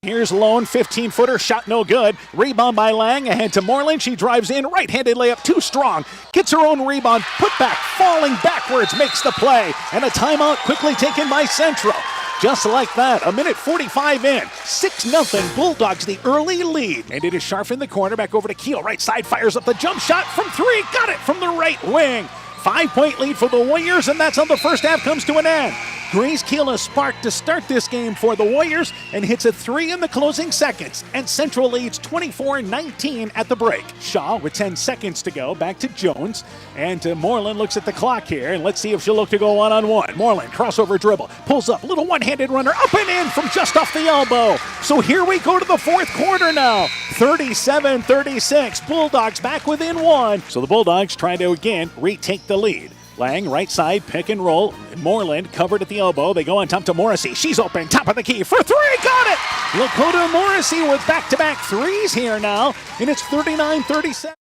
Here's Lone, 15-footer, shot no good. Rebound by Lang, ahead to Moreland. She drives in, right-handed layup, too strong. Gets her own rebound, put back, falling backwards, makes the play. And a timeout quickly taken by Central. Just like that, a minute 45 in. 6-0, Bulldogs the early lead. And it is Scharf in the corner, back over to Keel. Right side, fires up the jump shot from three. Got it from the right wing. 5-point lead for the Warriors, and that's how the first half comes to an end. Grace Keel a spark to start this game for the Warriors and hits a three in the closing seconds. And Central leads 24-19 at the break. Shaw with 10 seconds to go. Back to Jones. And Moreland looks at the clock here. And let's see if she'll look to go one-on-one. Moreland, crossover dribble. Pulls up. Little one-handed runner. Up and in from just off the elbow. So here we go to the fourth quarter now. 37-36. Bulldogs back within one. So the Bulldogs try to again retake the lead. Lang, right side, pick and roll. Moreland covered at the elbow. They go on top to Morrissey. She's open, top of the key for three. Got it! Lakota Morrissey with back-to-back threes here now. And it's 39-37.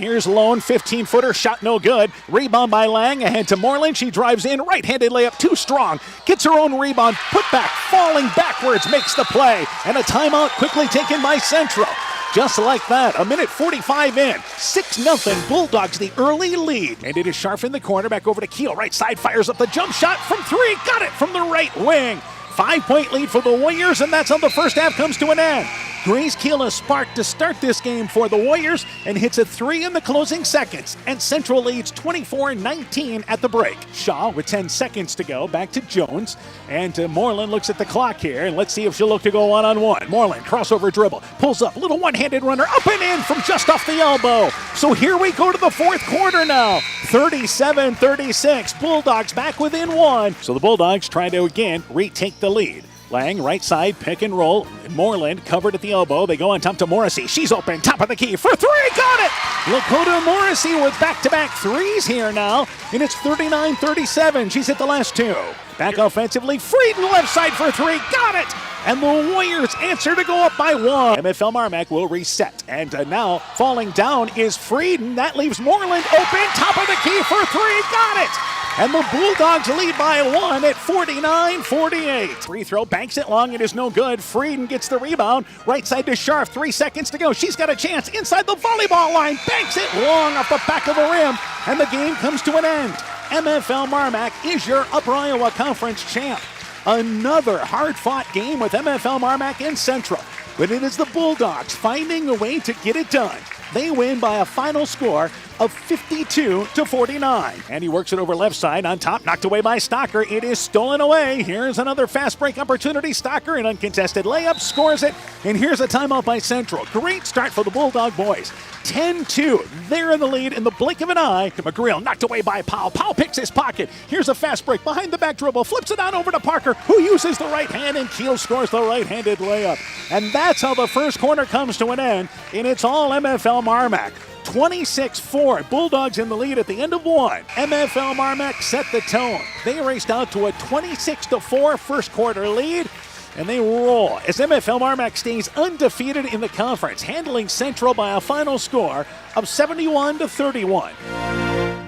Here's Lone, 15-footer, shot no good. Rebound by Lang, ahead to Moreland. She drives in, right-handed layup, too strong. Gets her own rebound, put back, falling backwards, makes the play. And a timeout quickly taken by Central. Just like that, a minute 45 in, 6-0, Bulldogs the early lead. And it is Scharf in the corner, back over to Keel. Right side, fires up the jump shot from three. Got it from the right wing. 5-point lead for the Warriors, and that's how the first half comes to an end. Grace Keel is sparked to start this game for the Warriors and hits a three in the closing seconds. And Central leads 24-19 at the break. Shaw with 10 seconds to go, back to Jones. And Moreland looks at the clock here, and let's see if she'll look to go one-on-one. Moreland, crossover dribble, pulls up, little one-handed runner, up and in from just off the elbow. So here we go to the fourth quarter now. 37-36, Bulldogs back within one. So the Bulldogs try to again retake the lead. Lang, right side, pick and roll. Moreland covered at the elbow. They go on top to Morrissey. She's open, top of the key for three. Got it! Lakota Morrissey with back-to-back threes here now. And it's 39-37. She's hit the last two. Back offensively, Frieden left side for three. Got it! And the Warriors answer to go up by one. MFL Marmac will reset. And now falling down is Frieden. That leaves Moreland open, top of the key for three. Got it! And the Bulldogs lead by one at 49-48. Free throw, banks it long, it is no good. Frieden gets the rebound. Right side to Scharf, 3 seconds to go. She's got a chance inside the volleyball line. Banks it long off the back of the rim. And the game comes to an end. MFL Marmac is your Upper Iowa Conference champ. Another hard-fought game with MFL Marmac and Central. But it is the Bulldogs finding a way to get it done. They win by a final score of 52-49. And he works it over left side on top, knocked away by Stocker. It is stolen away. Here's another fast break opportunity. Stocker, an uncontested layup, scores it. And here's a timeout by Central. Great start for the Bulldog boys. 10-2. They're in the lead in the blink of an eye. McGreal knocked away by Powell. Powell picks his pocket. Here's a fast break behind the back dribble. Flips it on over to Parker, who uses the right hand, and Keel scores the right-handed layup. And that's how the first quarter comes to an end. And it's all MFL Marmac. 26-4. Bulldogs in the lead at the end of one. MFL Marmac set the tone. They raced out to a 26-4 first quarter lead. And they roll as MFL Marmac stays undefeated in the conference, handling Central by a final score of 71-31.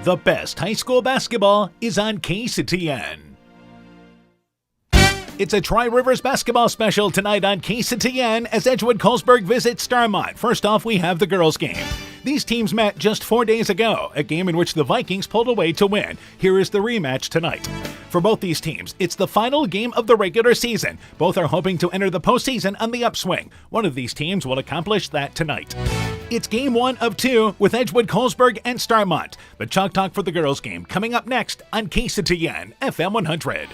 The best high school basketball is on KCTN. It's a Tri-Rivers basketball special tonight on KCTN as Edgewood-Colesburg visits Starmont. First off, we have the girls' game. These teams met just 4 days ago, a game in which the Vikings pulled away to win. Here is the rematch tonight. For both these teams, it's the final game of the regular season. Both are hoping to enter the postseason on the upswing. One of these teams will accomplish that tonight. It's game 1 of 2 with Edgewood-Colesburg and Starmont. The Chalk Talk for the girls' game coming up next on KCTN FM 100.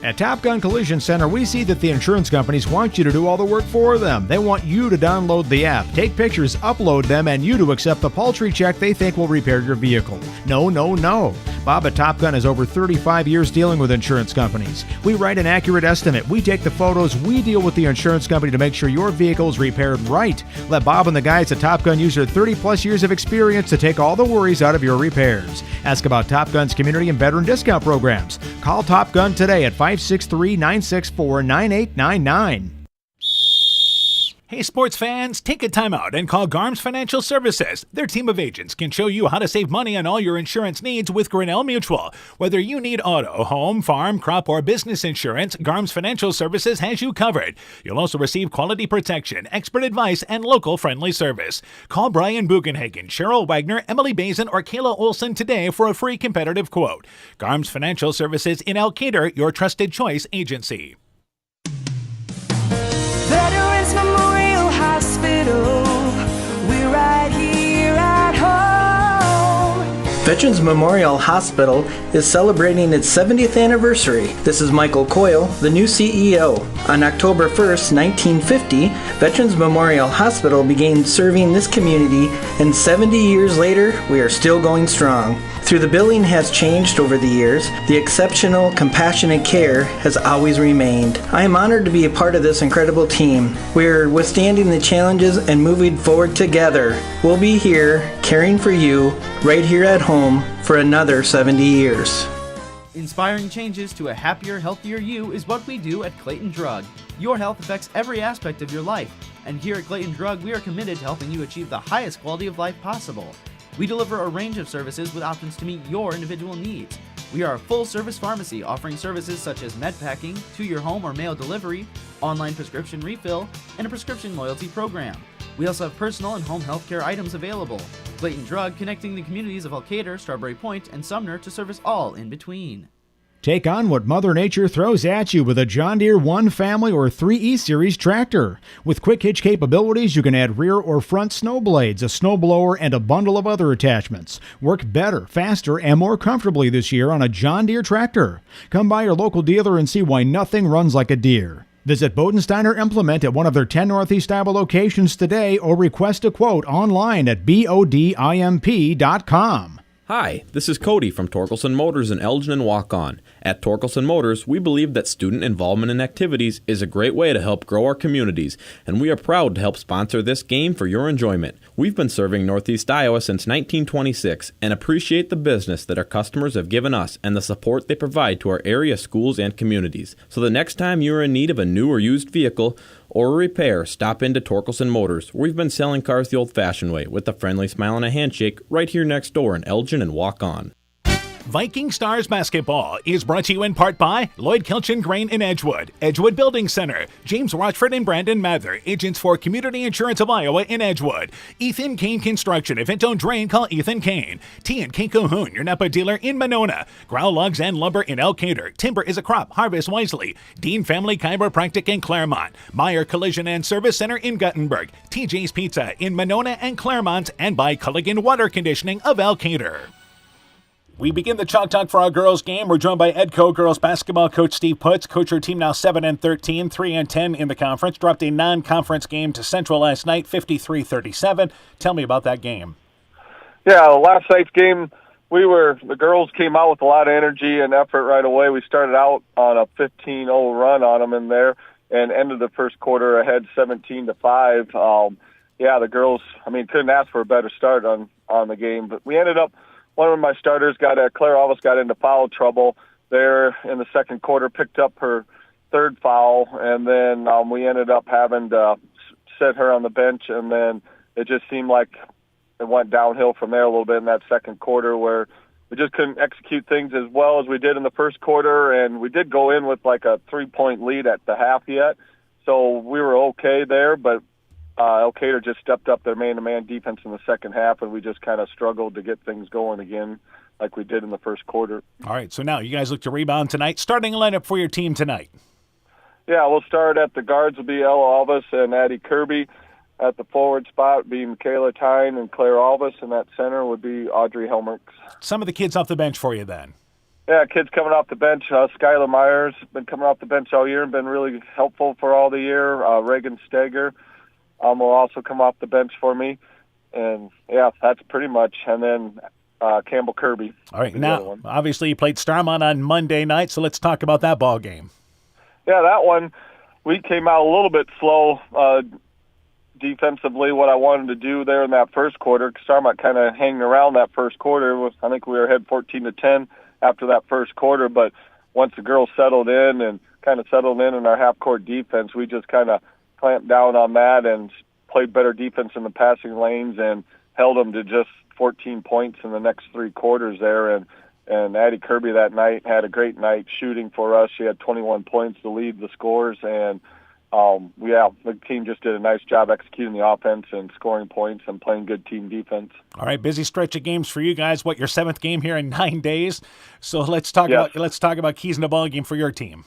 At Top Gun Collision Center, we see that the insurance companies want you to do all the work for them. They want you to download the app, take pictures, upload them, and you to accept the paltry check they think will repair your vehicle. No, no, no. Bob at Top Gun has over 35 years dealing with insurance companies. We write an accurate estimate. We take the photos. We deal with the insurance company to make sure your vehicle is repaired right. Let Bob and the guys at Top Gun use their 30-plus years of experience to take all the worries out of your repairs. Ask about Top Gun's community and veteran discount programs. Call Top Gun today at 563-964-9899. Hey sports fans, take a time out and call Garms Financial Services. Their team of agents can show you how to save money on all your insurance needs with Grinnell Mutual. Whether you need auto, home, farm, crop, or business insurance, Garms Financial Services has you covered. You'll also receive quality protection, expert advice, and local friendly service. Call Brian Bugenhagen, Cheryl Wagner, Emily Bazin, or Kayla Olson today for a free competitive quote. Garms Financial Services in Elkader, your trusted choice agency. Veterans Memorial Hospital, we're right here at home. Veterans Memorial Hospital is celebrating its 70th anniversary. This is Michael Coyle, the new CEO. On October 1st, 1950, Veterans Memorial Hospital began serving this community, and 70 years later, we are still going strong. Through the billing has changed over the years, the exceptional, compassionate care has always remained. I am honored to be a part of this incredible team. We are withstanding the challenges and moving forward together. We'll be here, caring for you, right here at home, for another 70 years. Inspiring changes to a happier, healthier you is what we do at Clayton Drug. Your health affects every aspect of your life, and here at Clayton Drug, we are committed to helping you achieve the highest quality of life possible. We deliver a range of services with options to meet your individual needs. We are a full-service pharmacy offering services such as med packing, to your home or mail delivery, online prescription refill, and a prescription loyalty program. We also have personal and home healthcare items available. Clayton Drug connecting the communities of Elkader, Strawberry Point, and Sumner to service all in between. Take on what Mother Nature throws at you with a John Deere 1 Family or 3E Series tractor. With quick hitch capabilities, you can add rear or front snow blades, a snowblower, and a bundle of other attachments. Work better, faster, and more comfortably this year on a John Deere tractor. Come by your local dealer and see why nothing runs like a Deere. Visit Bodensteiner Implement at one of their 10 Northeast Iowa locations today or request a quote online at bodimp.com. Hi, this is Cody from Torkelson Motors in Elgin and Waukon. At Torkelson Motors, we believe that student involvement in activities is a great way to help grow our communities, and we are proud to help sponsor this game for your enjoyment. We've been serving Northeast Iowa since 1926 and appreciate the business that our customers have given us and the support they provide to our area schools and communities. So the next time you are in need of a new or used vehicle or a repair, stop into Torkelson Motors. We've been selling cars the old-fashioned way with a friendly smile and a handshake right here next door in Elgin and Waukon. Viking Stars Basketball is brought to you in part by Lloyd Kilchin Grain in Edgewood, Edgewood Building Center, James Rochford and Brandon Mather, agents for Community Insurance of Iowa in Edgewood, Ethan Kane Construction. If it don't drain, call Ethan Kane. T&K Cahoon, your Napa dealer in Monona, Growl Logs and Lumber in Elkader. Timber is a crop, harvest wisely. Dean Family Chiropractic in Claremont, Meyer Collision and Service Center in Guttenberg, TJ's Pizza in Monona and Claremont, and by Culligan Water Conditioning of Elkader. We begin the Chalk Talk for our girls game. We're joined by Edco girls basketball coach Steve Putz. Coach, your team now 7-13, 3-10 in the conference. Dropped a non-conference game to Central last night, 53-37. Tell me about that game. Yeah, last night's game, the girls came out with a lot of energy and effort right away. We started out on a 15-0 run on them in there and ended the first quarter ahead 17-5. The girls, couldn't ask for a better start on the game, but we ended up. One of my starters Claire Alvis got into foul trouble there in the second quarter, picked up her third foul, and then we ended up having to set her on the bench, and then it just seemed like it went downhill from there a little bit in that second quarter where we just couldn't execute things as well as we did in the first quarter, and we did go in with like a 3-point lead at the half yet, so we were okay there, but Elkader just stepped up their man-to-man defense in the second half, and we just kind of struggled to get things going again like we did in the first quarter. All right, so now you guys look to rebound tonight. Starting lineup for your team tonight. Yeah, we'll start at the guards will be Ella Alvis and Addie Kirby. At the forward spot would be Michaela Tyne and Claire Alvis, and at center would be Audrey Helmerks. Some of the kids off the bench for you then. Yeah, kids coming off the bench. Skylar Myers been coming off the bench all year and been really helpful for all the year. Reagan Steger will also come off the bench for me. And, yeah, that's pretty much. And then Campbell Kirby. All right, now, obviously you played Starmont on Monday night, so let's talk about that ball game. Yeah, that one, we came out a little bit slow defensively, what I wanted to do there in that first quarter. Starmont kind of hanging around that first quarter. I think we were ahead 14-10 after that first quarter, but once the girls settled in and kind of settled in our half-court defense, we just kind of clamped down on that and played better defense in the passing lanes and held them to just 14 points in the next three quarters there. And Addie Kirby that night had a great night shooting for us. She had 21 points to lead the scores. And, the team just did a nice job executing the offense and scoring points and playing good team defense. All right, busy stretch of games for you guys. Your seventh game here in 9 days. So let's talk about keys in the ball game for your team.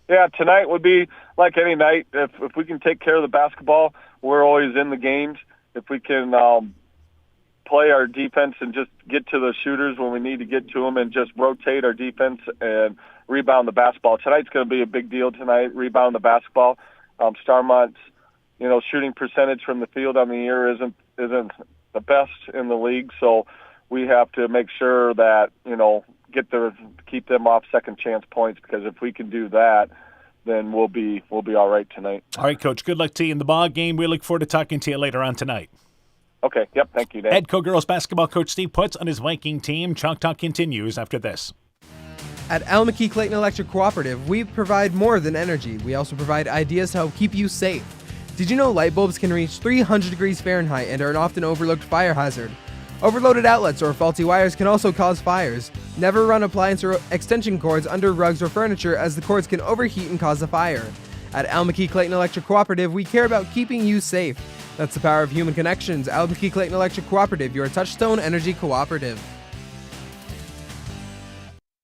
Yeah, tonight would be like any night. If we can take care of the basketball, we're always in the games. If we can play our defense and just get to the shooters when we need to get to them and just rotate our defense and rebound the basketball. Tonight's going to be a big deal tonight, rebound the basketball. Starmont's, shooting percentage from the field on the year isn't the best in the league, so we have to make sure that, keep them off second chance points, because if we can do that, then we'll be all right tonight. All right, Coach. Good luck to you in the ball game. We look forward to talking to you later on tonight. Okay. Yep. Thank you, Dan. Edco girls basketball coach Steve Putz on his Viking team. Chalk Talk continues after this. At Almaquee Clayton Electric Cooperative, we provide more than energy. We also provide ideas to help keep you safe. Did you know light bulbs can reach 300 degrees Fahrenheit and are an often overlooked fire hazard? Overloaded outlets or faulty wires can also cause fires. Never run appliance or extension cords under rugs or furniture, as the cords can overheat and cause a fire. At Almaquee Clayton Electric Cooperative, we care about keeping you safe. That's the power of human connections. Almaquee Clayton Electric Cooperative, your touchstone energy cooperative.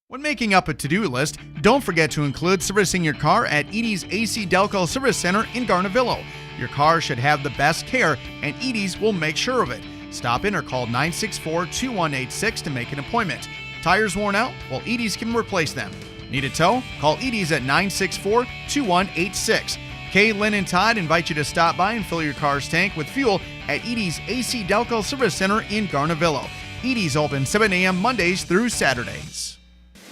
When making up a to-do list, don't forget to include servicing your car at Edie's AC Delco Service Center in Garnavillo. Your car should have the best care, and Edie's will make sure of it. Stop in or call 964-2186 to make an appointment. Tires worn out? Well, Edie's can replace them. Need a tow? Call Edie's at 964-2186. Kay, Lynn, and Todd invite you to stop by and fill your car's tank with fuel at Edie's AC Delco Service Center in Garnavillo. Edie's open 7 a.m. Mondays through Saturdays.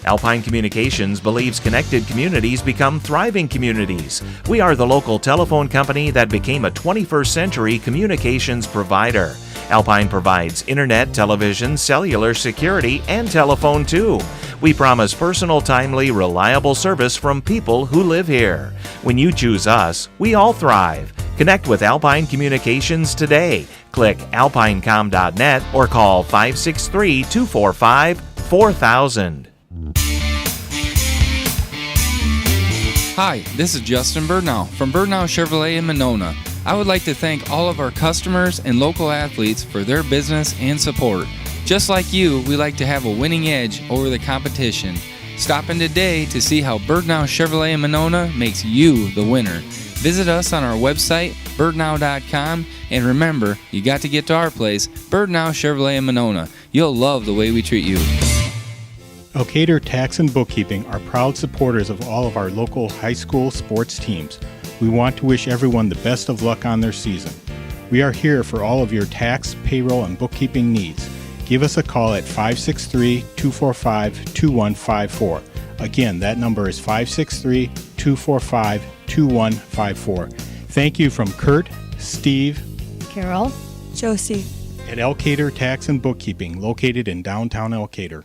Alpine Communications believes connected communities become thriving communities. We are the local telephone company that became a 21st century communications provider. Alpine provides internet, television, cellular security, and telephone too. We promise personal, timely, reliable service from people who live here. When you choose us, we all thrive. Connect with Alpine Communications today. Click alpinecom.net or call 563-245-4000. Hi, this is Justin Birdnow from Birdnow Chevrolet in Monona. I would like to thank all of our customers and local athletes for their business and support. Just like you, we like to have a winning edge over the competition. Stop in today to see how Birdnow Chevrolet in Monona makes you the winner. Visit us on our website, birdnow.com, and remember, you got to get to our place, Birdnow Chevrolet in Monona. You'll love the way we treat you. Elkader Tax and Bookkeeping are proud supporters of all of our local high school sports teams. We want to wish everyone the best of luck on their season. We are here for all of your tax, payroll, and bookkeeping needs. Give us a call at 563-245-2154. Again, that number is 563-245-2154. Thank you from Kurt, Steve, Carol, Josie, at Elkader Tax and Bookkeeping, located in downtown Elkader.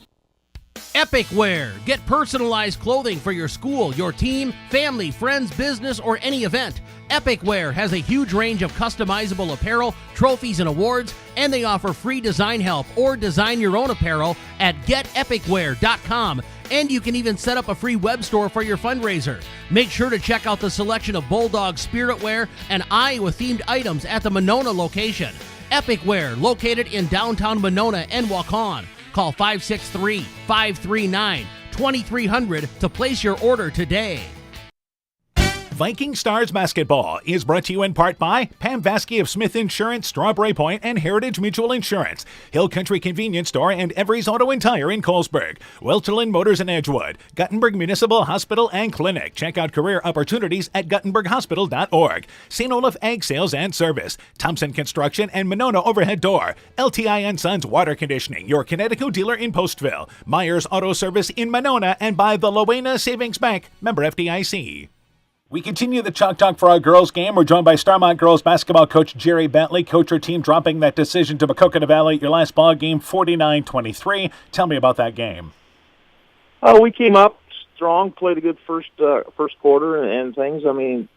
Epic Wear. Get personalized clothing for your school, your team, family, friends, business, or any event. Epic Wear has a huge range of customizable apparel, trophies, and awards, and they offer free design help or design your own apparel at getepicwear.com. And you can even set up a free web store for your fundraiser. Make sure to check out the selection of Bulldog Spirit Wear and Iowa-themed items at the Monona location. Epic Wear, located in downtown Monona and Waukon. Call 563-539-2300 to place your order today. Viking Stars Basketball is brought to you in part by Pam Vasky of Smith Insurance, Strawberry Point, and Heritage Mutual Insurance, Hill Country Convenience Store, and Every's Auto and Tire in Colesburg, Welterland Motors in Edgewood, Guttenberg Municipal Hospital and Clinic. Check out career opportunities at guttenberghospital.org. St. Olaf Ag Sales and Service, Thompson Construction and Monona Overhead Door, LTI & Sons Water Conditioning, your Connecticut dealer in Postville, Myers Auto Service in Monona, and by the Lowena Savings Bank, member FDIC. We continue the Chalk Talk for our girls game. We're joined by Starmont girls basketball coach Jerry Bentley. Coach, your team dropping that decision to Maquoketa Valley, your last ball game, 49-23. Tell me about that game. We came up strong, played a good first quarter and things. I mean,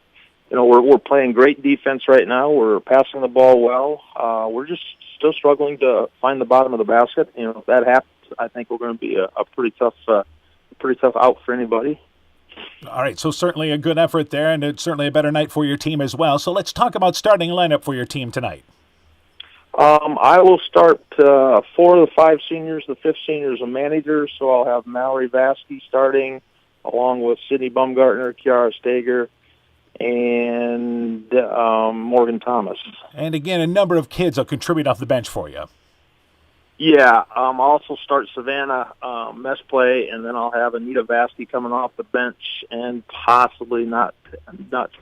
you know, we're playing great defense right now. We're passing the ball well. We're just still struggling to find the bottom of the basket. You know, if that happens, I think we're going to be a pretty tough out for anybody. All right, so certainly a good effort there, and it's certainly a better night for your team as well. So let's talk about starting lineup for your team tonight. I will start 4 of the 5 seniors. The 5th senior is a manager, so I'll have Mallory Vasky starting, along with Sydney Bumgartner, Kiara Stager, and Morgan Thomas. And again, a number of kids will contribute off the bench for you. Yeah, I'll also start Savannah mess play, and then I'll have Anita Vasky coming off the bench, and possibly not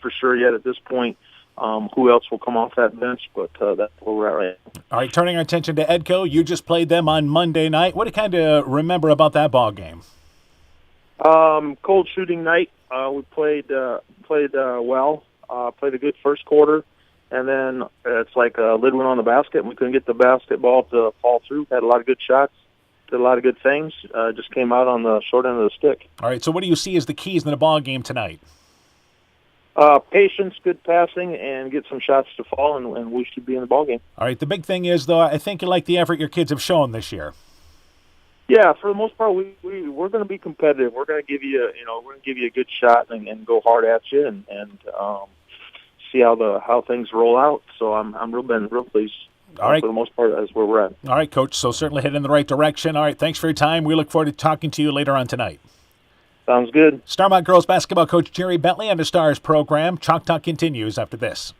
for sure yet at this point who else will come off that bench, but that's where we're at right now. All right, turning our attention to Edco, you just played them on Monday night. What do you kind of remember about that ball game? Cold shooting night. We played well. Played a good first quarter. And then it's like a lid went on the basket, and we couldn't get the basketball to fall through. Had a lot of good shots, did a lot of good things. Just came out on the short end of the stick. All right, so what do you see as the keys in the ball game tonight? Patience, good passing, and get some shots to fall, and we should be in the ballgame. All right, the big thing is, though, I think you like the effort your kids have shown this year. Yeah, for the most part, we're going to be competitive. We're going to give you, we're going to give you a good shot and go hard at you and see how things roll out. So I'm been real pleased. All right. For the most part, that's where we're at. All right, Coach. So certainly heading in the right direction. All right, thanks for your time. We look forward to talking to you later on tonight. Sounds good. Starmont girls basketball coach Jerry Bentley on the Stars program. Chalk Talk continues after this.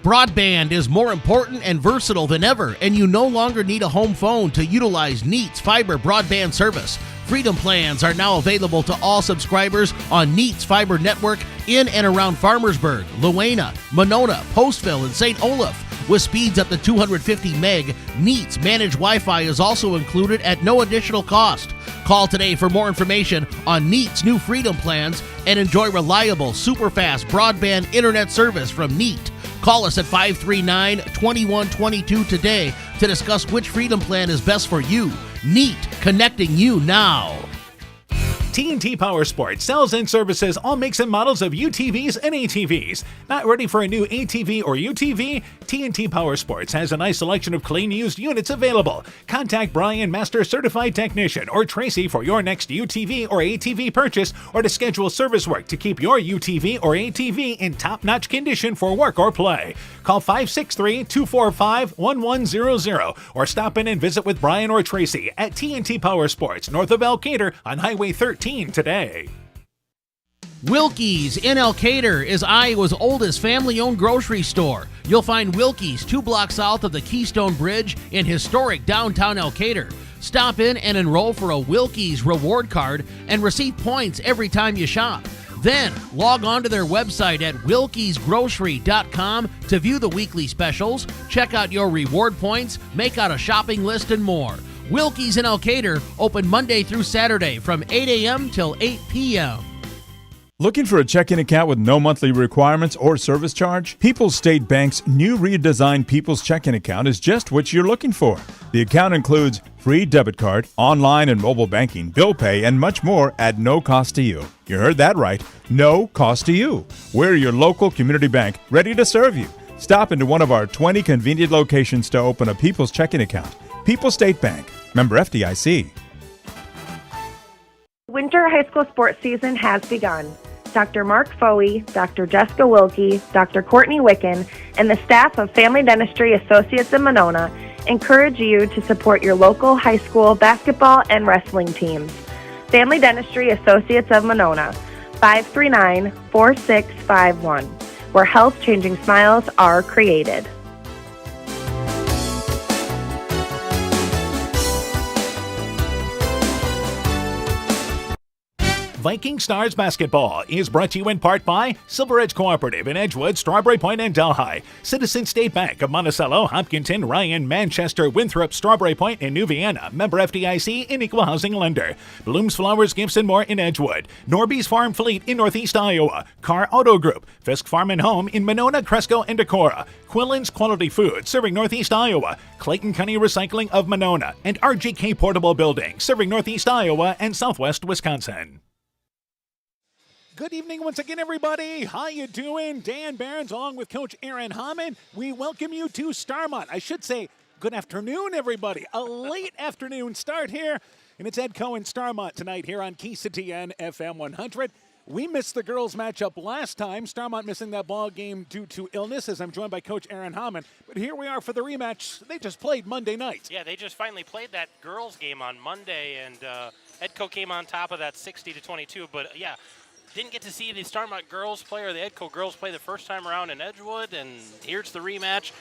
Broadband is more important and versatile than ever, and you no longer need a home phone to utilize Neat's fiber broadband service. Freedom plans are now available to all subscribers on Neat's fiber network in and around Farmersburg, Luena, Monona, Postville, and St. Olaf. With speeds up to 250 meg, Neat's managed Wi-Fi is also included at no additional cost. Call today for more information on Neat's new Freedom plans and enjoy reliable, super-fast broadband internet service from Neat. Call us at 539-2122 today to discuss which Freedom plan is best for you. Neat, connecting you now. TNT Power Sports sells and services all makes and models of UTVs and ATVs. Not ready for a new ATV or UTV? TNT Power Sports has a nice selection of clean used units available. Contact Brian, Master Certified Technician, or Tracy for your next UTV or ATV purchase or to schedule service work to keep your UTV or ATV in top-notch condition for work or play. Call 563-245-1100 or stop in and visit with Brian or Tracy at TNT Power Sports, north of Elkader on Highway 13 today. Wilkie's in Elkader is Iowa's oldest family-owned grocery store. You'll find Wilkie's 2 blocks south of the Keystone Bridge in historic downtown Elkader. Stop in and enroll for a Wilkie's reward card and receive points every time you shop. Then log on to their website at wilkiesgrocery.com to view the weekly specials, check out your reward points, make out a shopping list, and more. Wilkie's in Elkader, open Monday through Saturday from 8 a.m. till 8 p.m. Looking for a checking account with no monthly requirements or service charge? People's State Bank's new redesigned People's Checking Account is just what you're looking for. The account includes free debit card, online and mobile banking, bill pay, and much more at no cost to you. You heard that right. No cost to you. We're your local community bank, ready to serve you. Stop into one of our 20 convenient locations to open a People's Checking Account. People's State Bank. Member FDIC. Winter high school sports season has begun. Dr. Mark Foey, Dr. Jessica Wilkie, Dr. Courtney Wicken, and the staff of Family Dentistry Associates in Monona encourage you to support your local high school basketball and wrestling teams. Family Dentistry Associates of Monona, 539-4651, where health-changing smiles are created. Viking Stars Basketball is brought to you in part by Silver Edge Cooperative in Edgewood, Strawberry Point, and Delhi, Citizen State Bank of Monticello, Hopkinton, Ryan, Manchester, Winthrop, Strawberry Point, and New Vienna, member FDIC and equal housing lender, Blooms Flowers, Gifts, and more in Edgewood, Norby's Farm Fleet in Northeast Iowa, Carr Auto Group, Fisk Farm and Home in Monona, Cresco, and Decorah, Quillen's Quality Food serving Northeast Iowa, Clayton County Recycling of Monona, and RGK Portable Building serving Northeast Iowa and Southwest Wisconsin. Good evening once again, everybody. How you doing? Dan Barons along with Coach Aaron Hammond. We welcome you to Starmont. I should say good afternoon, everybody. A late afternoon start here, and it's Ed Cohen Starmont tonight here on KCTN FM 100. We missed the girls' matchup last time. Starmont missing that ball game due to illness, as I'm joined by Coach Aaron Hammond. But here we are for the rematch. They just played Monday night. Yeah, they just finally played that girls' game on Monday, and Edco came on top of that 60-22. But yeah, didn't get to see the Starmont girls play or the Edco girls play the first time around in Edgewood, and here's the rematch.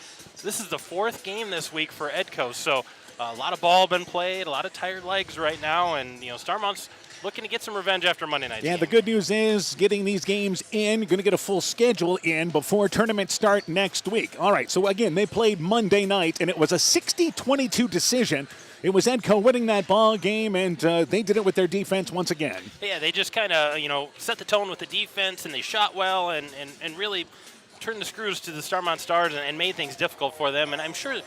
This is the 4th game this week for Edco, so a lot of ball been played, a lot of tired legs right now, and Starmont's looking to get some revenge after Monday night. Yeah, the good news is getting these games in, going to get a full schedule in before tournaments start next week. All right, so again, they played Monday night, and it was a 60-22 decision. It was Edco winning that ball game, and they did it with their defense once again. Yeah, they just kind of, set the tone with the defense, and they shot well and really turned the screws to the Starmont Stars and made things difficult for them. And I'm sure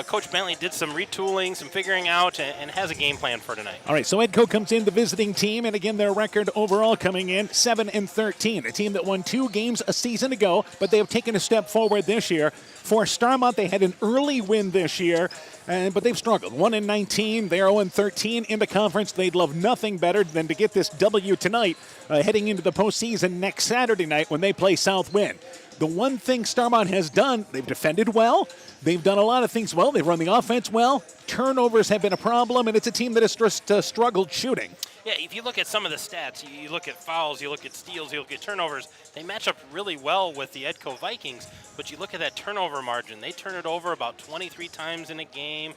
Coach Bentley did some retooling, some figuring out, and has a game plan for tonight. All right, so Edco comes in, the visiting team, and again, their record overall coming in 7-13. A team that won 2 games a season ago, but they have taken a step forward this year. For Starmont, they had an early win this year, but they've struggled. 1-19, they're 0-13 in the conference. They'd love nothing better than to get this W tonight, heading into the postseason next Saturday night when they play Southwind. The one thing Starmont has done, they've defended well. They've done a lot of things well. They've run the offense well. Turnovers have been a problem, and it's a team that has just struggled shooting. Yeah, if you look at some of the stats, you look at fouls, you look at steals, you look at turnovers, they match up really well with the Edco Vikings, but you look at that turnover margin. They turn it over about 23 times in a game.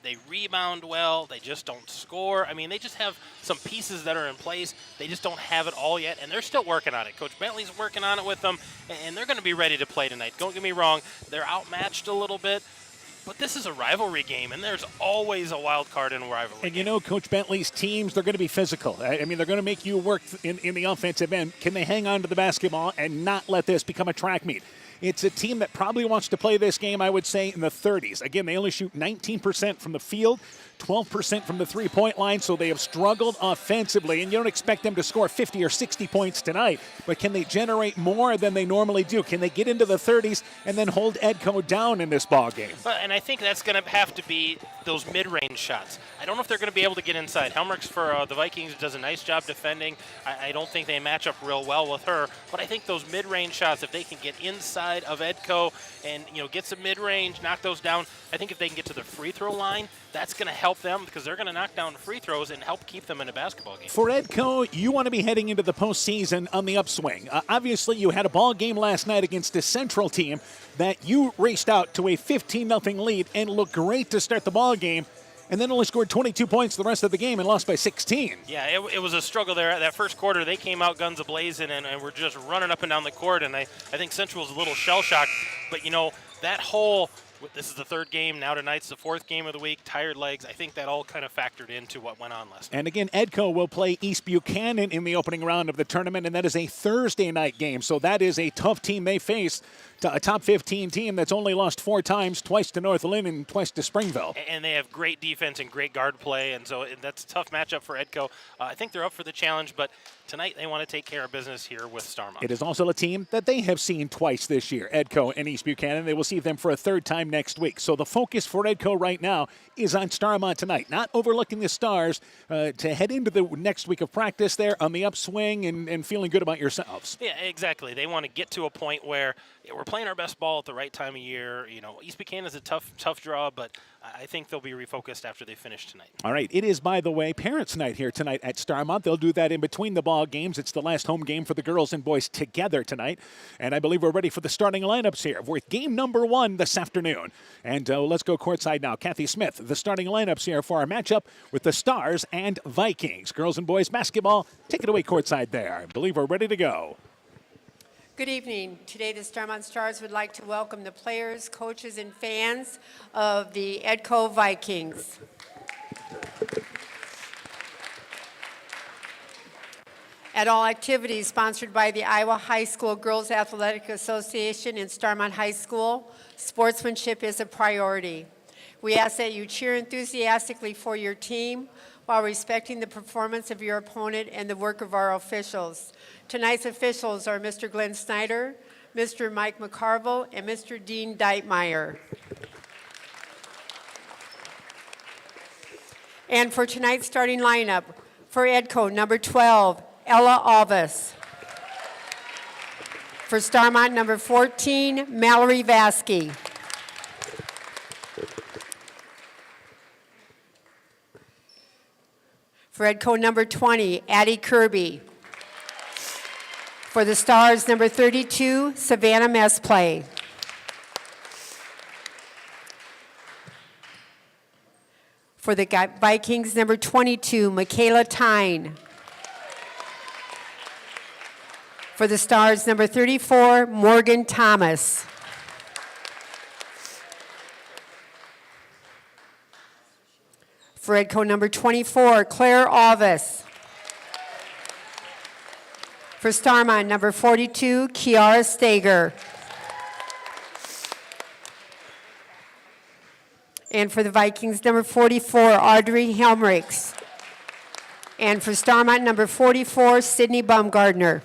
They rebound well. They just don't score. I mean, they just have some pieces that are in place. They just don't have it all yet, and they're still working on it. Coach Bentley's working on it with them, and they're going to be ready to play tonight. Don't get me wrong. They're outmatched a little bit. But this is a rivalry game, and there's always a wild card in a rivalry game. And you know, Coach Bentley's teams, they're going to be physical. I mean, they're going to make you work in the offensive end. Can they hang on to the basketball and not let this become a track meet? It's a team that probably wants to play this game, I would say, in the 30s. Again, they only shoot 19% from the field, 12% from the three-point line, so they have struggled offensively. And you don't expect them to score 50 or 60 points tonight, but can they generate more than they normally do? Can they get into the 30s and then hold Edco down in this ball game? Well, and I think that's going to have to be those mid-range shots. I don't know if they're going to be able to get inside. Helmerich for the Vikings does a nice job defending. I don't think they match up real well with her, but I think those mid-range shots, if they can get inside of Edco and get some mid-range, knock those down, I think if they can get to the free throw line, that's going to help them because they're going to knock down free throws and help keep them in a basketball game. For Edco, you want to be heading into the postseason on the upswing. Obviously, you had a ball game last night against a Central team that you raced out to a 15-0 lead and looked great to start the ball game, and then only scored 22 points the rest of the game and lost by 16. Yeah, it was a struggle there. That first quarter, they came out guns a-blazing and were just running up and down the court, and I think Central was a little shell-shocked. But, that whole – this is the third game. Now tonight's the fourth game of the week. Tired legs. I think that all kind of factored into what went on last night. And again, Edco will play East Buchanan in the opening round of the tournament, and that is a Thursday night game. So that is a tough team they face, a top 15 team that's only lost 4 times, twice to North Lynn and twice to Springville. And they have great defense and great guard play, and so that's a tough matchup for Edco. I think they're up for the challenge, but tonight they want to take care of business here with Starmont. It is also a team that they have seen twice this year, Edco and East Buchanan. They will see them for a third time next week. So the focus for Edco right now is on Starmont tonight, not overlooking the Stars to head into the next week of practice there on the upswing and feeling good about yourselves. Yeah, exactly. They want to get to a point where we're playing our best ball at the right time of year. East Buchanan is a tough draw, but I think they'll be refocused after they finish tonight. All right. It is, by the way, Parents' Night here tonight at Starmont. They'll do that in between the ball games. It's the last home game for the girls and boys together tonight. And I believe we're ready for the starting lineups here with game number 1 this afternoon. And let's go courtside now. Kathy Smith, the starting lineups here for our matchup with the Stars and Vikings. Girls and boys basketball, take it away courtside there. I believe we're ready to go. Good evening. Today the Starmont Stars would like to welcome the players, coaches, and fans of the Edco Vikings. At all activities sponsored by the Iowa High School Girls Athletic Association and Starmont High School, sportsmanship is a priority. We ask that you cheer enthusiastically for your team while respecting the performance of your opponent and the work of our officials. Tonight's officials are Mr. Glenn Snyder, Mr. Mike McCarville, and Mr. Dean Deitmeyer. And for tonight's starting lineup, for Edco, number 12, Ella Alvis. For Starmont, number 14, Mallory Vasky. For Edco, number 20, Addie Kirby. For the Stars, number 32, Savannah Mesplay. For the Vikings, number 22, Michaela Tyne. For the Stars, number 34, Morgan Thomas. For Edco, number 24, Claire Alvis. For Starmont, number 42, Kiara Stager. And for the Vikings, number 44, Audrey Helmrichs. And for Starmont, number 44, Sydney Baumgardner.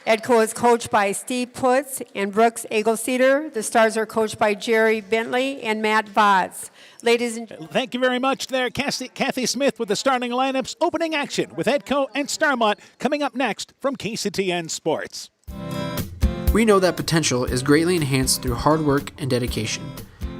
Edco is coached by Steve Putz and Brooks Eagleseder. The Stars are coached by Jerry Bentley and Matt Vaz. Ladies and Thank you very much there, Kathy Smith with the starting lineups. Opening action with Edco and Starmont coming up next from KCTN Sports. We know that potential is greatly enhanced through hard work and dedication.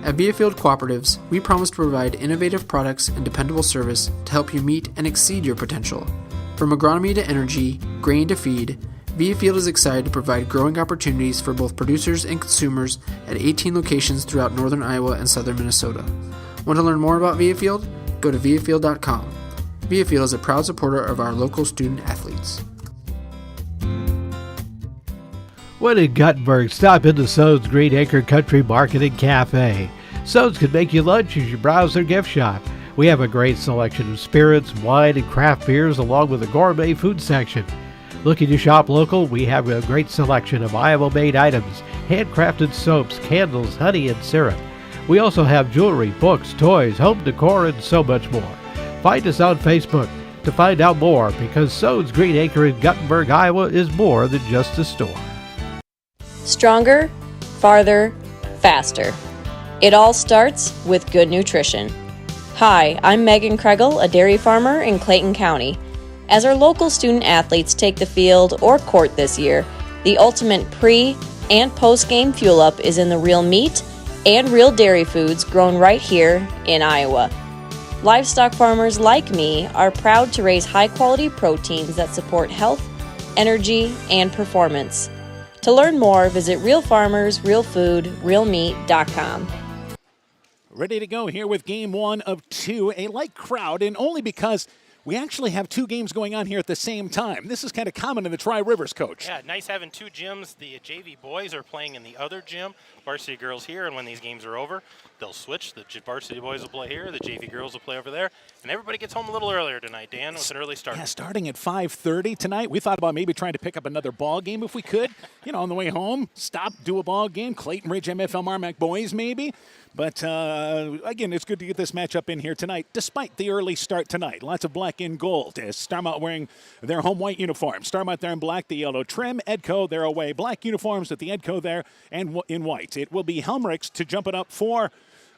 At Viafield Cooperatives, we promise to provide innovative products and dependable service to help you meet and exceed your potential. From agronomy to energy, grain to feed, Viafield is excited to provide growing opportunities for both producers and consumers at 18 locations throughout northern Iowa and southern Minnesota. Want to learn more about Viafield? Go to viafield.com. Viafield is a proud supporter of our local student athletes. When in Guttenberg, stop into Sode's Green Acre Country Market and Cafe. Sode's can make you lunch as you browse their gift shop. We have a great selection of spirits, wine, and craft beers along with a gourmet food section. Looking to shop local? We have a great selection of Iowa-made items, handcrafted soaps, candles, honey, and syrup. We also have jewelry, books, toys, home decor, and so much more. Find us on Facebook to find out more because Sode's Green Acre in Guttenberg, Iowa is more than just a store. Stronger, farther, faster. It all starts with good nutrition. Hi, I'm Megan Kregel, a dairy farmer in Clayton County. As our local student athletes take the field or court this year, the ultimate pre- and post-game fuel-up is in the real meat and real dairy foods grown right here in Iowa. Livestock farmers like me are proud to raise high-quality proteins that support health, energy, and performance. To learn more, visit realfarmersrealfoodrealmeat.com. Ready to go here with game one of two. A light crowd, and only because we actually have two games going on here at the same time. This is kind of common in the Tri-Rivers, Coach. Yeah, nice having two gyms. The JV boys are playing in the other gym, varsity girls here, and when these games are over, they'll switch. The varsity boys will play here, the JV girls will play over there, and everybody gets home a little earlier tonight, Dan, with an early start. Yeah, starting at 5:30 tonight. We thought about maybe trying to pick up another ball game if we could. You know, on the way home, stop, do a ball game. Clayton Ridge, MFL Marmac boys maybe. But, again, it's good to get this matchup in here tonight, despite the early start tonight. Lots of black and gold. As Starmont wearing their home white uniform. Starmont there in black, the yellow trim. Edco, their away black uniforms with the Edco there and in white. It will be Helmrichs to jump it up for,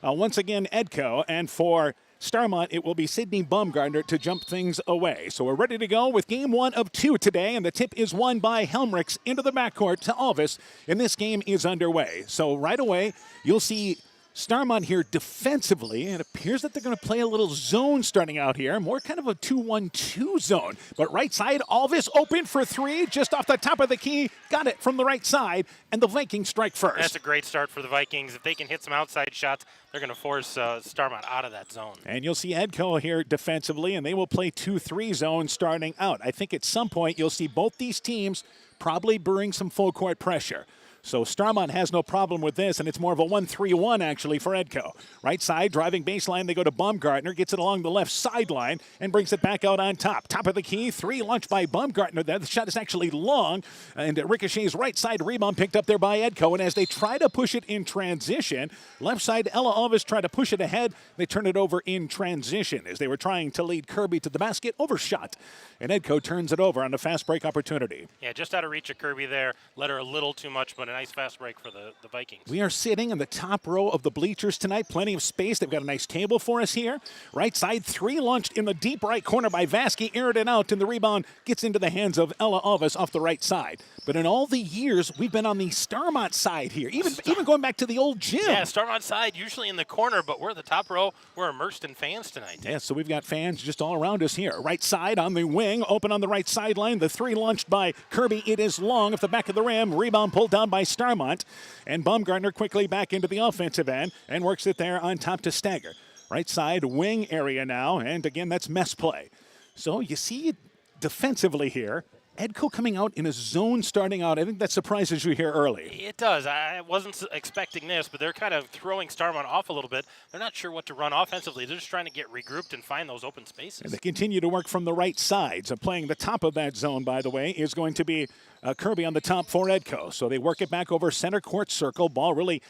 once again, Edco. And for Starmont, it will be Sydney Baumgardner to jump things away. So we're ready to go with game one of two today, and the tip is won by Helmrichs into the backcourt to Alvis, and this game is underway. So right away, you'll see Starmont here defensively. It appears that they're going to play a little zone starting out here. More kind of a 2-1-2 zone. But right side, Alvis open for three. Just off the top of the key. Got it from the right side. And the Vikings strike first. That's a great start for the Vikings. If they can hit some outside shots, they're going to force Starmont out of that zone. And you'll see Edco here defensively, and they will play 2-3 zone starting out. I think at some point you'll see both these teams probably bring some full court pressure. So Starmont has no problem with this, and it's more of a 1-3-1 actually for Edco. Right side, driving baseline, they go to Baumgardner, gets it along the left sideline, and brings it back out on top. Top of the key, three lunch by Baumgardner there. The shot is actually long, and Ricochet's right side rebound picked up there by Edco, and as they try to push it in transition, left side, Ella Alvis tried to push it ahead. They turn it over in transition as they were trying to lead Kirby to the basket, overshot, and Edco turns it over on a fast break opportunity. Yeah, just out of reach of Kirby there. Let her a little too much, but a nice fast break for the Vikings. We are sitting in the top row of the bleachers tonight. Plenty of space. They've got a nice table for us here. Right side, three launched in the deep right corner by Vasky. Aired it out, and the rebound gets into the hands of Ella Alvis off the right side. But in all the years, we've been on the Starmont side here, even going back to the old gym. Yeah, Starmont side, usually in the corner, but we're at the top row. We're immersed in fans tonight. Yeah, so we've got fans just all around us here. Right side on the wing, open on the right sideline. The three launched by Kirby. It is long at the back of the rim. Rebound pulled down by Starmont. And Baumgardner quickly back into the offensive end and works it there on top to Stagger. Right side wing area now, and again, that's mess play. So you see defensively here, Edco coming out in a zone starting out. I think that surprises you here early. It does. I wasn't expecting this, but they're kind of throwing Starmont off a little bit. They're not sure what to run offensively. They're just trying to get regrouped and find those open spaces. And they continue to work from the right side. So playing the top of that zone, by the way, is going to be Kirby on the top for Edco. So they work it back over center court circle. Ball really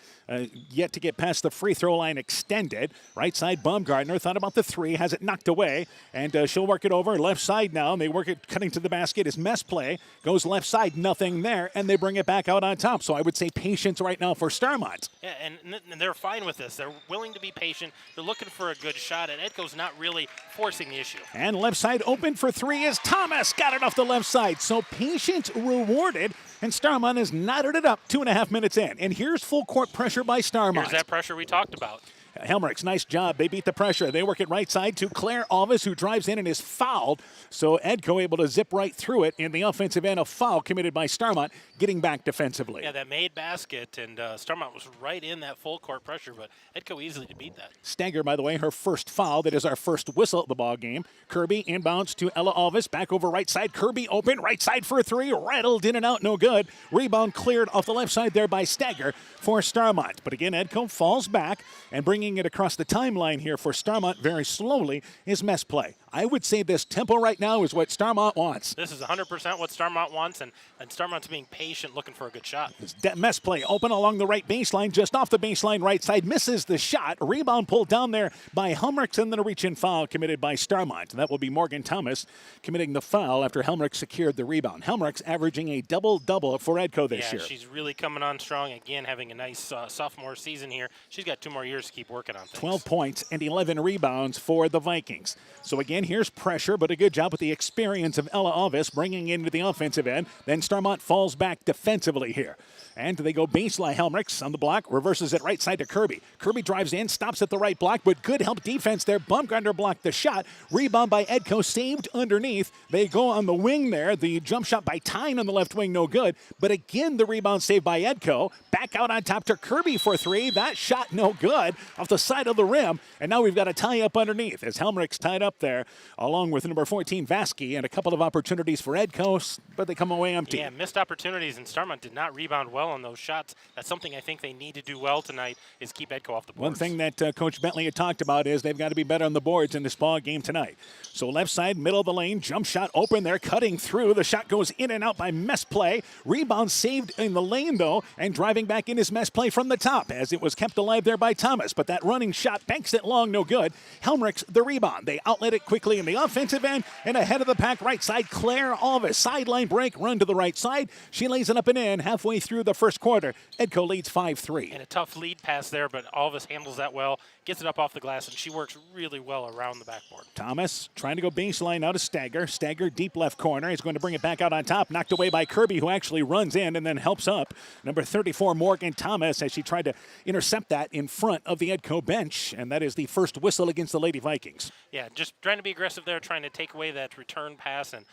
yet to get past the free throw line extended. Right side, Baumgartner thought about the three, has it knocked away, and she'll work it over left side now. And they work it cutting to the basket is mess play. Goes left side, nothing there, and they bring it back out on top. So I would say patience right now for Starmont. Yeah, and they're fine with this. They're willing to be patient. They're looking for a good shot, and Edco's not really forcing the issue. And left side open for three is Thomas. Got it off the left side. So patience rewarded, and Starmont has knotted it up 2.5 minutes in. And here's full court pressure by Starmont. Here's that pressure we talked about. Helmrich's nice job. They beat the pressure. They work it right side to Claire Alvis, who drives in and is fouled. So Edco able to zip right through it in the offensive end. A foul committed by Starmont, getting back defensively. Yeah, that made basket, and Starmont was right in that full court pressure, but Edco easily to beat that. Stanger, by the way, her first foul. That is our first whistle of the ball game. Kirby inbounds to Ella Alvis. Back over right side. Kirby open. Right side for a three. Rattled in and out. No good. Rebound cleared off the left side there by Stanger for Starmont. But again, Edco falls back, and bringing it across the timeline here for Starmont very slowly is mess play. I would say this tempo right now is what Starmont wants. This is 100% what Starmont wants, and Starmont's being patient, looking for a good shot. Mess play open along the right baseline, just off the baseline right side, misses the shot. Rebound pulled down there by Helmrich, and then a reach-in foul committed by Starmont. That will be Morgan Thomas committing the foul after Helmrich secured the rebound. Helmrich's averaging a double-double for Edco this year. She's really coming on strong again, having a nice sophomore season here. She's got 2 more years to keep working on things. 12 points and 11 rebounds for the Vikings. So again, here's pressure, but a good job with the experience of Ella Alvis bringing into the offensive end. Then Starmont falls back defensively here. And they go baseline. Helmrichs on the block, reverses it right side to Kirby. Kirby drives in, stops at the right block, but good help defense there. Baumgartner blocked the shot. Rebound by Edco, saved underneath. They go on the wing there. The jump shot by Tyne on the left wing, no good. But again, the rebound saved by Edco. Back out on top to Kirby for three. That shot no good off the side of the rim. And now we've got a tie up underneath as Helmrichs tied up there, along with number 14, Vasky, and a couple of opportunities for Edco, but they come away empty. Yeah, missed opportunities, and Starmont did not rebound well on those shots. That's something I think they need to do well tonight, is keep Edco off the boards. One thing that Coach Bentley had talked about is they've got to be better on the boards in this ball game tonight. So left side, middle of the lane, jump shot open there, cutting through. The shot goes in and out by mess play. Rebound saved in the lane, though, and driving back in his mess play from the top as it was kept alive there by Thomas. But that running shot banks it long, no good. Helmrichs the rebound. They outlet it quickly in the offensive end, and ahead of the pack, right side, Claire Alvis. Sideline break, run to the right side. She lays it up and in halfway through the first quarter. Edco leads 5-3. And a tough lead pass there, but Alvis handles that well, gets it up off the glass, and she works really well around the backboard. Thomas trying to go baseline now to Stager. Stager deep left corner. He's going to bring it back out on top. Knocked away by Kirby, who actually runs in and then helps up. Number 34, Morgan Thomas, as she tried to intercept that in front of the Edco bench, and that is the first whistle against the Lady Vikings. Yeah, just trying to be aggressive there, trying to take away that return pass, and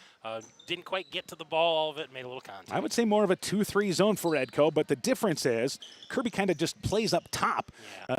didn't quite get to the ball, all of it, made a little contact. I would say more of a 2-3 zone for Edco, but the difference is Kirby kind of just plays up top.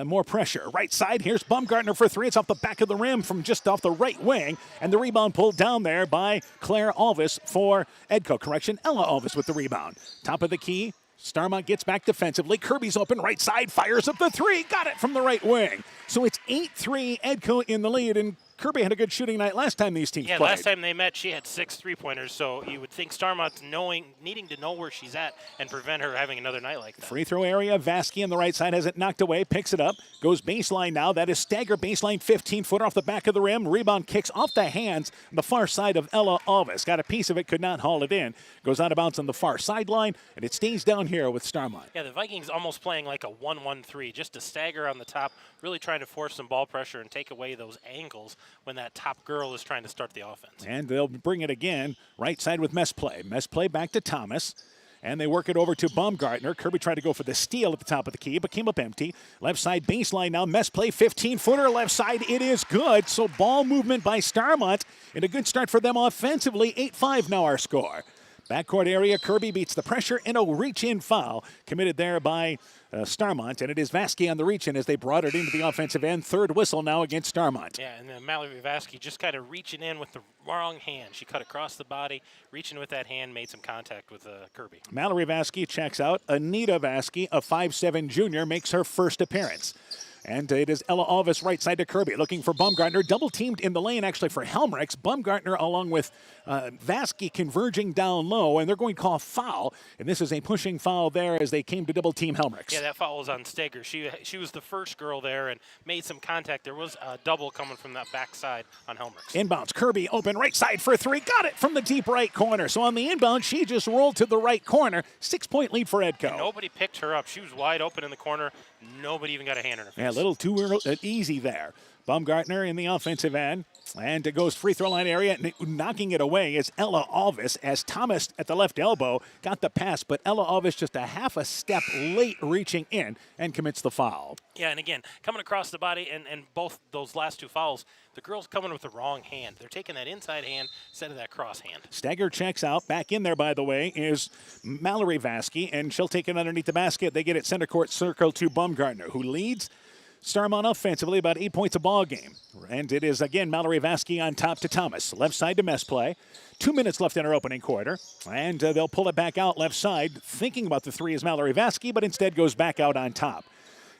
More pressure. Right side, here's Baumgartner for three. It's off the back of the rim from just off the right wing, and the rebound pulled down there by Claire Alvis for Edco. Correction, Ella Alvis with the rebound. Top of the key. Starmont gets back defensively. Kirby's open right side, fires up the three. Got it from the right wing. So it's 8-3, Edco in the lead, and Kirby had a good shooting night last time these teams played. Last time they met, she had 6 3-pointers, so you would think Starmont's needing to know where she's at and prevent her having another night like that. Free throw area, Vasky on the right side has it knocked away, picks it up, goes baseline now. That is Stagger baseline, 15-footer off the back of the rim. Rebound kicks off the hands on the far side of Ella Alvis. Got a piece of it, could not haul it in. Goes out of bounds on the far sideline, and it stays down here with Starmont. Yeah, the Vikings almost playing like a 1-1-3, just a stagger on the top, really trying to force some ball pressure and take away those angles when that top girl is trying to start the offense. And they'll bring it again, right side with mess play. Mess play back to Thomas. And they work it over to Baumgartner. Kirby tried to go for the steal at the top of the key, but came up empty. Left side baseline now. Mess play, 15-footer. Left side, it is good. So ball movement by Starmont. And a good start for them offensively. 8-5 now our score. Backcourt area, Kirby beats the pressure, and a reach-in foul committed there by Starmont, and it is Vasky on the reach-in as they brought it into the offensive end. Third whistle now against Starmont. Yeah, and then Mallory Vasky just kind of reaching in with the wrong hand. She cut across the body, reaching with that hand, made some contact with Kirby. Mallory Vasky checks out. Anita Vasky, a 5'7 junior, makes her first appearance. And it is Ella Alvis right side to Kirby looking for Baumgartner. Double teamed in the lane actually for Helmrich. Baumgartner along with Vasky converging down low, and they're going to call foul. And this is a pushing foul there as they came to double team Helmrich. Yeah, that foul was on Steger. She was the first girl there and made some contact. There was a double coming from that backside on Helmrich. Inbounds, Kirby open right side for three. Got it from the deep right corner. So on the inbound, she just rolled to the right corner. 6-point lead for Edco. And nobody picked her up. She was wide open in the corner. Nobody even got a hand in her face. Yeah, a little too easy there. Baumgartner in the offensive end, and it goes free throw line area, and knocking it away is Ella Alvis as Thomas at the left elbow got the pass, but Ella Alvis just a half a step late reaching in and commits the foul. Yeah, and again, coming across the body, and both those last two fouls, the girls coming with the wrong hand. They're taking that inside hand instead of that cross hand. Stagger checks out. Back in there, by the way, is Mallory Vasky, and she'll take it underneath the basket. They get it center court circle to Baumgartner, who leads Starmont offensively, about 8 points a ball game. And it is, again, Mallory Vasky on top to Thomas. Left side to Mess play. 2 minutes left in our opening quarter. And they'll pull it back out left side. Thinking about the three is Mallory Vasky, but instead goes back out on top.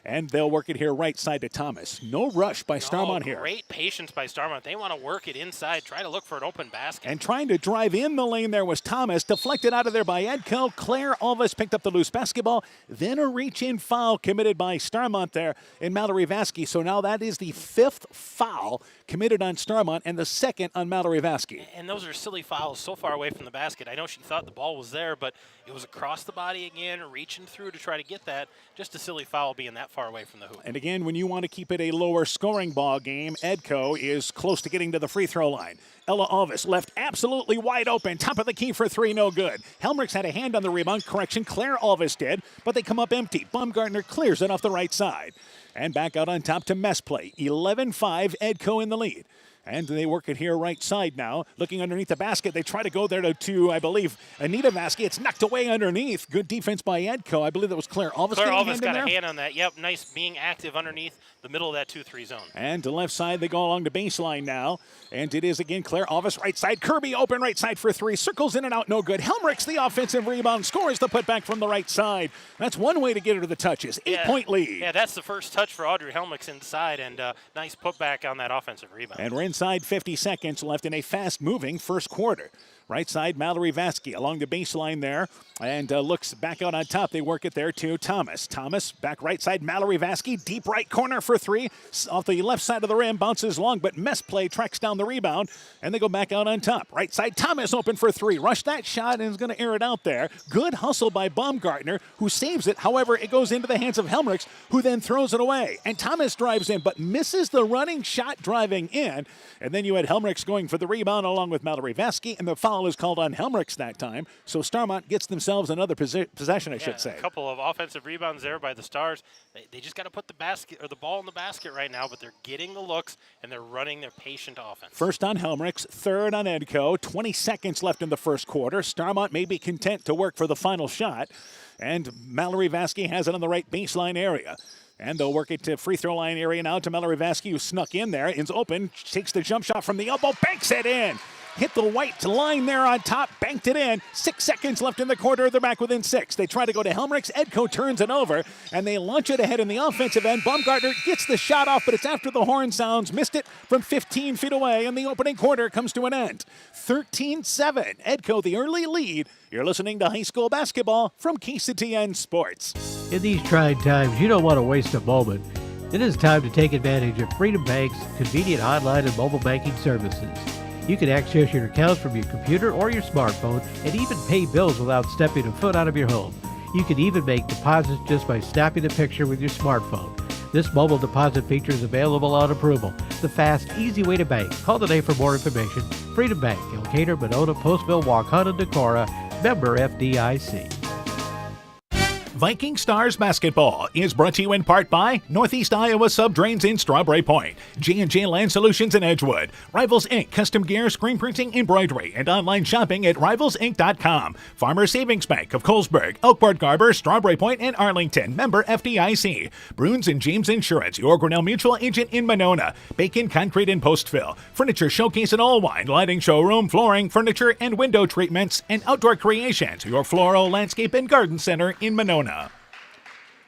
And they'll work it here right side to Thomas. No rush by Starmont here. Great patience by Starmont. They want to work it inside, try to look for an open basket. And trying to drive in the lane there was Thomas. Deflected out of there by Edco. Claire Alvis picked up the loose basketball. Then a reach-in foul committed by Starmont there in Mallory Vasky. So now that is the 5th foul committed on Starmont and the 2nd on Mallory Vasky. And those are silly fouls so far away from the basket. I know she thought the ball was there, but it was across the body again, reaching through to try to get that. Just a silly foul being that far away from the hoop. And again, when you want to keep it a lower scoring ball game, Edco is close to getting to the free throw line. Ella Alvis left absolutely wide open. Top of the key for three, no good. Helmrich's had a hand on the rebound. Correction, Claire Alvis did, but they come up empty. Baumgartner clears it off the right side. And back out on top to Mess play. 11-5, Edco in the lead. And they work it here right side now. Looking underneath the basket. They try to go there to I believe, Anita Vasky. It's knocked away underneath. Good defense by Edco. I believe that was Claire Alvis. Claire Alvis got a hand on that. Yep, nice being active underneath the middle of that 2-3 zone. And to left side, they go along to baseline now. And it is again Claire Alvis right side. Kirby open right side for three. Circles in and out, no good. Helmrich's the offensive rebound. Scores the putback from the right side. That's one way to get her to the touches. 8-point lead. Yeah, that's the first touch for Audrey Helmrich's inside. And nice putback on that offensive rebound. And we're inside 50 seconds left in a fast-moving first quarter. Right side, Mallory Vasky along the baseline there and looks back out on top. They work it there to Thomas. Thomas back right side, Mallory Vasky, deep right corner for three. Off the left side of the rim, bounces long, but Mess play tracks down the rebound, and they go back out on top. Right side, Thomas open for three. Rush that shot and is going to air it out there. Good hustle by Baumgartner, who saves it. However, it goes into the hands of Helmrichs, who then throws it away. And Thomas drives in, but misses the running shot driving in. And then you had Helmrichs going for the rebound along with Mallory Vasky, and the foul is called on Helmrichs that time. So Starmont gets themselves another possession, I should say. A couple of offensive rebounds there by the Stars. They just got to put the basket or the ball in the basket right now, but they're getting the looks and they're running their patient offense. First on Helmrichs, third on Edco. 20 seconds left in the first quarter. Starmont may be content to work for the final shot. And Mallory Vasky has it on the right baseline area. And they'll work it to free throw line area now to Mallory Vasky, who snuck in there. Is open, takes the jump shot from the elbow, banks it in. Hit the white line there on top, banked it in. 6 seconds left in the quarter. They're back within 6. They try to go to Helmrichs. Edco turns it over, and they launch it ahead in the offensive end. Baumgartner gets the shot off, but it's after the horn sounds. Missed it from 15 feet away, and the opening quarter comes to an end. 13-7. Edco, the early lead. You're listening to high school basketball from KCTN Sports. In these trying times, you don't want to waste a moment. It is time to take advantage of Freedom Bank's convenient online and mobile banking services. You can access your accounts from your computer or your smartphone and even pay bills without stepping a foot out of your home. You can even make deposits just by snapping a picture with your smartphone. This mobile deposit feature is available on approval. The fast, easy way to bank. Call today for more information. Freedom Bank, Elkader, Monona, Postville, Wauconda, Decorah, member FDIC. Viking Stars Basketball is brought to you in part by Northeast Iowa Subdrains in Strawberry Point, J&J Land Solutions in Edgewood, Rivals Inc. Custom Gear, Screen Printing, Embroidery, and online shopping at rivalsinc.com, Farmer Savings Bank of Colesburg, Elkport Garber, Strawberry Point, and Arlington, member FDIC, Bruins and James Insurance, your Grinnell Mutual agent in Monona, Bacon Concrete in Postville, Furniture Showcase in Allwine, Lighting Showroom, Flooring, Furniture, and Window Treatments, and Outdoor Creations, your Floral, Landscape, and Garden Center in Monona.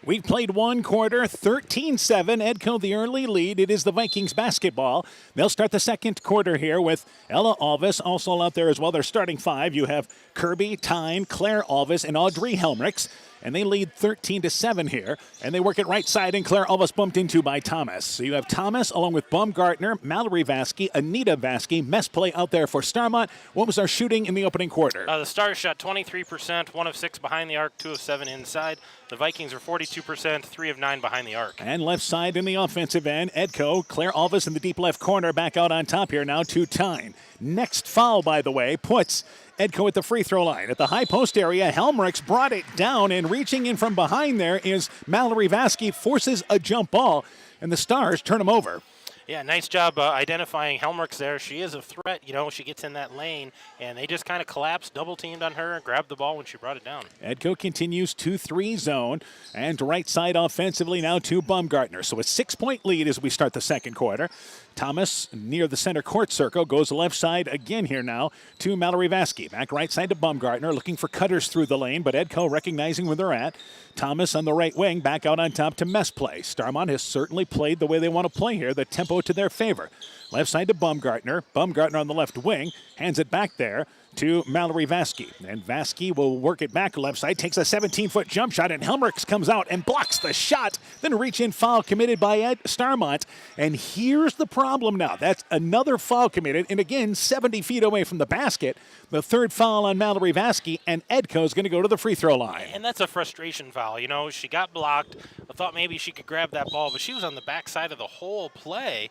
We've played one quarter, 13-7. Edco the early lead. It is the Vikings basketball. They'll start the second quarter here with Ella Alvis also out there as well. They're starting five. You have Kirby, Tyne, Claire Alvis, and Audrey Helmrichs. And they lead 13-7 here. And they work it right side, and Claire Alvis bumped into by Thomas. So you have Thomas along with Baumgartner, Mallory Vasky, Anita Vasky. Mess play out there for Starmont. What was our shooting in the opening quarter? The Stars shot 23%, 1 of 6 behind the arc, 2 of 7 inside. The Vikings are 42%, 3 of 9 behind the arc. And left side in the offensive end, Edco, Claire Alvis in the deep left corner, back out on top here now to Tyne. Next foul, by the way, puts Edco at the free throw line. At the high post area, Helmrichs brought it down, and reaching in from behind there is Mallory Vasky, forces a jump ball, and the Stars turn him over. Yeah, nice job identifying Helmrichs there. She is a threat. You know, she gets in that lane, and they just kind of collapsed, double-teamed on her, and grabbed the ball when she brought it down. Edco continues 2-3 zone, and right side offensively now to Baumgartner. So a 6-point lead as we start the second quarter. Thomas near the center court circle goes left side again here now to Mallory Vasky. Back right side to Baumgartner, looking for cutters through the lane, but Edco recognizing where they're at. Thomas on the right wing, back out on top to Mess play. Starmont has certainly played the way they want to play here, the tempo to their favor. Left side to Baumgartner. Baumgartner on the left wing, hands it back there to Mallory Vasky. And Vasky will work it back left side, takes a 17-foot jump shot, and Helmrichs comes out and blocks the shot. Then reach-in foul committed by Starmont. And here's the problem now. That's another foul committed, and again, 70 feet away from the basket. The third foul on Mallory Vasky, and Edco's going to go to the free throw line. And that's a frustration foul. You know, she got blocked. I thought maybe she could grab that ball, but she was on the backside of the whole play,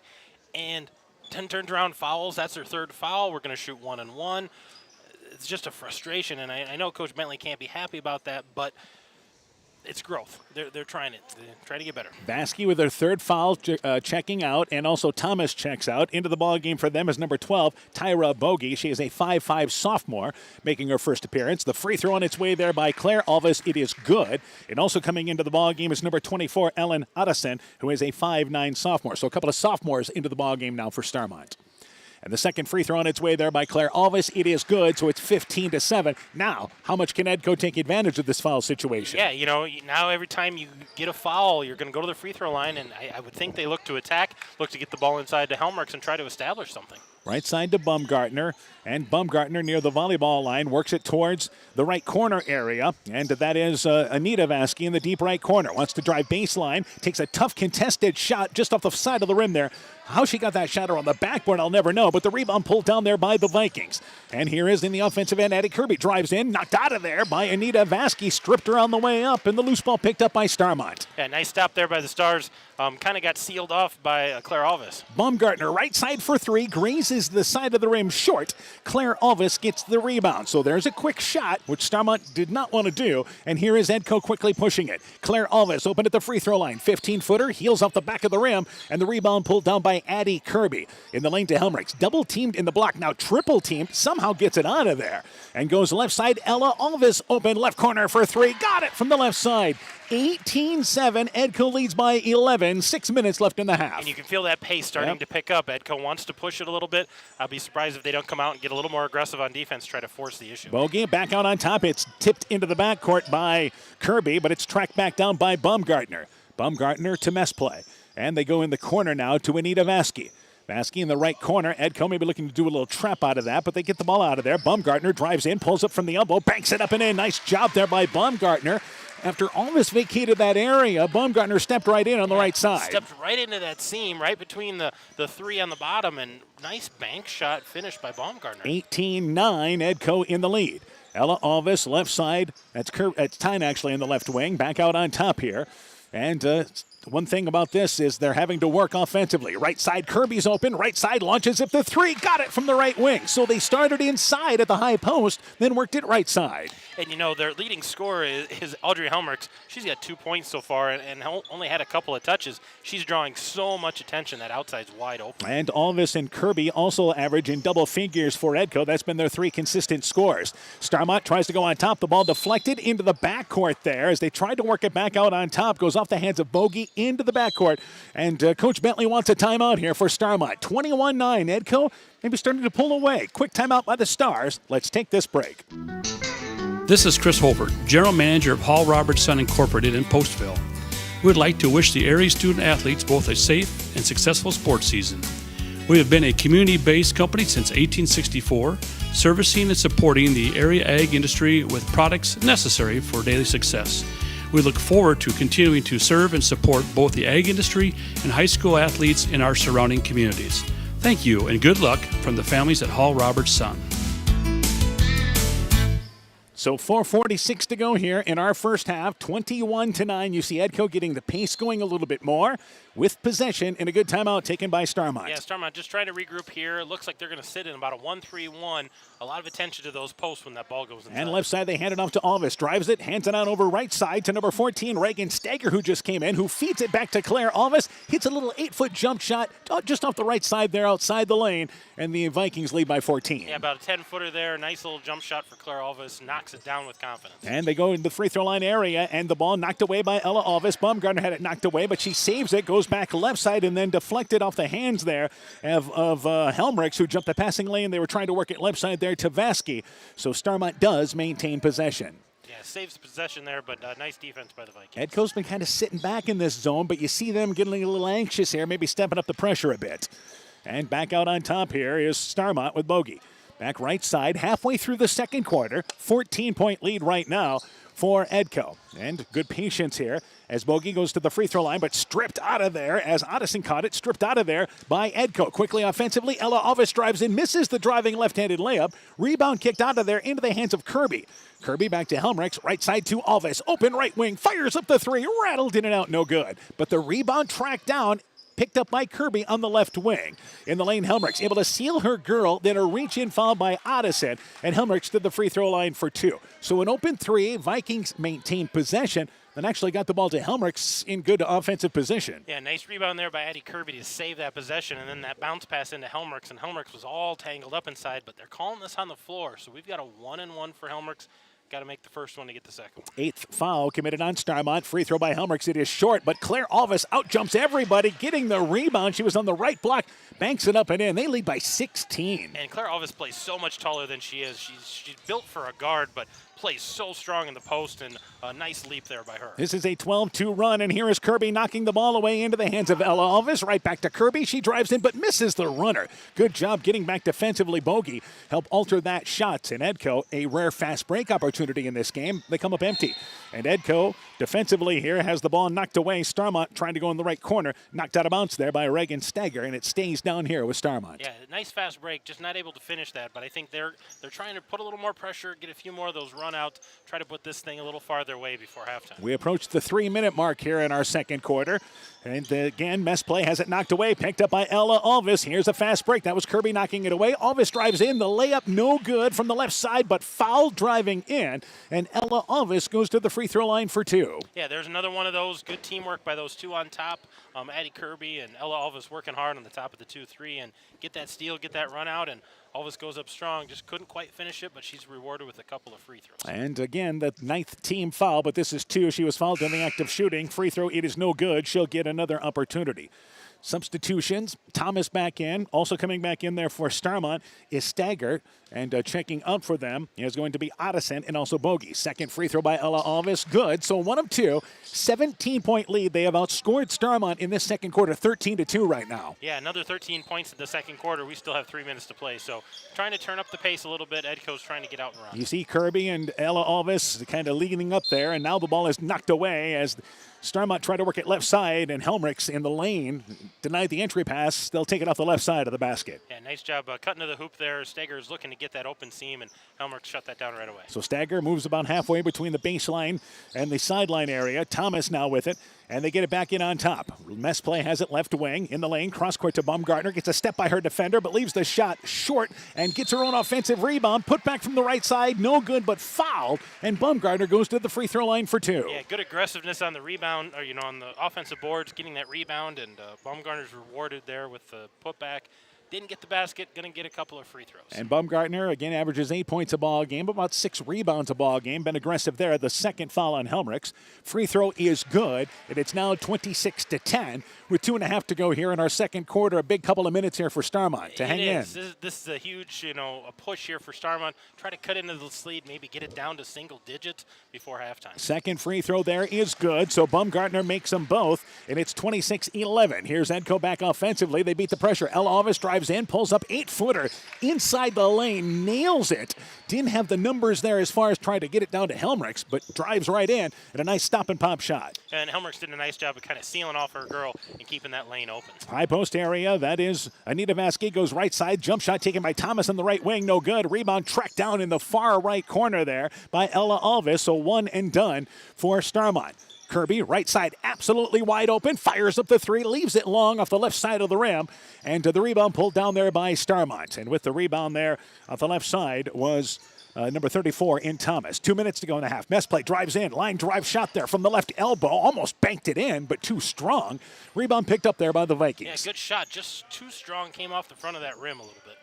and 10 turns around, fouls. That's her third foul. We're going to shoot 1-and-1. It's just a frustration, and I know Coach Bentley can't be happy about that, but it's growth. They're trying it. They're trying to get better. Vasky with their third foul checking out, and also Thomas checks out. Into the ball game for them is number 12, Tyra Bogie. She is a 5'5 sophomore, making her first appearance. The free throw on its way there by Claire Alvis. It is good. And also coming into the ball game is number 24, Ellen Otteson, who is a 5'9 sophomore. So a couple of sophomores into the ball game now for Starmont. And the second free throw on its way there by Claire Alvis. It is good, so it's 15-7. Now, how much can Edco take advantage of this foul situation? Yeah, you know, now every time you get a foul, you're going to go to the free throw line, and I would think they look to attack, look to get the ball inside to Helmrichs and try to establish something. Right side to Baumgartner, and Baumgartner near the volleyball line works it towards the right corner area, and that is Anita Vasky in the deep right corner. Wants to drive baseline, takes a tough contested shot just off the side of the rim there. How she got that shot on the backboard, I'll never know, but the rebound pulled down there by the Vikings. And here is in the offensive end, Addie Kirby drives in, knocked out of there by Anita Vasky, stripped her on the way up, and the loose ball picked up by Starmont. Yeah, nice stop there by the Stars. Kind of got sealed off by Claire Alvis. Baumgartner, right side for three, grazes the side of the rim short. Claire Alvis gets the rebound. So there's a quick shot, which Starmont did not want to do. And here is Edco quickly pushing it. Claire Alvis open at the free throw line. 15-footer, heels off the back of the rim, and the rebound pulled down by Addie Kirby. In the lane to Helmrichs. Double teamed in the block, now triple teamed, somehow gets it out of there. And goes left side, Ella Alvis open left corner for three. Got it from the left side. 18-7, Edco leads by 11, 6 minutes left in the half. And you can feel that pace starting to pick up. Edco wants to push it a little bit. I'll be surprised if they don't come out and get a little more aggressive on defense, try to force the issue. Bogie back out on top. It's tipped into the backcourt by Kirby, but it's tracked back down by Baumgartner. Baumgartner to Mess play. And they go in the corner now to Anita Vasky. Vasky in the right corner. Edco maybe looking to do a little trap out of that, but they get the ball out of there. Baumgartner drives in, pulls up from the elbow, banks it up and in. Nice job there by Baumgartner. After Alvis vacated that area, Baumgartner stepped right in on the right side. Stepped right into that seam, right between the three on the bottom, and nice bank shot finished by Baumgartner. 18-9, Edco in the lead. Ella Alvis, left side. That's Tyne actually in the left wing. Back out on top here. And one thing about this is they're having to work offensively. Right side, Kirby's open. Right side launches it to three. Got it from the right wing. So they started inside at the high post, then worked it right side. And, you know, their leading scorer is Audrey Helmrichs. She's got 2 points so far and only had a couple of touches. She's drawing so much attention. That outside's wide open. And Alvis and Kirby also average in double figures for Edco. That's been their three consistent scores. Starmont tries to go on top. The ball deflected into the backcourt there as they tried to work it back out on top. Goes off the hands of Bogie into the backcourt. And Coach Bentley wants a timeout here for Starmont. 21-9. Edco maybe starting to pull away. Quick timeout by the Stars. Let's take this break. This is Chris Holbert, General Manager of Hall Roberts Son Incorporated in Postville. we would like to wish the area student athletes both a safe and successful sports season. We have been a community-based company since 1864, servicing and supporting the area ag industry with products necessary for daily success. We look forward to continuing to serve and support both the ag industry and high school athletes in our surrounding communities. Thank you and good luck from the families at Hall Roberts Son. So 4:46 to go here in our first half, 21-9. You see Edco getting the pace going a little bit more with possession and a good timeout taken by Starmont. Yeah, Starmont just trying to regroup here. It looks like they're going to sit in about a 1-3-1. A lot of attention to those posts when that ball goes inside. And left side, they hand it off to Alvis. Drives it, hands it on over right side to number 14, Reagan Stager, who just came in, who feeds it back to Claire Alvis. Hits a little 8-foot jump shot just off the right side there outside the lane. And the Vikings lead by 14. Yeah, about a 10-footer there. Nice little jump shot for Claire Alvis. Knocks it down with confidence. And they go into the free throw line area, and the ball knocked away by Ella Alvis. Baumgartner had it knocked away, but she saves it, goes back left side, and then deflected off the hands there of Helmrichs, who jumped the passing lane. They were trying to work it left side there to Vasky. So Starmont does maintain possession. Yeah, saves possession there, but nice defense by the Vikings. Edco's been kind of sitting back in this zone, but you see them getting a little anxious here, maybe stepping up the pressure a bit. And back out on top here is Starmont with Bogey. Back right side, halfway through the second quarter. 14-point lead right now for Edco. And good patience here as Bogey goes to the free throw line, but stripped out of there as Otteson caught it, stripped out of there by Edco. Quickly offensively, Ella Alvis drives in, misses the driving left-handed layup. Rebound kicked out of there into the hands of Kirby. Kirby back to Helmrichs, right side to Alvis. Open right wing, fires up the three, rattled in and out, no good. But the rebound tracked down, picked up by Kirby on the left wing. In the lane, Helmrichs able to seal her girl, then a reach-in foul by Otteson, and Helmrichs to the free throw line for two. So an open three, Vikings maintained possession, then actually got the ball to Helmrichs in good offensive position. Yeah, nice rebound there by Addie Kirby to save that possession, and then that bounce pass into Helmrichs, and Helmrichs was all tangled up inside, but they're calling this on the floor, so we've got a 1-and-1 for Helmrichs. Got to make the first one to get the second one. Eighth foul committed on Starmont. Free throw by Helmrichs. It is short, but Claire Alvis outjumps everybody, getting the rebound. She was on the right block, banks it up and in. They lead by 16. And Claire Alvis plays so much taller than she is. She's built for a guard, but plays so strong in the post, and a nice leap there by her. This is a 12-2 run, and here is Kirby knocking the ball away into the hands of Ella Alvis. Right back to Kirby. She drives in, but misses the runner. Good job getting back defensively. Bogey help alter that shot. And Edco, a rare fast break opportunity in this game. They come up empty. And Edco, defensively here, has the ball knocked away. Starmont trying to go in the right corner. Knocked out of bounds there by Reagan Stager, and it stays down here with Starmont. Yeah, nice fast break. Just not able to finish that, but I think they're trying to put a little more pressure, get a few more of those run-outs, try to put this thing a little farther away before halftime. We approach the 3-minute mark here in our second quarter. And again, Mess play has it knocked away, picked up by Ella Alvis. Here's a fast break. That was Kirby knocking it away. Alvis drives in. The layup no good from the left side, but foul driving in. And Ella Alvis goes to the free throw line for two. Yeah, there's another one of those. Good teamwork by those two on top. Addie Kirby and Ella Alvis working hard on the top of the 2-3 and get that steal, get that run out, and Alvis goes up strong. Just couldn't quite finish it, but she's rewarded with a couple of free throws. And again, the 9th team foul, but this is 2. She was fouled in the act of shooting. Free throw, it is no good. She'll get another opportunity. Substitutions, Thomas back in. Also coming back in there for Starmont is Stager. And checking out for them is going to be Otteson and also Bogey. Second free throw by Ella Alvis. Good. So 1 of 2. 17-point lead. They have outscored Starmont in this second quarter, 13-2 right now. Yeah, another 13 points in the second quarter. We still have 3 minutes to play. So trying to turn up the pace a little bit. Edco's trying to get out and run. You see Kirby and Ella Alvis kind of leading up there. And now the ball is knocked away as Starmont tried to work it left side, and Helmrichs in the lane denied the entry pass. They'll take it off the left side of the basket. Yeah, nice job cutting to the hoop there. Stager's looking to get that open seam, and Helmrichs shut that down right away. So Stager moves about halfway between the baseline and the sideline area. Thomas now with it, and they get it back in on top. Mess play has it left wing in the lane. Cross court to Baumgartner. Gets a step by her defender, but leaves the shot short and gets her own offensive rebound. Put back from the right side. No good, but fouled. And Baumgartner goes to the free throw line for 2. Yeah, good aggressiveness on the rebound, or on the offensive boards, getting that rebound, and Baumgartner's rewarded there with the putback. Didn't get the basket, going to get a couple of free throws. And Baumgartner, again, averages 8 points a ball game, about 6 rebounds a ball game. Been aggressive there. The second foul on Helmrichs. Free throw is good, and it's now 26-10 with 2.5 to go here in our second quarter. A big couple of minutes here for Starmont to hang in. This is a huge, a push here for Starmont. Try to cut into the lead, maybe get it down to single digits before halftime. Second free throw there is good, so Baumgartner makes them both, and it's 26-11. Here's Edco back offensively. They beat the pressure. El Alvis drives in, pulls up 8-footer inside the lane, nails it. Didn't have the numbers there as far as trying to get it down to Helmrichs, but drives right in, and a nice stop and pop shot. And Helmrichs did a nice job of kind of sealing off her girl and keeping that lane open. High post area, that is Anita Vasquez goes right side. Jump shot taken by Thomas on the right wing, no good. Rebound tracked down in the far right corner there by Ella Alvis, so one and done for Starmont. Kirby, right side, absolutely wide open, fires up the three, leaves it long off the left side of the rim, and the rebound pulled down there by Starmont. And with the rebound there off the left side was number 34 in Thomas. 2 minutes to go in the half. Messplay drives in, line drive shot there from the left elbow, almost banked it in, but too strong. Rebound picked up there by the Vikings. Yeah, good shot, just too strong, came off the front of that rim a little bit.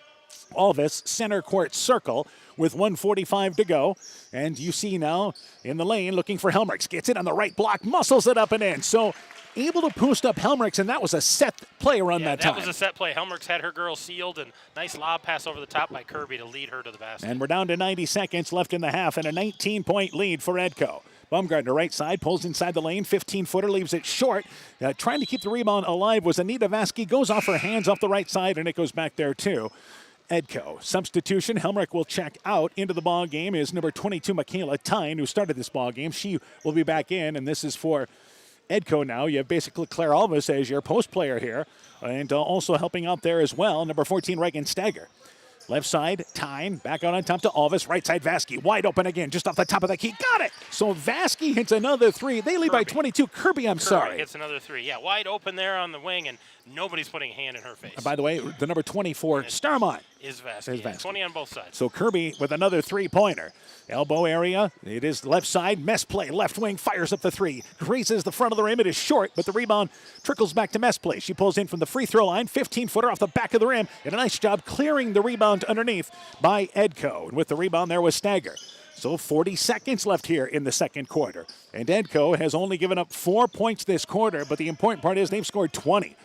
Alvis, center court circle with 1:45 to go. And you see now in the lane looking for Helmrichs. Gets it on the right block, muscles it up and in. So able to boost up Helmrichs, and that was a set play run that time. That was a set play. Helmrichs had her girl sealed, and nice lob pass over the top by Kirby to lead her to the basket. And we're down to 90 seconds left in the half and a 19-point lead for Edco. Baumgartner right side, pulls inside the lane, 15-footer, leaves it short. Trying to keep the rebound alive was Anita Vasquez, goes off her hands off the right side, and it goes back there too. Edco. Substitution, Helmrich will check out. Into the ball game is number 22, Michaela Tyne, who started this ball game. She will be back in, and this is for Edco now. You have basically Claire Alvis as your post player here, and also helping out there as well, number 14, Reagan Stagger. Left side, Tyne, back out on top to Alvis. Right side, Vasquez, wide open again, just off the top of the key. Got it! So Vasquez hits another three. They lead by 22. Kirby, Kirby hits another three. Yeah, wide open there on the wing, and nobody's putting a hand in her face. By the way, the number 24, Starmont. Is Vasquez. 20 on both sides. So Kirby with another three-pointer. Elbow area, it is left side, Messplay, left wing, fires up the three. Grazes the front of the rim, it is short, but the rebound trickles back to Messplay. She pulls in from the free throw line, 15-footer off the back of the rim, and a nice job clearing the rebound underneath by Edco. And with the rebound there was Stagger. So 40 seconds left here in the second quarter. And Edco has only given up 4 points this quarter, but the important part is they've scored 20.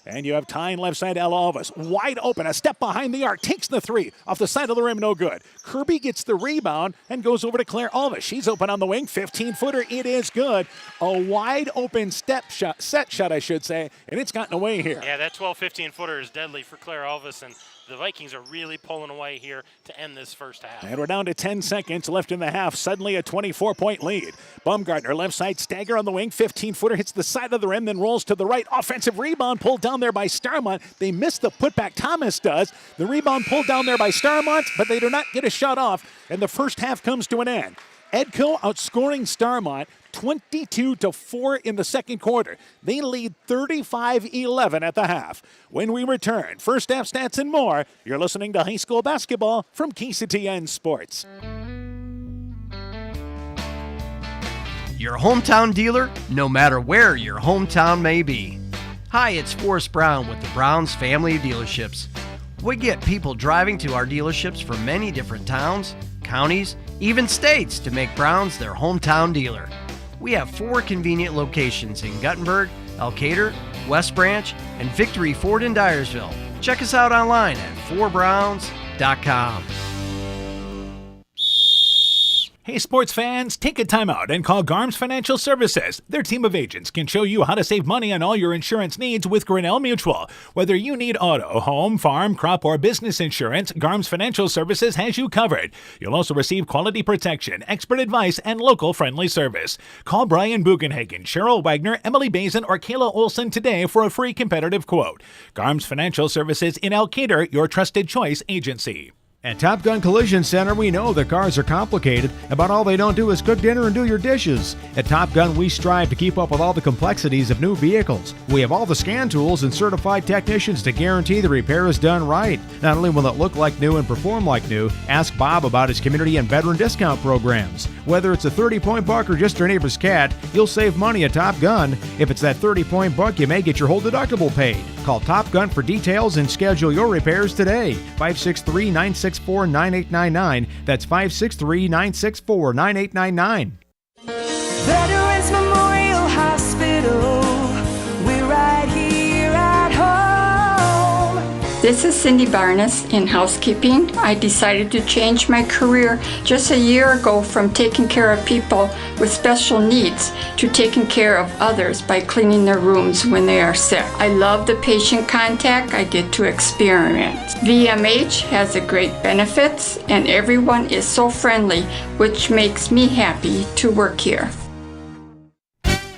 And you have Tyne left side, Ella Alvis. Wide open, a step behind the arc, takes the three. Off the side of the rim, no good. Kirby gets the rebound and goes over to Claire Alvis. She's open on the wing, 15-footer, it is good. A wide open set shot, I should say, and it's gotten away here. Yeah, that 15-footer is deadly for Claire Alvis, and the Vikings are really pulling away here to end this first half. And we're down to 10 seconds left in the half. Suddenly a 24-point lead. Baumgartner, left side, Stagger on the wing. 15-footer hits the side of the rim, then rolls to the right. Offensive rebound pulled down there by Starmont. They missed the putback. Thomas does. The rebound pulled down there by Starmont, but they do not get a shot off. And the first half comes to an end. Edco outscoring Starmont 22-4 in the second quarter. They lead 35-11 at the half. When we return, first half stats and more, you're listening to high school basketball from KCTN Sports. Your hometown dealer, no matter where your hometown may be. Hi, it's Forrest Brown with the Browns family of dealerships. We get people driving to our dealerships from many different towns, counties, even states to make Browns their hometown dealer. We have 4 convenient locations in Guttenberg, Elkader, West Branch, and Victory Ford in Dyersville. Check us out online at 4browns.com. Hey sports fans, take a time out and call Garms Financial Services. Their team of agents can show you how to save money on all your insurance needs with Grinnell Mutual. Whether you need auto, home, farm, crop, or business insurance, Garms Financial Services has you covered. You'll also receive quality protection, expert advice, and local friendly service. Call Brian Bugenhagen, Cheryl Wagner, Emily Bazin, or Kayla Olson today for a free competitive quote. Garms Financial Services in Elkader, your trusted choice agency. At Top Gun Collision Center, we know that cars are complicated, but all they don't do is cook dinner and do your dishes. At Top Gun, we strive to keep up with all the complexities of new vehicles. We have all the scan tools and certified technicians to guarantee the repair is done right. Not only will it look like new and perform like new, ask Bob about his community and veteran discount programs. Whether it's a 30-point buck or just your neighbor's cat, you'll save money at Top Gun. If it's that 30-point buck, you may get your whole deductible paid. Call Top Gun for details and schedule your repairs today. 563-964-9899. That's 563-964-9899. Veterans Memorial Hospital, we're right here at home. This is Cindy Barnes in housekeeping. I decided to change my career just a year ago from taking care of people with special needs to taking care of others by cleaning their rooms when they are sick. I love the patient contact I get to experience. VMH has a great benefits and everyone is so friendly, which makes me happy to work here.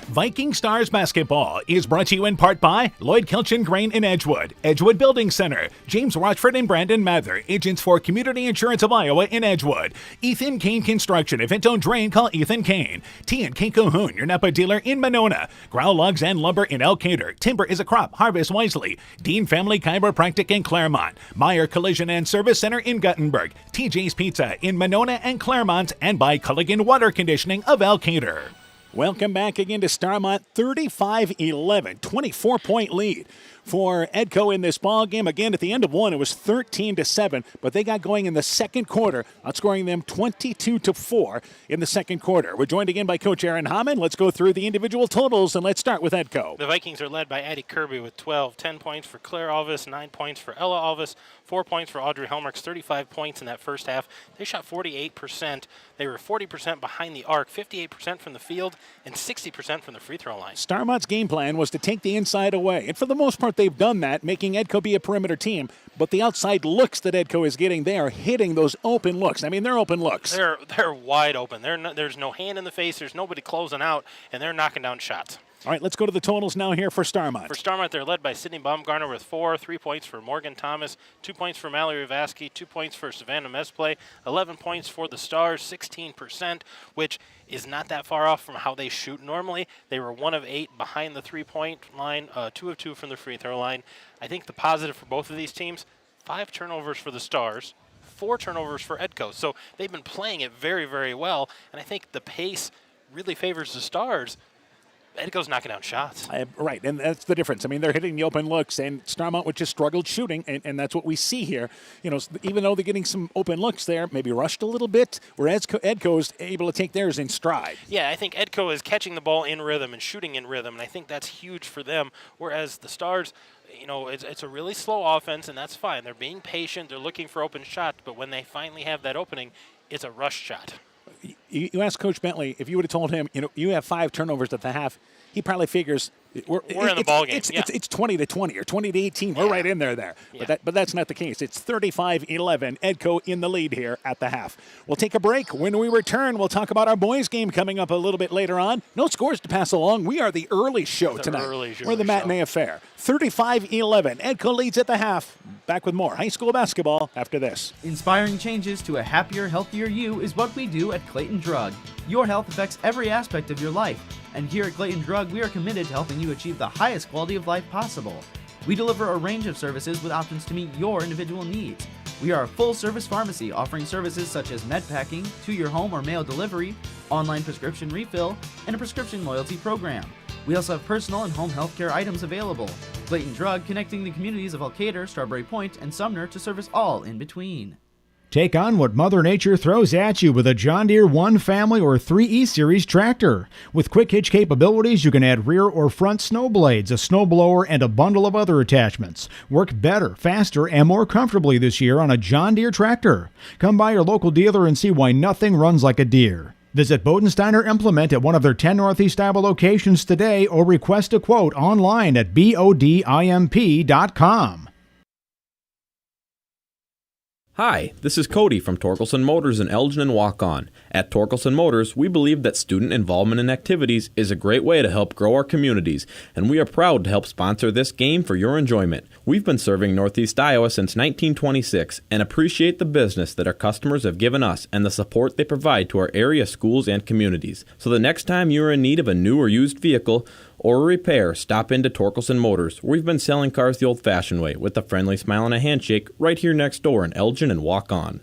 Viking Stars Basketball is brought to you in part by Lloyd Kilchin Grain in Edgewood, Edgewood Building Center, James Rochford and Brandon Mather, agents for Community Insurance of Iowa in Edgewood, Ethan Kane Construction. If it don't drain, call Ethan Kane. T&K Cahoon, your Napa dealer in Monona, Growl Logs and Lumber in Elkader, Timber is a Crop, Harvest wisely, Dean Family Chiropractic in Claremont, Meyer Collision and Service Center in Guttenberg, TJ's Pizza in Monona and Claremont, and by Culligan Water Conditioning of Elkader. Welcome back again to Starmont. 35-11, 24-point lead for Edco in this ball game. Again, at the end of one, it was 13-7, but they got going in the second quarter, outscoring them 22-4 in the second quarter. We're joined again by Coach Aaron Hammond. Let's go through the individual totals, and let's start with Edco. The Vikings are led by Addie Kirby with 12, 10 points for Claire Alvis, 9 points for Ella Alvis, 4 points for Audrey Helmerks, 35 points in that first half. They shot 48%. They were 40% behind the arc, 58% from the field, and 60% from the free throw line. Starmont's game plan was to take the inside away, and for the most part they've done that, making Edco be a perimeter team. But the outside looks that Edco is getting, they are hitting those open looks. I mean, they're open looks. They're wide open. There's no hand in the face. There's nobody closing out, and they're knocking down shots. All right, let's go to the totals now here for Starmont. For Starmont, they're led by Sydney Baumgartner with 4, 3 points for Morgan Thomas, 2 points for Mallory Vasky, 2 points for Savannah Mesplay, 11 points for the Stars, 16%, which is not that far off from how they shoot normally. They were 1 of 8 behind the three-point line, 2 of 2 from the free throw line. I think the positive for both of these teams, 5 turnovers for the Stars, 4 turnovers for Edco. So they've been playing it very, very well, and I think the pace really favors the Stars. Edco's knocking down shots. Right, and that's the difference. I mean, they're hitting the open looks, and Starmont, which has struggled shooting, and that's what we see here. You know, even though they're getting some open looks there, maybe rushed a little bit, whereas Edco's able to take theirs in stride. Yeah, I think Edco is catching the ball in rhythm and shooting in rhythm, and I think that's huge for them, whereas the Stars, you know, it's a really slow offense, and that's fine. They're being patient. They're looking for open shots, but when they finally have that opening, it's a rush shot. You ask Coach Bentley, if you would have told him, you know, you have 5 turnovers at the half, he probably figures we're in the ball game. It's 20-20 or 20-18. We're right in there. Yeah. But that's not the case. It's 35-11. Edco in the lead here at the half. We'll take a break. When we return, we'll talk about our boys' game coming up a little bit later on. No scores to pass along. We are the early show tonight. We're the matinee affair. 35-11. Edco leads at the half. Back with more high school basketball after this. Inspiring changes to a happier, healthier you is what we do at Clayton Drug. Your health affects every aspect of your life, and here at Clayton Drug, we are committed to helping you achieve the highest quality of life possible. We deliver a range of services with options to meet your individual needs. We are a full-service pharmacy offering services such as med packing, to your home or mail delivery, online prescription refill, and a prescription loyalty program. We also have personal and home healthcare items available. Clayton Drug connecting the communities of Elkader, Strawberry Point, and Sumner to service all in between. Take on what Mother Nature throws at you with a John Deere 1 Family or 3E Series tractor. With quick hitch capabilities, you can add rear or front snow blades, a snowblower, and a bundle of other attachments. Work better, faster, and more comfortably this year on a John Deere tractor. Come by your local dealer and see why nothing runs like a Deere. Visit Bodensteiner Implement at one of their 10 Northeast Iowa locations today or request a quote online at bodimp.com. Hi, this is Cody from Torkelson Motors in Elgin and Waukon. At Torkelson Motors, we believe that student involvement in activities is a great way to help grow our communities, and we are proud to help sponsor this game for your enjoyment. We've been serving Northeast Iowa since 1926 and appreciate the business that our customers have given us and the support they provide to our area schools and communities. So the next time you are in need of a new or used vehicle or a repair, stop into Torkelson Motors. We've been selling cars the old-fashioned way with a friendly smile and a handshake right here next door in Elgin and Waukon.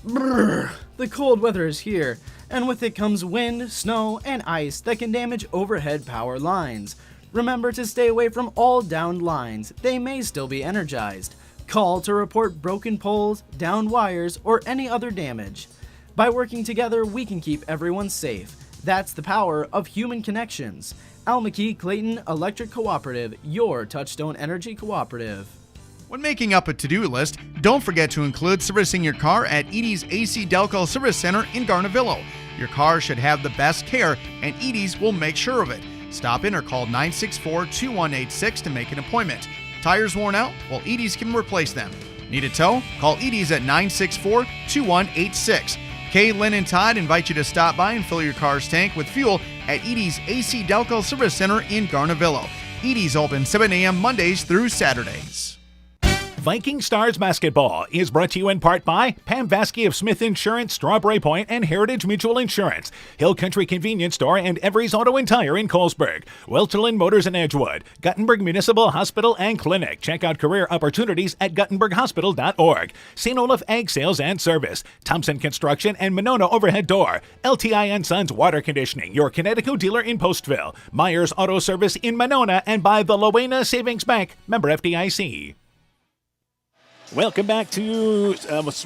Brrr, the cold weather is here, and with it comes wind, snow, and ice that can damage overhead power lines. Remember to stay away from all downed lines. They may still be energized. Call to report broken poles, downed wires, or any other damage. By working together, we can keep everyone safe. That's the power of human connections. Almaquee Clayton Electric Cooperative, your Touchstone Energy Cooperative. When making up a to-do list, don't forget to include servicing your car at Edie's AC Delco Service Center in Garnavillo. Your car should have the best care, and Edie's will make sure of it. Stop in or call 964-2186 to make an appointment. Tires worn out? Well, Edie's can replace them. Need a tow? Call Edie's at 964-2186. Kay, Lynn, and Todd invite you to stop by and fill your car's tank with fuel at Edie's AC Delco Service Center in Garnavillo. Edie's open 7 a.m. Mondays through Saturdays. Viking Stars Basketball is brought to you in part by Pam Vasky of Smith Insurance, Strawberry Point, and Heritage Mutual Insurance, Hill Country Convenience Store, and Every's Auto and Tire in Colesburg, Welterland Motors in Edgewood, Guttenberg Municipal Hospital and Clinic. Check out career opportunities at guttenberghospital.org. St. Olaf Ag Sales and Service, Thompson Construction, and Monona Overhead Door, LTI & Sons Water Conditioning, your Connecticut dealer in Postville, Myers Auto Service in Monona, and by the Lowena Savings Bank, member FDIC. Welcome back to,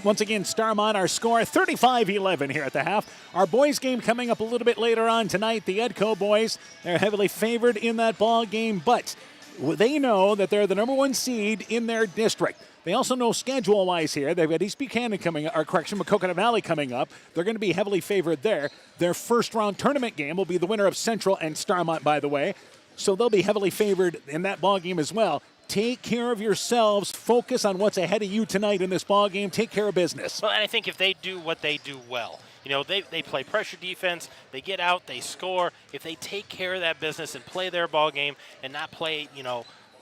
once again, Starmont. Our score, 35-11 here at the half. Our boys game coming up a little bit later on tonight. The Edco boys, they're heavily favored in that ball game, but they know that they're the number one seed in their district. They also know schedule-wise here, they've got East Buchanan coming up, or correction, Maquoketa Valley coming up. They're going to be heavily favored there. Their first-round tournament game will be the winner of Central and Starmont, by the way. So they'll be heavily favored in that ball game as well. Take care of yourselves. Focus on what's ahead of you tonight in this ball game. Take care of business. Well, and I think if they do what they do well, you know, they play pressure defense, they get out, they score. If they take care of that business and play their ball game and not play,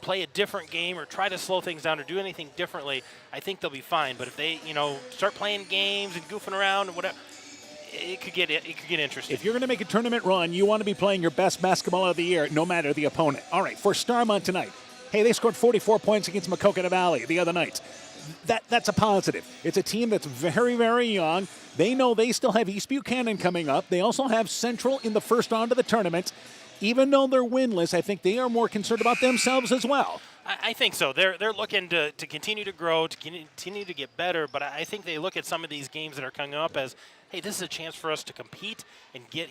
play a different game or try to slow things down or do anything differently, I think they'll be fine. But if they, start playing games and goofing around and whatever, it could get interesting. If you're going to make a tournament run, you want to be playing your best basketball of the year, no matter the opponent. All right, for Starmont tonight. Hey, they scored 44 points against Maquoketa Valley the other night. That's a positive. It's a team that's very, very young. They know they still have East Buchanan coming up. They also have Central in the first round of the tournament. Even though they're winless, I think they are more concerned about themselves as well. I think so. They're looking to continue to grow, to continue to get better, but I think they look at some of these games that are coming up as, hey, this is a chance for us to compete and get,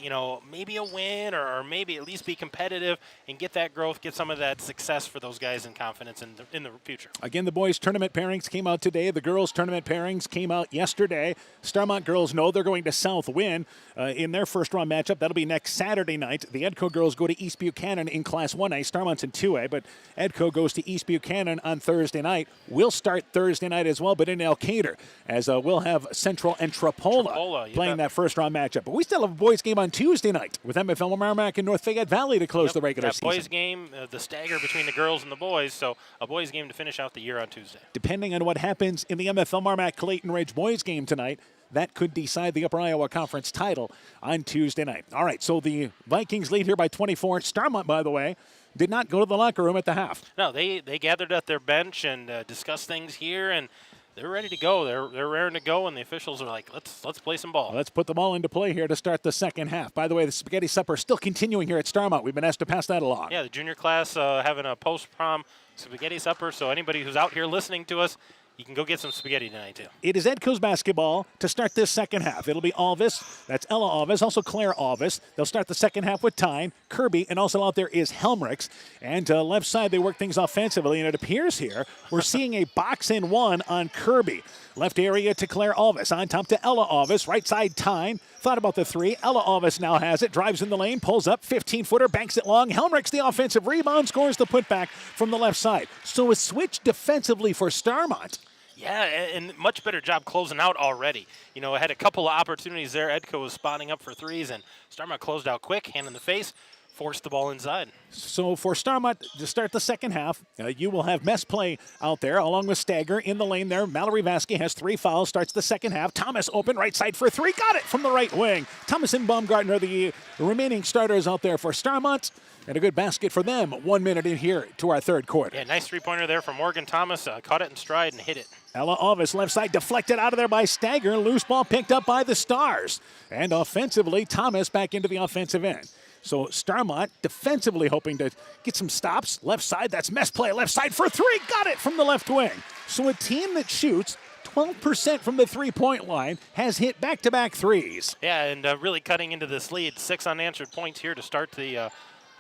maybe a win or maybe at least be competitive and get that growth, get some of that success for those guys and confidence in the future. Again, the boys' tournament pairings came out today. The girls' tournament pairings came out yesterday. Starmont girls know they're going to South Win in their first-round matchup. That'll be next Saturday night. The Edco girls go to East Buchanan in Class 1A. Starmont's in 2A, but Edco goes to East Buchanan on Thursday night. We'll start Thursday night as well, but in Elkader, as we'll have Central and Trapola playing that first-round matchup. But we still have a boys' game on Tuesday night with MFL Merrimack and North Fayette Valley to close the regular season. Boys' game, the stagger between the girls and the boys, so a boys' game to finish out the year on Tuesday. Depending on what happens in the MFL Merrimack Clayton Ridge boys' game tonight, that could decide the Upper Iowa Conference title on Tuesday night. All right, so the Vikings lead here by 24. Starmont, by the way, did not go to the locker room at the half. No, they gathered at their bench and discussed things here, and they're ready to go. They're raring to go, and the officials are like, let's play some ball. Let's put the ball into play here to start the second half. By the way, the spaghetti supper is still continuing here at Starmont. We've been asked to pass that along. Yeah, the junior class having a post-prom spaghetti supper, so anybody who's out here listening to us, you can go get some spaghetti tonight, too. It is Edco's basketball to start this second half. It'll be Alvis. That's Ella Alvis, also Claire Alvis. They'll start the second half with Tyne, Kirby, and also out there is Helmricks. And left side, they work things offensively, and it appears here we're seeing a box-in-one on Kirby. Left area to Claire Alvis. On top to Ella Alvis. Right side, Tyne. Thought about the three. Ella Alvis now has it. Drives in the lane. Pulls up. 15-footer. Banks it long. Helmricks the offensive rebound. Scores the putback from the left side. So a switch defensively for Starmont. Yeah, and much better job closing out already. Had a couple of opportunities there. Edco was spotting up for threes, and Starmont closed out quick, hand in the face. forced the ball inside. So for Starmont to start the second half, you will have mess play out there along with Stagger in the lane there. Mallory Vasky has 3 fouls, starts the second half. Thomas open right side for 3, got it from the right wing. Thomas and Baumgartner, the remaining starters out there for Starmont. And a good basket for them. 1 minute in here to our third quarter. Yeah, nice three-pointer there from Morgan Thomas. Caught it in stride and hit it. Ella Alvis left side deflected out of there by Stagger. Loose ball picked up by the Stars. And offensively, Thomas back into the offensive end. So Starmont defensively hoping to get some stops. Left side, that's mess play. Left side for 3, got it from the left wing. So a team that shoots 12% from the three-point line has hit back-to-back threes. Yeah, and really cutting into this lead. 6 unanswered points here to start the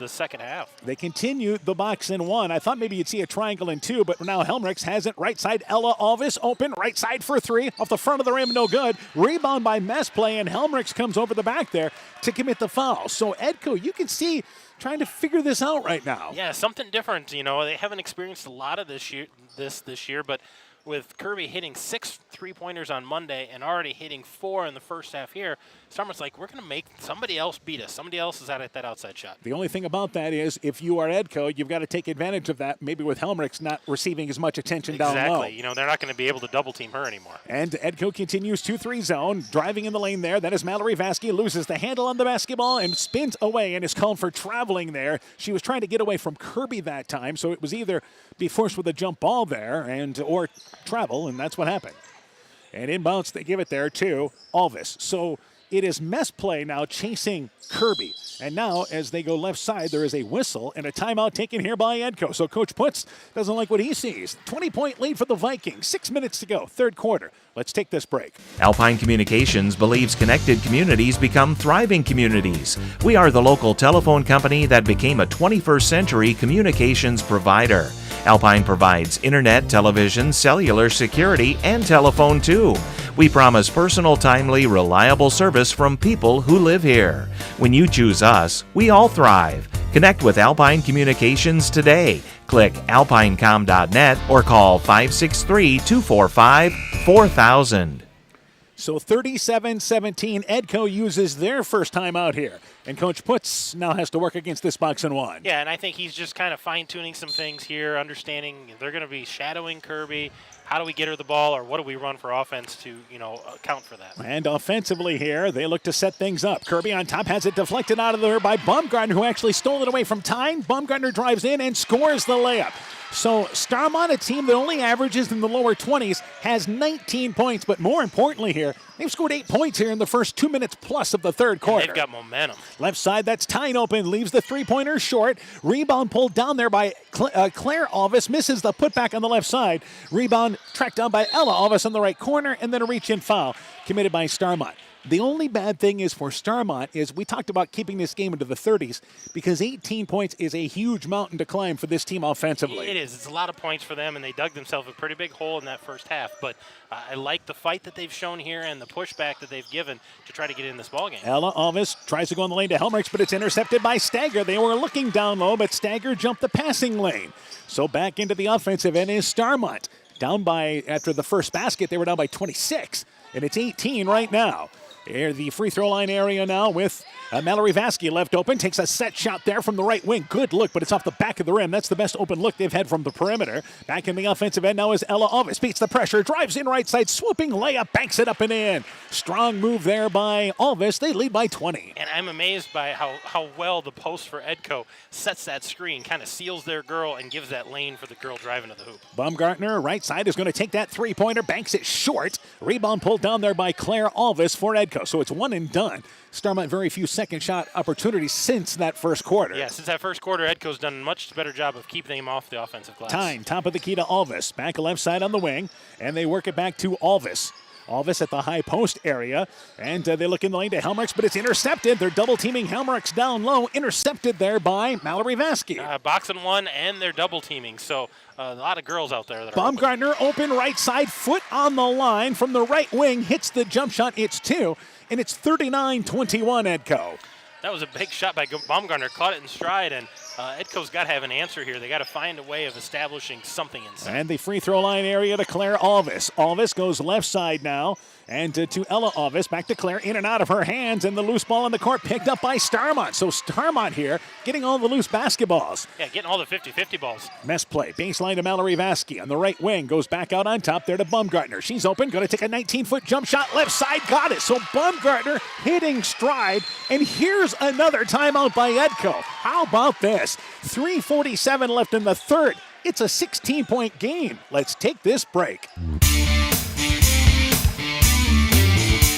second half. They continue the box in 1. I thought maybe you'd see a triangle in 2, but now Helmrichs has it. Right side, Ella Alvis open. Right side for 3. Off the front of the rim, no good. Rebound by mess play, and Helmrichs comes over the back there to commit the foul. So Edco, you can see trying to figure this out right now. Yeah, something different. You know, they haven't experienced a lot of this year, but with Kirby hitting 6 three-pointers on Monday and already hitting 4 in the first half here, Starmont's like, we're going to make somebody else beat us. Somebody else is at that outside shot. The only thing about that is if you are Edco, you've got to take advantage of that, maybe with Helmrichs not receiving as much attention down low. Exactly. You know, they're not going to be able to double-team her anymore. And Edco continues 2-3 zone, driving in the lane there. That is Mallory Vasky, loses the handle on the basketball and spins away and is called for traveling there. She was trying to get away from Kirby that time, so it was either be forced with a jump ball there or travel, and that's what happened. And inbounds, they give it there to Alvis. So it is mess play now chasing Kirby. And now, as they go left side, there is a whistle and a timeout taken here by Edco. So Coach Putz doesn't like what he sees. 20-point lead for the Vikings. 6 minutes to go, third quarter. Let's take this break. Alpine Communications believes connected communities become thriving communities. We are the local telephone company that became a 21st century communications provider. Alpine provides internet, television, cellular security, and telephone too. We promise personal, timely, reliable service from people who live here. When you choose us, we all thrive. Connect with Alpine Communications today. Click alpinecom.net or call 563-245-4000. So 37-17, Edco uses their first time out here. And Coach Putz now has to work against this box and 1. Yeah, and I think he's just kind of fine-tuning some things here, understanding they're going to be shadowing Kirby. How do we get her the ball, or what do we run for offense to, account for that? And offensively here, they look to set things up. Kirby on top has it deflected out of there by Baumgartner, who actually stole it away from Tyne. Baumgartner drives in and scores the layup. So Starmont, a team that only averages in the lower 20s, has 19 points. But more importantly here, they've scored 8 points here in the first 2 minutes plus of the third quarter. And they've got momentum. Left side, that's Tyne open, leaves the three-pointer short. Rebound pulled down there by Claire Alvis, misses the putback on the left side. Rebound tracked down by Ella Alvis on the right corner, and then a reach-in foul committed by Starmont. The only bad thing is for Starmont is we talked about keeping this game into the 30s because 18 points is a huge mountain to climb for this team offensively. It is. It's a lot of points for them, and they dug themselves a pretty big hole in that first half. But I like the fight that they've shown here and the pushback that they've given to try to get in this ballgame. Ella Alvis tries to go in the lane to Helmrichs, but it's intercepted by Stagger. They were looking down low, but Stagger jumped the passing lane. So back into the offensive end is Starmont. Down by, after the first basket, they were down by 26, and it's 18 right now. They're the free throw line area now with Mallory Vasky left open. Takes a set shot there from the right wing. Good look, but it's off the back of the rim. That's the best open look they've had from the perimeter. Back in the offensive end now is Ella Alvis. Beats the pressure. Drives in right side. Swooping layup. Banks it up and in. Strong move there by Alvis. They lead by 20. And I'm amazed by how well the post for Edco sets that screen. Kind of seals their girl and gives that lane for the girl driving to the hoop. Baumgartner, right side, is going to take that three-pointer. Banks it short. Rebound pulled down there by Claire Alvis for Edco. So it's one and done. Starmont very few second shot opportunities since that first quarter. Yeah, since that first quarter, Edco's done a much better job of keeping him off the offensive glass. Tyne, top of the key to Alvis. Back left side on the wing, and they work it back to Alvis. Alvis at the high post area, and they look in the lane to Helmrichs, but it's intercepted. They're double-teaming Helmrichs down low, intercepted there by Mallory Vasky. Boxing one, and they're double-teaming, so a lot of girls out there that are Baumgartner open right side, foot on the line from the right wing, hits the jump shot, it's 2, and it's 39-21 Edco. That was a big shot by Baumgartner. Caught it in stride and Edco's got to have an answer here. They got to find a way of establishing something inside. And the free throw line area to Claire Alvis. Alvis goes left side now. And to Ella Alvis, back to Claire, in and out of her hands, and the loose ball in the court picked up by Starmont. So Starmont here getting all the loose basketballs. Yeah, getting all the 50-50 balls. Mess play, baseline to Mallory Vasky on the right wing, goes back out on top there to Bumgartner. She's open, going to take a 19-foot jump shot, left side, got it. So Bumgartner hitting stride, and here's another timeout by Edco. How about this? 3:47 left in the third. It's a 16-point game. Let's take this break.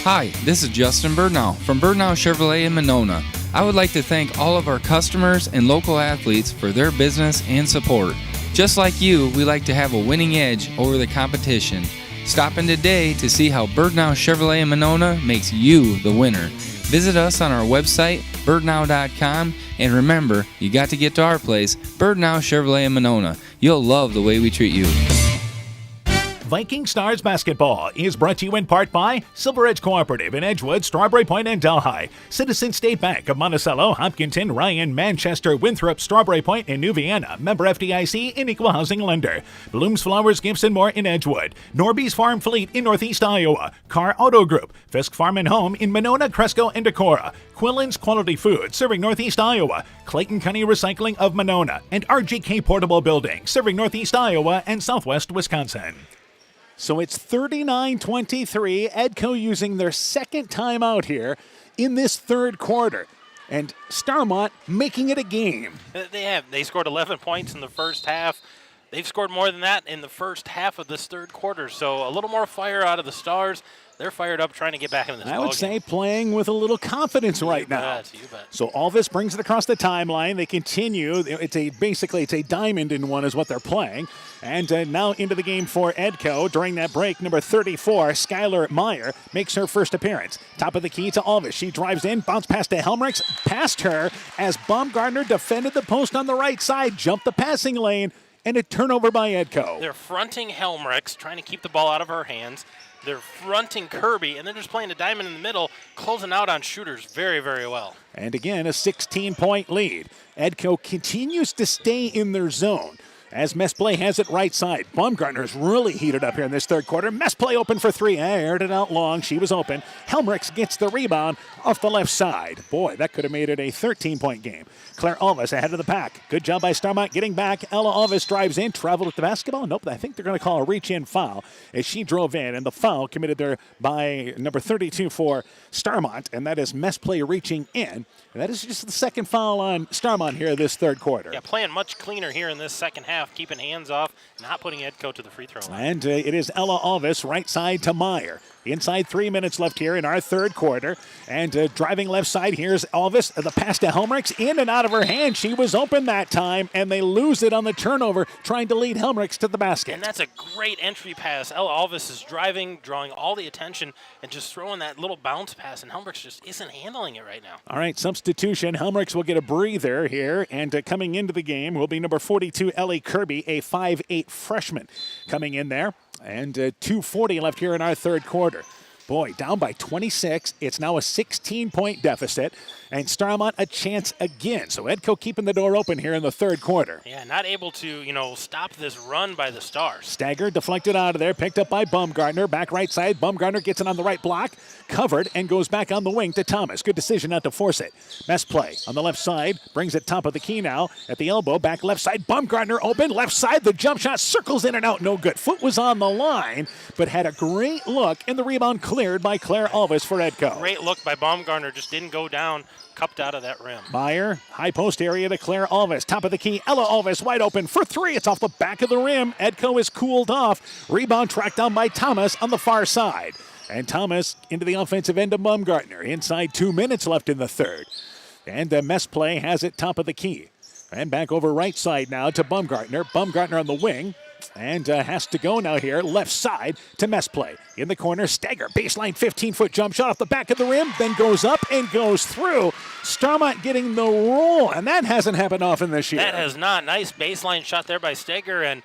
Hi, this is Justin Birdnow from Birdnow Chevrolet in Monona. I would like to thank all of our customers and local athletes for their business and support. Just like you, we like to have a winning edge over the competition. Stop in today to see how Birdnow Chevrolet in Monona makes you the winner. Visit us on our website, birdnow.com, and remember, you got to get to our place, Birdnow Chevrolet in Monona. You'll love the way we treat you. Viking Stars basketball is brought to you in part by Silver Edge Cooperative in Edgewood, Strawberry Point, and Delhi. Citizen State Bank of Monticello, Hopkinton, Ryan, Manchester, Winthrop, Strawberry Point, and New Vienna. Member FDIC and Equal Housing Lender. Bloom's Flowers, Gifts, and more in Edgewood. Norby's Farm Fleet in Northeast Iowa. Carr Auto Group. Fisk Farm and Home in Monona, Cresco, and Decorah. Quillen's Quality Food, serving Northeast Iowa. Clayton County Recycling of Monona. And RGK Portable Building, serving Northeast Iowa and Southwest Wisconsin. So it's 39-23, Edco using their second timeout here in this third quarter. And Starmont making it a game. They scored 11 points in the first half. They've scored more than that in the first half of this third quarter. So a little more fire out of the Stars. They're fired up trying to get back into this ballgame. I would say playing with a little confidence right now. You bet. So Alvis brings it across the timeline. They continue. It's a diamond in one is what they're playing. And now into the game for Edco. During that break, number 34, Skylar Meyer, makes her first appearance. Top of the key to Alvis. She drives in, bounce pass to Helmrich, past her as Baumgartner defended the post on the right side, jumped the passing lane, and a turnover by Edco. They're fronting Helmrich, trying to keep the ball out of her hands. They're fronting Kirby, and they're just playing a diamond in the middle, closing out on shooters very, very well. And again, a 16-point lead. Edco continues to stay in their zone. As Mesplay has it right side. Baumgartner's really heated up here in this third quarter. Mesplay open for three. Aired it out long. She was open. Helmrich gets the rebound off the left side. Boy, that could have made it a 13-point game. Claire Alvis ahead of the pack. Good job by Starmont getting back. Ella Alvis drives in, traveled with the basketball. Nope, I think they're going to call a reach-in foul as she drove in. And the foul committed there by number 32 for Starmont, and that is Mesplay reaching in. And that is just the second foul on Starmont here this third quarter. Yeah, playing much cleaner here in this second half, keeping hands off, not putting Edco to the free throw line. And it is Ella Alvis right side to Meyer. Inside 3 minutes left here in our third quarter. And driving left side, here's Alvis. The pass to Helmrich, in and out of her hand. She was open that time, and they lose it on the turnover, trying to lead Helmrich to the basket. And that's a great entry pass. Ella Alvis is driving, drawing all the attention, and just throwing that little bounce pass, and Helmrich just isn't handling it right now. All right, substitution. Helmrich will get a breather here, and coming into the game will be number 42, Ellie Kirby, a 5'8 freshman coming in there. And 2:40 left here in our third quarter. Boy, down by 26. It's now a 16-point deficit. And Starmont a chance again. So Edco keeping the door open here in the third quarter. Yeah, not able to, stop this run by the Stars. Stagger deflected out of there, picked up by Baumgartner. Back right side, Baumgartner gets it on the right block. Covered and goes back on the wing to Thomas. Good decision not to force it. Mess play on the left side. Brings it top of the key now. At the elbow, back left side. Baumgartner open. Left side, the jump shot circles in and out. No good. Foot was on the line, but had a great look. And the rebound cleared by Claire Alvis for Edco. Great look by Baumgartner. Just didn't go down. Cupped out of that rim. Meyer, high post area to Claire Alvis. Top of the key, Ella Alvis wide open for three. It's off the back of the rim. Edco is cooled off. Rebound tracked down by Thomas on the far side. And Thomas into the offensive end of Baumgartner. Inside 2 minutes left in the third. And the mess play has it top of the key. And back over right side now to Baumgartner. Baumgartner on the wing. And has to go now here, left side to mess play. In the corner, Stagger, baseline 15-foot jump shot off the back of the rim, then goes up and goes through. Starmont getting the roll, and that hasn't happened often this year. That has not. Nice baseline shot there by Stagger, and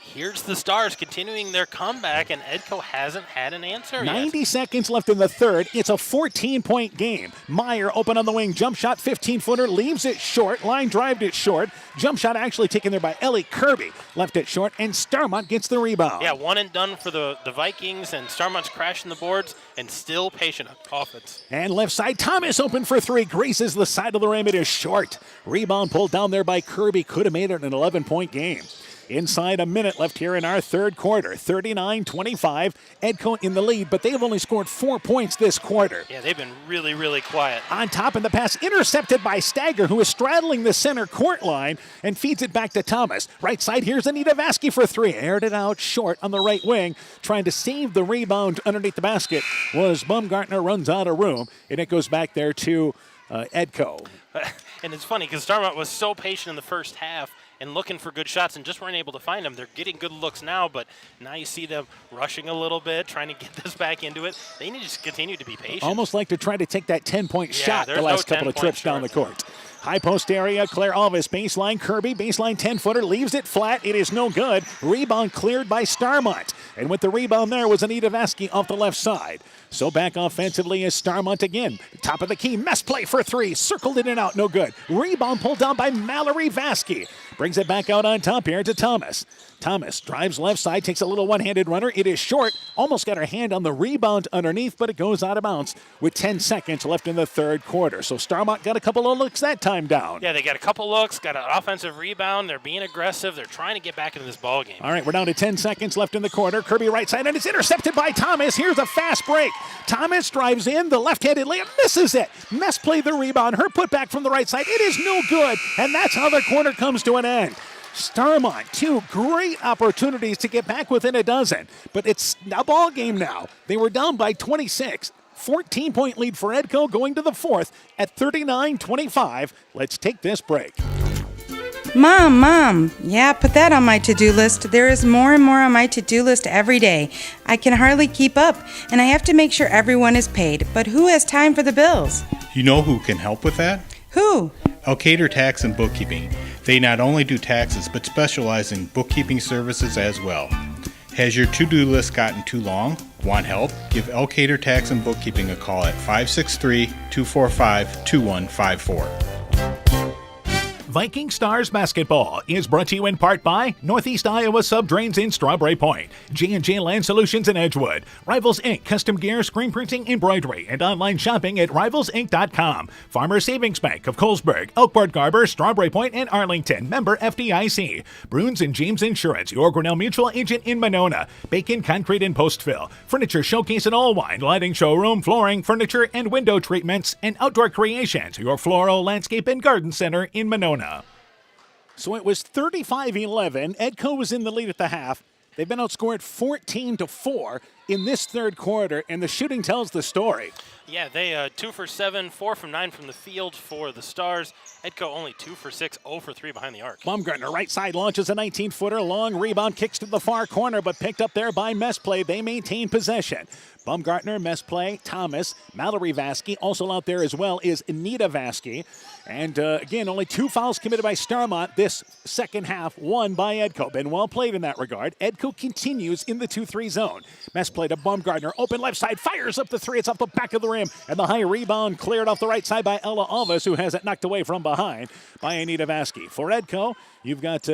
here's the Stars continuing their comeback, and Edco hasn't had an answer yet. 90 seconds left in the third. It's a 14-point game. Meyer open on the wing. Jump shot, 15-footer. Leaves it short. Line drived it short. Jump shot actually taken there by Ellie Kirby. Left it short, and Starmont gets the rebound. Yeah, one and done for the Vikings, and Starmont's crashing the boards and still patient offense. And left side, Thomas open for three. Graces the side of the rim. It is short. Rebound pulled down there by Kirby. Could have made it an 11-point game. Inside a minute left here in our third quarter. 39-25. Edco in the lead, but they have only scored 4 points this quarter. Yeah, they've been really, really quiet. On top in the pass, intercepted by Stagger, who is straddling the center court line and feeds it back to Thomas. Right side, here's Anita Vasky for three. Aired it out short on the right wing. Trying to save the rebound underneath the basket was Baumgartner, runs out of room, and it goes back there to Edco. And it's funny because Starmont was so patient in the first half and looking for good shots and just weren't able to find them. They're getting good looks now, but now you see them rushing a little bit, trying to get this back into it. They need to just continue to be patient. Almost like to try to take that 10-point shot the last couple of trips down the court. High post area, Claire Alvis, baseline, Kirby, baseline 10-footer, leaves it flat. It is no good. Rebound cleared by Starmont. And with the rebound there was Anita Vasky off the left side. So back offensively is Starmont again. Top of the key, mess play for three. Circled in and out, no good. Rebound pulled down by Mallory Vasky. Brings it back out on top here to Thomas. Thomas drives left side, takes a little one-handed runner. It is short. Almost got her hand on the rebound underneath, but it goes out of bounds with 10 seconds left in the third quarter. So Starmont got a couple of looks that time down. Yeah, they got a couple looks, got an offensive rebound. They're being aggressive. They're trying to get back into this ball game. All right, we're down to 10 seconds left in the quarter. Kirby right side, and it's intercepted by Thomas. Here's a fast break. Thomas drives in. The left-handed layup misses it. Mess played the rebound. Her putback from the right side. It is no good, and that's how the quarter comes to an end. Starmont, two great opportunities to get back within a dozen, but it's a ball game now. They were down by 26. 14-point lead for Edco going to the fourth at 39-25. Let's take this break. Mom, yeah, put that on my to-do list. There is more and more on my to-do list every day. I can hardly keep up, and I have to make sure everyone is paid. But who has time for the bills? You know who can help with that? Who? Elkader Tax and Bookkeeping. They not only do taxes, but specialize in bookkeeping services as well. Has your to-do list gotten too long? Want help? Give Elkader Tax and Bookkeeping a call at 563-245-2154. Viking Stars Basketball is brought to you in part by Northeast Iowa Subdrains in Strawberry Point, J&J Land Solutions in Edgewood, Rivals Inc. Custom Gear, Screen Printing, Embroidery, and online shopping at rivalsinc.com, Farmer Savings Bank of Colesburg, Elkport Garber, Strawberry Point, and Arlington, member FDIC, Bruins and James Insurance, your Grinnell Mutual agent in Monona, Bacon Concrete in Postville, Furniture Showcase in Allwine, Lighting Showroom, Flooring, Furniture, and Window Treatments, and Outdoor Creations, your Floral, Landscape, and Garden Center in Monona. So it was 35-11. Edco was in the lead at the half. They've been outscored 14-4 in this third quarter, and the shooting tells the story. Yeah, they 2 for 7, 4 from 9 from the field for the Stars. Edco only 2 for 6, 0 for 3 behind the arc. Baumgartner right side launches a 19-footer. Long rebound, kicks to the far corner, but picked up there by Messplay. They maintain possession. Baumgartner, Messplay, Thomas, Mallory Vasky. Also out there as well is Anita Vasky. And again, only 2 fouls committed by Starmont this second half, 1 by Edco. Been well played in that regard. Edco continues in the 2-3 zone. Messplay to Baumgartner, open left side, fires up the 3. It's off the back of the rim. And the high rebound cleared off the right side by Ella Alvis, who has it knocked away from behind by Anita Vasky. For Edco, you've got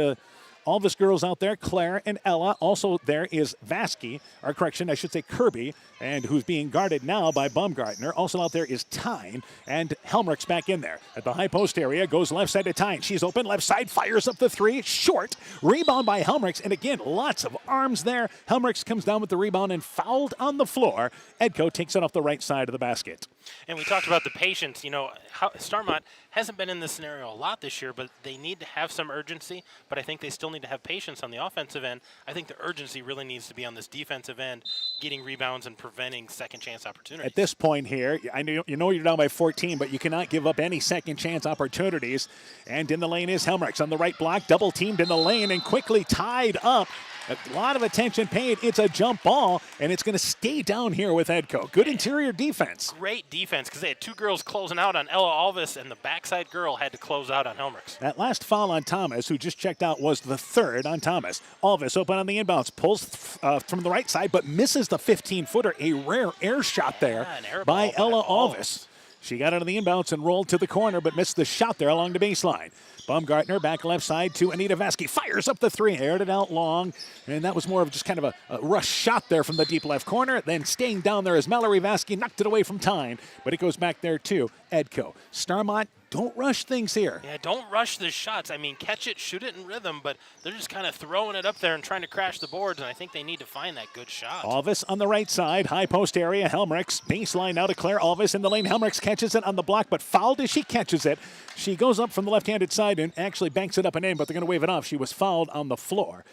Alvis girls out there, Claire and Ella. Also there is Vasky, or correction, I should say Kirby, and who's being guarded now by Baumgartner. Also out there is Tyne, and Helmrich's back in there. At the high post area, goes left side to Tyne. She's open, left side, fires up the 3, short. Rebound by Helmrichs, and again, lots of arms there. Helmrichs comes down with the rebound and fouled on the floor. Edco takes it off the right side of the basket. And we talked about the patience. You know, Starmont hasn't been in this scenario a lot this year, but they need to have some urgency. But I think they still need to have patience on the offensive end. I think the urgency really needs to be on this defensive end, getting rebounds and preventing second chance opportunities. At this point here, I know you're down by 14, but you cannot give up any second chance opportunities. And in the lane is Helmrichs on the right block, double teamed in the lane and quickly tied up A lot of attention paid. It's a jump ball, and it's going to stay down here with Edco. Good interior defense. Great defense because they had two girls closing out on Ella Alvis, and the backside girl had to close out on Helmerich. That last foul on Thomas, who just checked out, was the third on Thomas. Alvis open on the inbounds, pulls from the right side, but misses the 15-footer. A rare air shot there by Ella Alvis. She got out of the inbounds and rolled to the corner, but missed the shot there along the baseline. Baumgartner back left side to Anita Vasky. Fires up the three, aired it out long, and that was more of just kind of a rush shot there from the deep left corner. Then staying down there as Mallory Vasky knocked it away from Tyne, but it goes back there to Edco. Starmont, don't rush things here. Yeah, don't rush the shots. I mean, catch it, shoot it in rhythm, but they're just kind of throwing it up there and trying to crash the boards, and I think they need to find that good shot. Alvis on the right side, high post area. Helmerichs baseline now to Claire Alvis in the lane. Helmerichs catches it on the block, but fouled as she catches it. She goes up from the left-handed side and actually banks it up and in, but they're going to wave it off. She was fouled on the floor.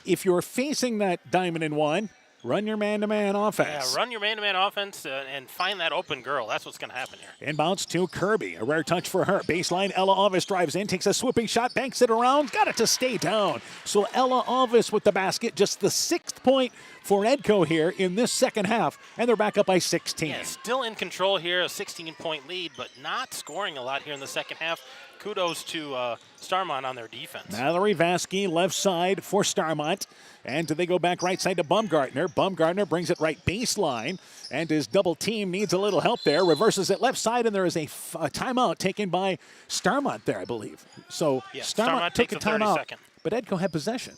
If you're facing that diamond in one, run your man-to-man offense. Yeah, run your man-to-man offense and find that open girl. That's what's going to happen here. Inbounds to Kirby. A rare touch for her. Baseline, Ella Alvis drives in, takes a swooping shot, banks it around, got it to stay down. So Ella Alvis with the basket, just the 6th point for Edco here in this second half, and they're back up by 16. Yeah, still in control here, a 16-point lead, but not scoring a lot here in the second half. Kudos to Starmont on their defense. Mallory Vasky, left side for Starmont. And they go back right side to Baumgartner. Baumgartner brings it right baseline. And his double team needs a little help there. Reverses it left side, and there is a timeout taken by Starmont there, I believe. So yeah, Starmont took a timeout, but Edco had possession.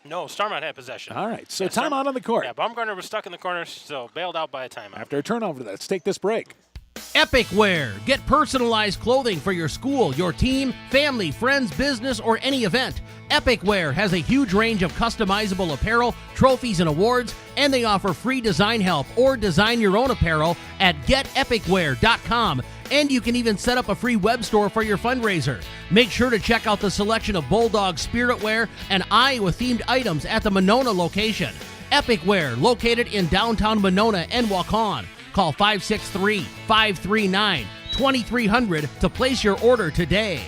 No, Starmont had possession. All right, so timeout on the court. Yeah, Baumgartner was stuck in the corner, so bailed out by a timeout. After a turnover, let's take this break. Epic Wear. Get personalized clothing for your school, your team, family, friends, business, or any event. Epic Wear has a huge range of customizable apparel, trophies, and awards, and they offer free design help or design your own apparel at getepicwear.com. And you can even set up a free web store for your fundraiser. Make sure to check out the selection of Bulldog Spirit Wear and Iowa-themed items at the Monona location. Epic Wear, located in downtown Monona and Waukon. Call 563-539-2300 to place your order today.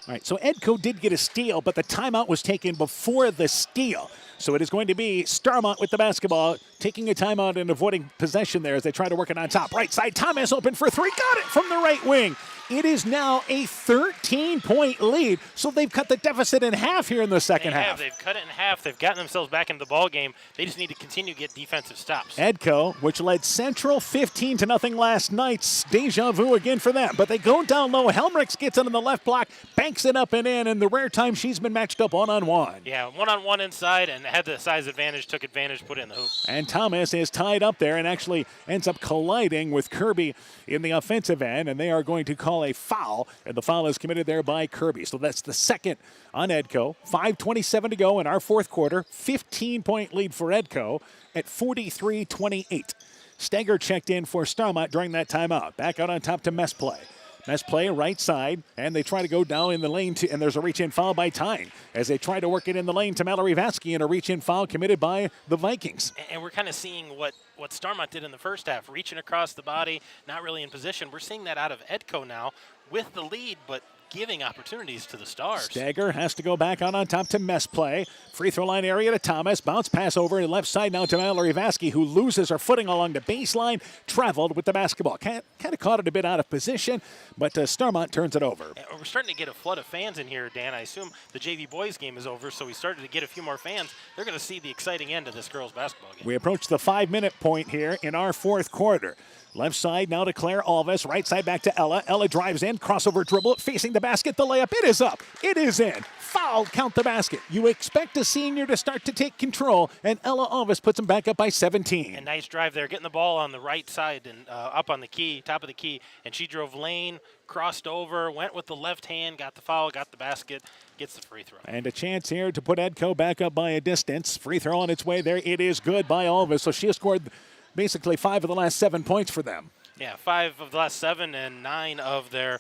All right, so Edco did get a steal, but the timeout was taken before the steal. So it is going to be Starmont with the basketball, taking a timeout and avoiding possession there as they try to work it on top. Right side, Thomas open for three. Got it from the right wing. It is now a 13-point lead, so they've cut the deficit in half here in the second half. They've cut it in half. They've gotten themselves back into the ball game. They just need to continue to get defensive stops. Edco, which led Central 15-0 last night, deja vu again for them. But they go down low. Helmerichs gets it on the left block, banks it up and in, and the rare time she's been matched up one-on-one. Yeah, one-on-one inside, and had the size advantage, took advantage, put it in the hoop. And Thomas is tied up there and actually ends up colliding with Kirby in the offensive end, and they are going to call a foul, and the foul is committed there by Kirby. So that's the second on Edco. 5:27 to go in our fourth quarter. 15-point lead for Edco at 43-28. Steger checked in for Starmont during that timeout. Back out on top to Mess play. Mess play right side, and they try to go down in the lane, and there's a reach-in foul by Tyne as they try to work it in the lane to Mallory Vasky, and a reach-in foul committed by the Vikings. And we're kind of seeing what Starmont did in the first half, reaching across the body, not really in position. We're seeing that out of Edco now with the lead, but giving opportunities to the Stars. Steger has to go back on top to Mess play. Free throw line area to Thomas. Bounce pass over to left side now to Mallory Vasky, who loses her footing along the baseline. Traveled with the basketball. Kind of caught it a bit out of position, but Starmont turns it over. We're starting to get a flood of fans in here, Dan. I assume the JV boys game is over, so we started to get a few more fans. They're going to see the exciting end of this girls basketball game. We approach the 5-minute point here in our fourth quarter. Left side now to Claire Alvis. Right side back to Ella. Ella drives in. Crossover dribble. Facing the basket. The layup. It is up. It is in. Foul. Count the basket. You expect a senior to start to take control, and Ella Alvis puts them back up by 17. A nice drive there. Getting the ball on the right side and up on the key, top of the key. And she drove lane, crossed over, went with the left hand, got the foul, got the basket, gets the free throw. And a chance here to put Edco back up by a distance. Free throw on its way there. It is good by Alvis. So she has scored basically 5 of the last 7 points for them. Yeah, 5 of the last 7 and 9 of their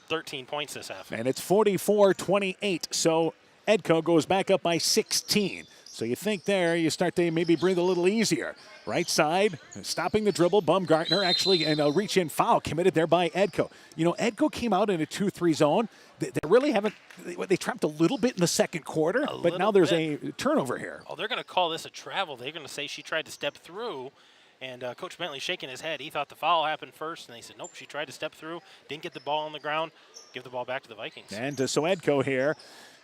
13 points this half. And it's 44-28, so Edco goes back up by 16. So you think there, you start to maybe breathe a little easier. Right side, stopping the dribble, Baumgartner actually, and a reach-in foul committed there by Edco. You know, Edco came out in a 2-3 zone. they really haven't. They trapped a little bit in the second quarter, but now there's a turnover here. Oh, they're going to call this a travel. They're going to say she tried to step through. And Coach Bentley shaking his head. He thought the foul happened first, and they said, nope, she tried to step through, didn't get the ball on the ground, give the ball back to the Vikings. And so Edco here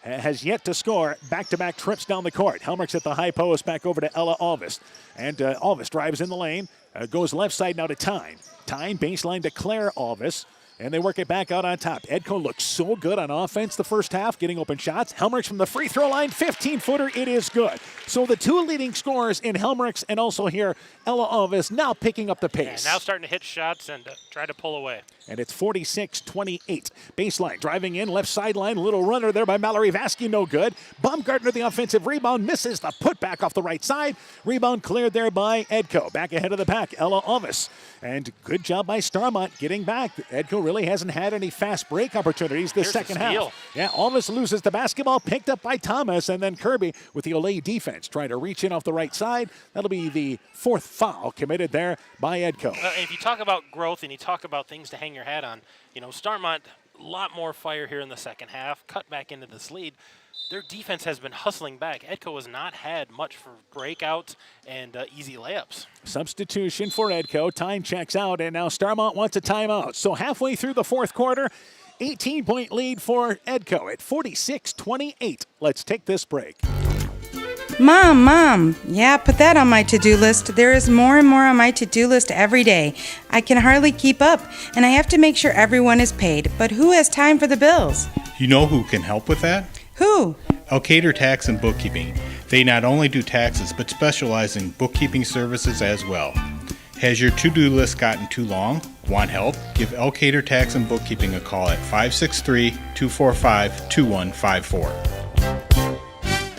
has yet to score. Back-to-back trips down the court. Helmrich's at the high post, back over to Ella Alvis. And Alvis drives in the lane, goes left side now to Tyne. Tyne baseline to Claire Alvis. And they work it back out on top. Edco looks so good on offense the first half, getting open shots. Helmrich's from the free throw line, 15-footer, it is good. So the two leading scorers in Helmrich's and also here, Ella Alvis now picking up the pace. Yeah, now starting to hit shots and try to pull away. And it's 46-28. Baseline, driving in, left sideline, little runner there by Mallory Vasky, no good. Baumgartner, the offensive rebound, misses the putback off the right side. Rebound cleared there by Edco. Back ahead of the pack, Ella Alvis. And good job by Starmont getting back. Edco really hasn't had any fast break opportunities this second half. Yeah, Alvis loses the basketball, picked up by Thomas, and then Kirby with the Olay defense trying to reach in off the right side. That'll be the fourth foul committed there by Edco. If you talk about growth and you talk about things to hang your hat on, Starmont, a lot more fire here in the second half, cut back into this lead. Their defense has been hustling back. Edco has not had much for breakouts and easy layups. Substitution for Edco. Time checks out, and now Starmont wants a timeout. So halfway through the fourth quarter, 18-point lead for Edco at 46-28. Let's take this break. Mom, yeah, put that on my to-do list. There is more and more on my to-do list every day. I can hardly keep up, and I have to make sure everyone is paid. But who has time for the bills? You know who can help with that? Who? Elkader Tax and Bookkeeping. They not only do taxes, but specialize in bookkeeping services as well. Has your to-do list gotten too long? Want help? Give Elkader Tax and Bookkeeping a call at 563-245-2154.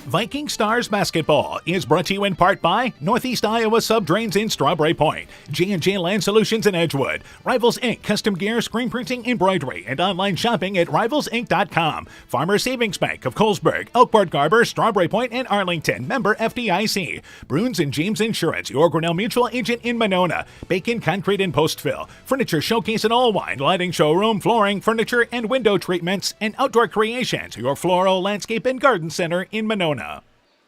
Viking Stars Basketball is brought to you in part by Northeast Iowa Subdrains in Strawberry Point, J&J Land Solutions in Edgewood, Rivals Inc. Custom Gear, Screen Printing, Embroidery, and online shopping at rivalsinc.com, Farmer Savings Bank of Colesburg, Elkport Garber, Strawberry Point, and Arlington, member FDIC, Bruins and James Insurance, your Grinnell Mutual agent in Monona, Bacon Concrete in Postville, Furniture Showcase in Allwine, Lighting Showroom, Flooring, Furniture, and Window Treatments, and Outdoor Creations, your Floral Landscape and Garden Center in Monona.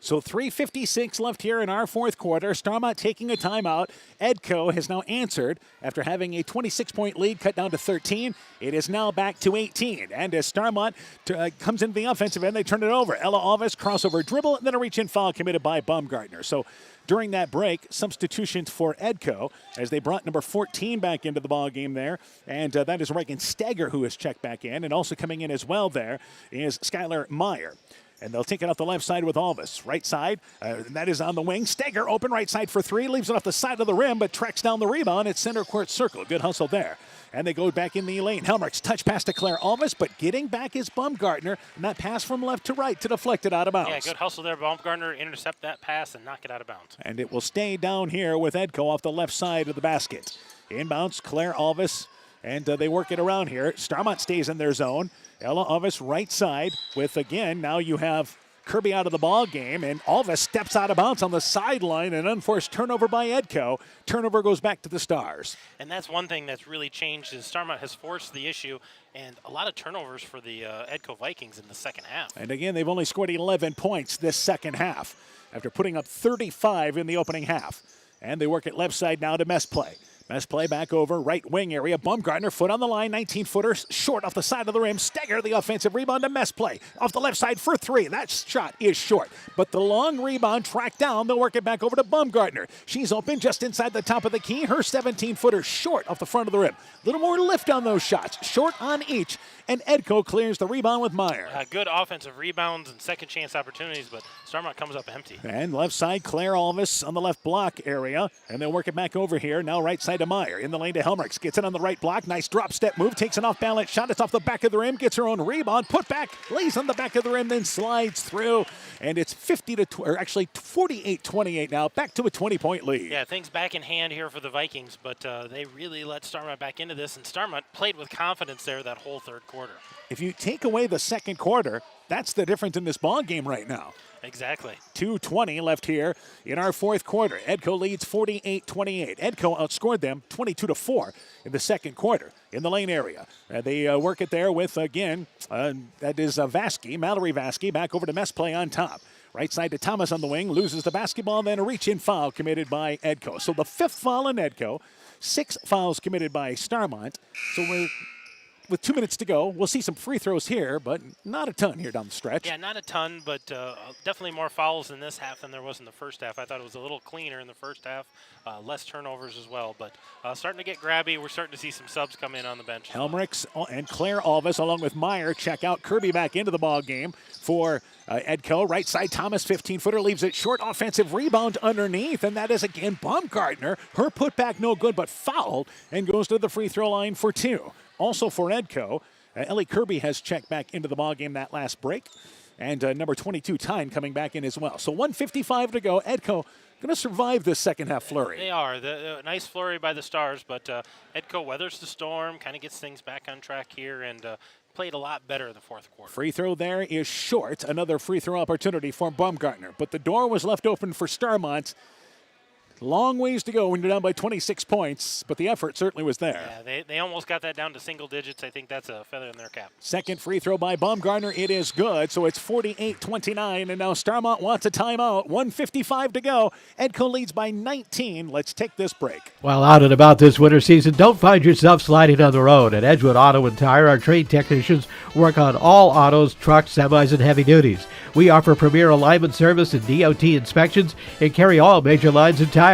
So 3:56 left here in our fourth quarter. Starmont taking a timeout. Edco has now answered after having a 26-point lead cut down to 13. It is now back to 18. And as Starmont comes into the offensive end, they turn it over. Ella Alvis, crossover dribble, and then a reach-in foul committed by Baumgartner. So during that break, substitutions for Edco as they brought number 14 back into the ball game there. And that is Reagan Steger who has checked back in. And also coming in as well there is Skylar Meyer. And they'll take it off the left side with Alvis. Right side, that is on the wing. Steger open right side for three. Leaves it off the side of the rim, but tracks down the rebound at center court circle. Good hustle there. And they go back in the lane. Helmrich's touch pass to Claire Alvis, but getting back is Baumgartner. And that pass from left to right to deflect it out of bounds. Yeah, good hustle there. Baumgartner intercept that pass and knock it out of bounds. And it will stay down here with Edco off the left side of the basket. Inbounds, Claire Alvis. And they work it around here. Starmont stays in their zone. Ella Alvis right side with, again, now you have Kirby out of the ball game, and Alvis steps out of bounds on the sideline. An unforced turnover by Edco. Turnover goes back to the Stars. And that's one thing that's really changed is Starmont has forced the issue and a lot of turnovers for the Edco Vikings in the second half. And again, they've only scored 11 points this second half after putting up 35 in the opening half. And they work it left side now to mess play. Mess play back over, right wing area. Baumgartner, foot on the line, 19-footer, short off the side of the rim. Steger, the offensive rebound to mess play. Off the left side for three. That shot is short. But the long rebound tracked down. They'll work it back over to Baumgartner. She's open just inside the top of the key. Her 17-footer short off the front of the rim. A little more lift on those shots. Short on each. And Edco clears the rebound with Meyer. Good offensive rebounds and second chance opportunities, but Starmont comes up empty. And left side, Claire Alvis on the left block area. And they'll work it back over here. Now right side to Meyer. In the lane to Helmrichs. Gets it on the right block. Nice drop step move. Takes an off balance shot. It's off the back of the rim. Gets her own rebound. Put back. Lays on the back of the rim. Then slides through. And it's 48-28 now. Back to a 20-point lead. Yeah, things back in hand here for the Vikings, but they really let Starmont back into this. And Starmont played with confidence there that whole third quarter. quarter. If you take away the second quarter, that's the difference in this ball game right now. Exactly. 2:20 left here in our fourth quarter. Edco leads 48-28. Edco outscored them 22-4 in the second quarter in the lane area. They work it there with, again, that is Vasky, Mallory Vasky, back over to Mess play on top. Right side to Thomas on the wing, loses the basketball, then a reach-in foul committed by Edco. So the fifth foul in Edco, 6 fouls committed by Starmont. So we're with 2 minutes to go. We'll see some free throws here, but not a ton here down the stretch. Yeah, not a ton, but definitely more fouls in this half than there was in the first half. I thought it was a little cleaner in the first half, less turnovers as well. But starting to get grabby. We're starting to see some subs come in on the bench. Helmrichs and Claire Alvis, along with Meyer, check out. Kirby back into the ball game for Edco. Right side, Thomas, 15-footer, leaves it short. Offensive rebound underneath, and that is again Baumgartner. Her putback no good, but fouled, and goes to the free throw line for 2. Also for Edco, Ellie Kirby has checked back into the ballgame that last break. And number 22, Tyne, coming back in as well. So 1:55 to go. Edco going to survive this second half flurry. They are. The nice flurry by the Stars, but Edco weathers the storm, kind of gets things back on track here, and played a lot better in the fourth quarter. Free throw there is short. Another free throw opportunity for Baumgartner. But the door was left open for Starmont. Long ways to go when you're down by 26 points, but the effort certainly was there. Yeah, they almost got that down to single digits. I think that's a feather in their cap. Second free throw by Baumgartner. It is good, so it's 48-29, and now Starmont wants a timeout. 1:55 to go. Edco leads by 19. Let's take this break. While out and about this winter season, don't find yourself sliding on the road. At Edgewood Auto and Tire, our trained technicians work on all autos, trucks, semis, and heavy duties. We offer premier alignment service and DOT inspections and carry all major lines and tires.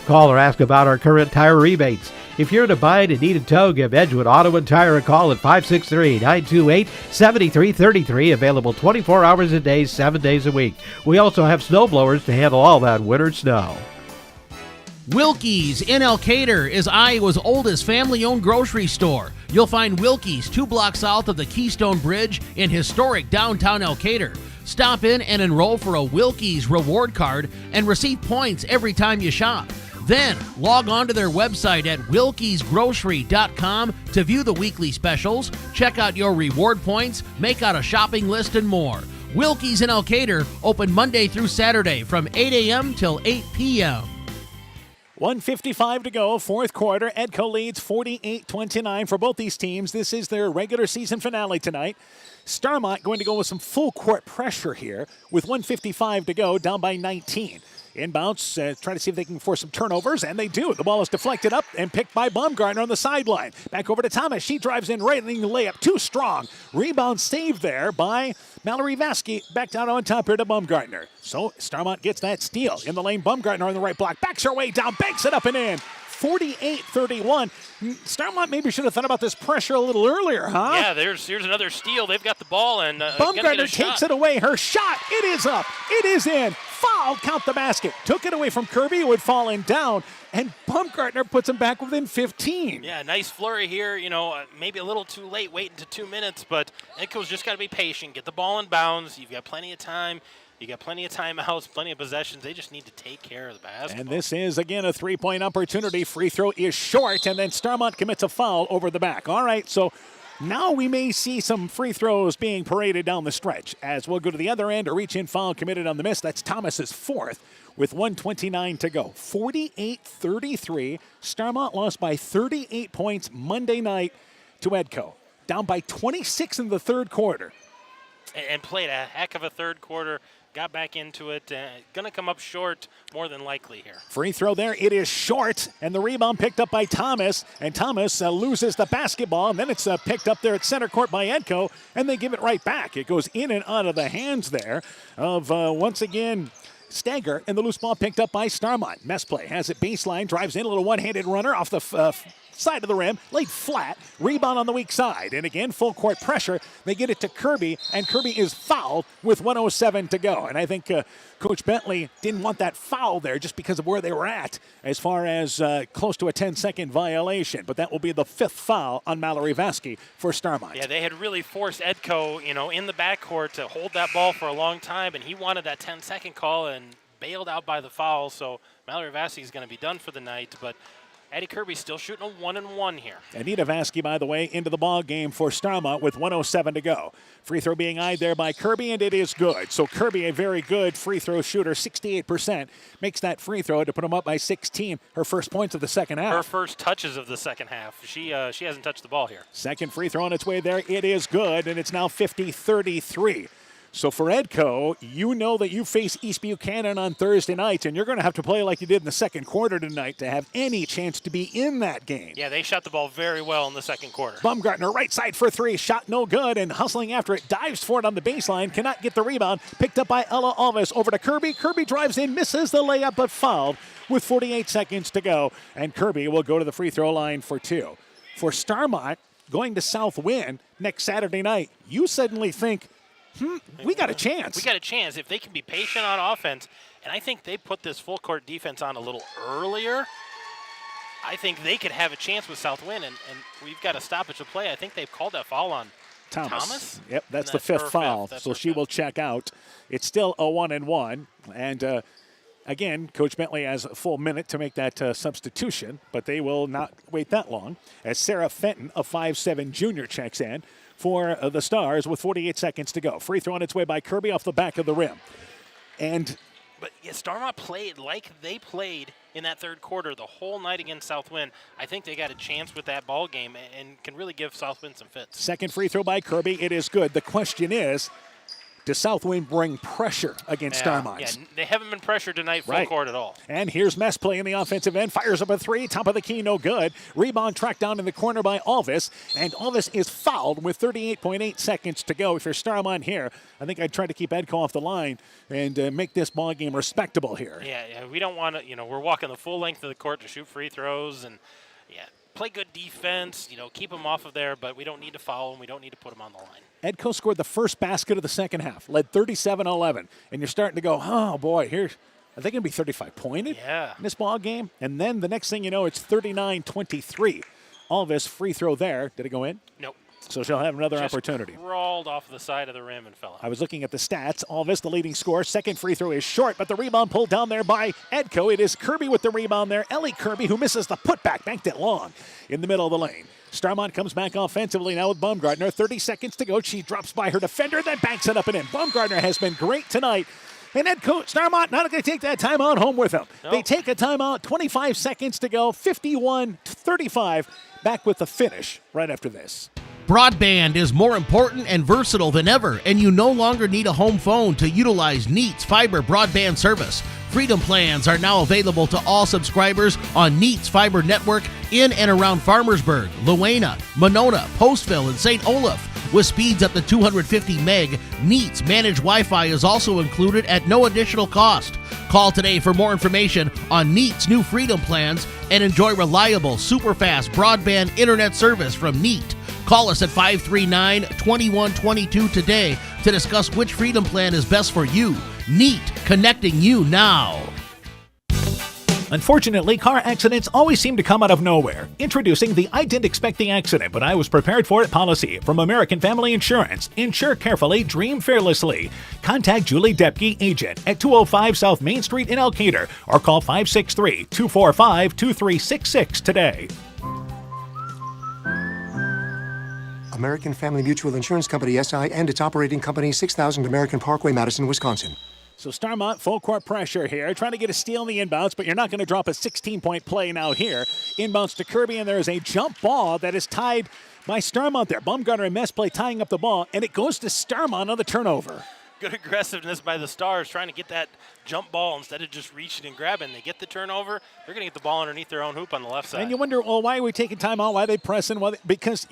Call or ask about our current tire rebates. If you're in a bind and need a tow, give Edgewood Auto and Tire a call at 563-928-7333. Available 24 hours a day, 7 days a week. We also have snow blowers to handle all that winter snow. Wilkie's in Elkader is Iowa's oldest family-owned grocery store. You'll find Wilkie's 2 blocks south of the Keystone Bridge in historic downtown Elkader. Stop in and enroll for a Wilkie's reward card and receive points every time you shop. Then log on to their website at wilkiesgrocery.com to view the weekly specials, check out your reward points, make out a shopping list, and more. Wilkie's in Elkader, open Monday through Saturday from 8 a.m. till 8 p.m. 1:55 to go, fourth quarter. Edco leads 48-29 for both these teams. This is their regular season finale tonight. Starmont going to go with some full court pressure here with 1:55 to go, down by 19. Inbounds, try to see if they can force some turnovers, and they do. The ball is deflected up and picked by Baumgartner on the sideline. Back over to Thomas. She drives in right, and the layup too strong. Rebound saved there by Mallory Vasky. Back down on top here to Baumgartner. So Starmont gets that steal in the lane. Baumgartner on the right block. Backs her way down, banks it up and in. 48-31. Starmont maybe should have thought about this pressure a little earlier, huh? Yeah, here's another steal. They've got the ball, and Baumgartner takes it away. Her shot, it is up. It is in. Foul, count the basket. Took it away from Kirby, who had fallen down, and Baumgartner puts him back within 15. Yeah, nice flurry here. Maybe a little too late, waiting to 2 minutes, but Edco's just got to be patient. Get the ball in bounds. You've got plenty of time. You got plenty of timeouts, plenty of possessions. They just need to take care of the basketball. And this is, again, a three-point opportunity. Free throw is short, and then Starmont commits a foul over the back. All right, so now we may see some free throws being paraded down the stretch as we'll go to the other end. A reach-in foul committed on the miss. That's Thomas's fourth with 1:29 to go. 48-33. Starmont lost by 38 points Monday night to Edco. Down by 26 in the third quarter. And played a heck of a third quarter. Got back into it. Going to come up short more than likely here. Free throw there. It is short. And the rebound picked up by Thomas. And Thomas loses the basketball. And then it's picked up there at center court by Edco. And they give it right back. It goes in and out of the hands there of, once again, Stagger. And the loose ball picked up by Starmont. Mess play has it baseline. Drives in a little one-handed runner off the side of the rim, laid flat, rebound on the weak side, and again, full court pressure. They get it to Kirby, and Kirby is fouled with 1:07 to go. And I think Coach Bentley didn't want that foul there just because of where they were at as far as close to a 10-second violation. But that will be the fifth foul on Mallory Vasky for Starmont. Yeah, they had really forced Edco, in the backcourt to hold that ball for a long time, and he wanted that 10-second call and bailed out by the foul. So Mallory Vasky is going to be done for the night, but Addie Kirby's still shooting a 1-1 here. Anita Vasky, by the way, into the ball game for Starmont with 1:07 to go. Free throw being eyed there by Kirby, and it is good. So Kirby, a very good free throw shooter, 68%, makes that free throw to put them up by 16. Her first points of the second half. Her first touches of the second half. She hasn't touched the ball here. Second free throw on its way there. It is good, and it's now 50-33. So for Edco, you know that you face East Buchanan on Thursday night, and you're going to have to play like you did in the second quarter tonight to have any chance to be in that game. Yeah, they shot the ball very well in the second quarter. Baumgartner, right side for three, shot no good, and hustling after it, dives for it on the baseline, cannot get the rebound, picked up by Ella Alves, over to Kirby. Kirby drives in, misses the layup, but fouled with 48 seconds to go, and Kirby will go to the free throw line for two. For Starmont, going to Southwind next Saturday night, you suddenly think, we got a chance. We got a chance if they can be patient on offense. And I think they put this full court defense on a little earlier. I think they could have a chance with Southwind, and we've got a stoppage of play. I think they've called that foul on Thomas. Yep, that's the fifth foul. So she will check out. It's still a 1-1. And again, Coach Bentley has a full minute to make that substitution, but they will not wait that long. As Sarah Fenton, a 5'7" junior, checks in for the Stars with 48 seconds to go. Free throw on its way by Kirby off the back of the rim. But yeah, Starmont played like they played in that third quarter the whole night against Southwind. I think they got a chance with that ball game and can really give Southwind some fits. Second free throw by Kirby. It is good. The question is, does Southwind bring pressure against Starmont? Yeah, they haven't been pressured tonight full court at all. And here's Mess play in the offensive end. Fires up a three. Top of the key, no good. Rebound tracked down in the corner by Alvis. And Alvis is fouled with 38.8 seconds to go. If you're Starmont here, I think I'd try to keep Edco off the line and make this ball game respectable here. Yeah, we don't want to, we're walking the full length of the court to shoot free throws and, play good defense, keep them off of there, but we don't need to foul them. We don't need to put them on the line. Edco scored the first basket of the second half, led 37-11. And you're starting to go, oh, boy, are they going to be 35-pointed in this ball game? And then the next thing you know, it's 39-23. Alvis free throw there. Did it go in? Nope. So she'll have another opportunity. Crawled off the side of the rim and fell out. I was looking at the stats. Alvis, the leading scorer. Second free throw is short, but the rebound pulled down there by Edco. It is Kirby with the rebound there. Ellie Kirby, who misses the putback, banked it long in the middle of the lane. Starmont comes back offensively now with Baumgartner. 30 seconds to go. She drops by her defender, then banks it up and in. Baumgartner has been great tonight. And Edco, Starmont not going to take that timeout home with them. Nope. They take a timeout, 25 seconds to go, 51-35. Back with the finish right after this. Broadband is more important and versatile than ever, and you no longer need a home phone to utilize Neat's fiber broadband service. Freedom plans are now available to all subscribers on Neat's fiber network in and around Farmersburg, Luena, Monona, Postville, and St. Olaf. With speeds up to 250 meg, Neat's managed Wi-Fi is also included at no additional cost. Call today for more information on Neat's new Freedom plans and enjoy reliable, super-fast broadband internet service from Neat. Call us at 539-2122 today to discuss which Freedom plan is best for you. Neat, connecting you now. Unfortunately, car accidents always seem to come out of nowhere. Introducing the I Didn't Expect the Accident, but I Was Prepared for It policy from American Family Insurance. Insure carefully, dream fearlessly. Contact Julie Depke, agent, at 205 South Main Street in Elkader, or call 563-245-2366 today. American Family Mutual Insurance Company, SI, and its operating company, 6000 American Parkway, Madison, Wisconsin. So Starmont, full court pressure here, trying to get a steal in the inbounds, but you're not going to drop a 16-point play now here. Inbounds to Kirby, and there is a jump ball that is tied by Starmont there. Baumgartner and Mess play tying up the ball, and it goes to Starmont on the turnover. Good aggressiveness by the Stars trying to get that jump ball instead of just reaching and grabbing. They get the turnover. They're going to get the ball underneath their own hoop on the left side. And you wonder, well, why are we taking time out? Why are they pressing? Because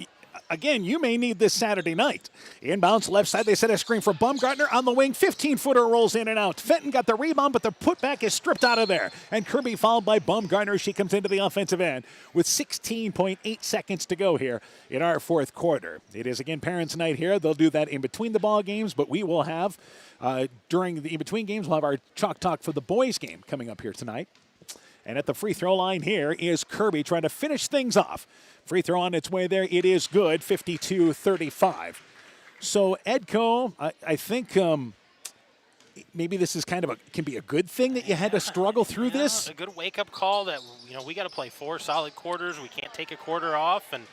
again, you may need this Saturday night. Inbounds left side, they set a screen for Baumgartner on the wing. 15-footer rolls in and out. Fenton got the rebound, but the putback is stripped out of there. And Kirby fouled by Baumgartner. She comes into the offensive end with 16.8 seconds to go here in our fourth quarter. It is, again, Parents' Night here. They'll do that in between the ball games, but we will have, during the in-between games, we'll have our Chalk Talk for the boys game coming up here tonight. And at the free throw line here is Kirby trying to finish things off. Free throw on its way there. It is good, 52-35. So Edco, I think maybe this is can be a good thing that you had to struggle through this. A good wake-up call that, we got to play 4 solid quarters. We can't take a quarter off, and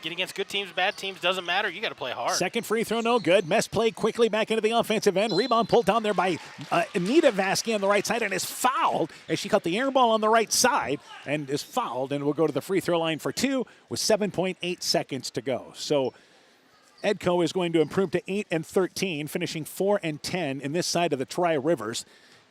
get against good teams, bad teams, doesn't matter. You got to play hard. Second free throw, no good. Mess play quickly back into the offensive end. Rebound pulled down there by Anita Vasky on the right side and is fouled as she caught the air ball on the right side and is fouled and will go to the free throw line for 2 with 7.8 seconds to go. So Edco is going to improve to 8-13, finishing 4-10 in this side of the Tri-Rivers.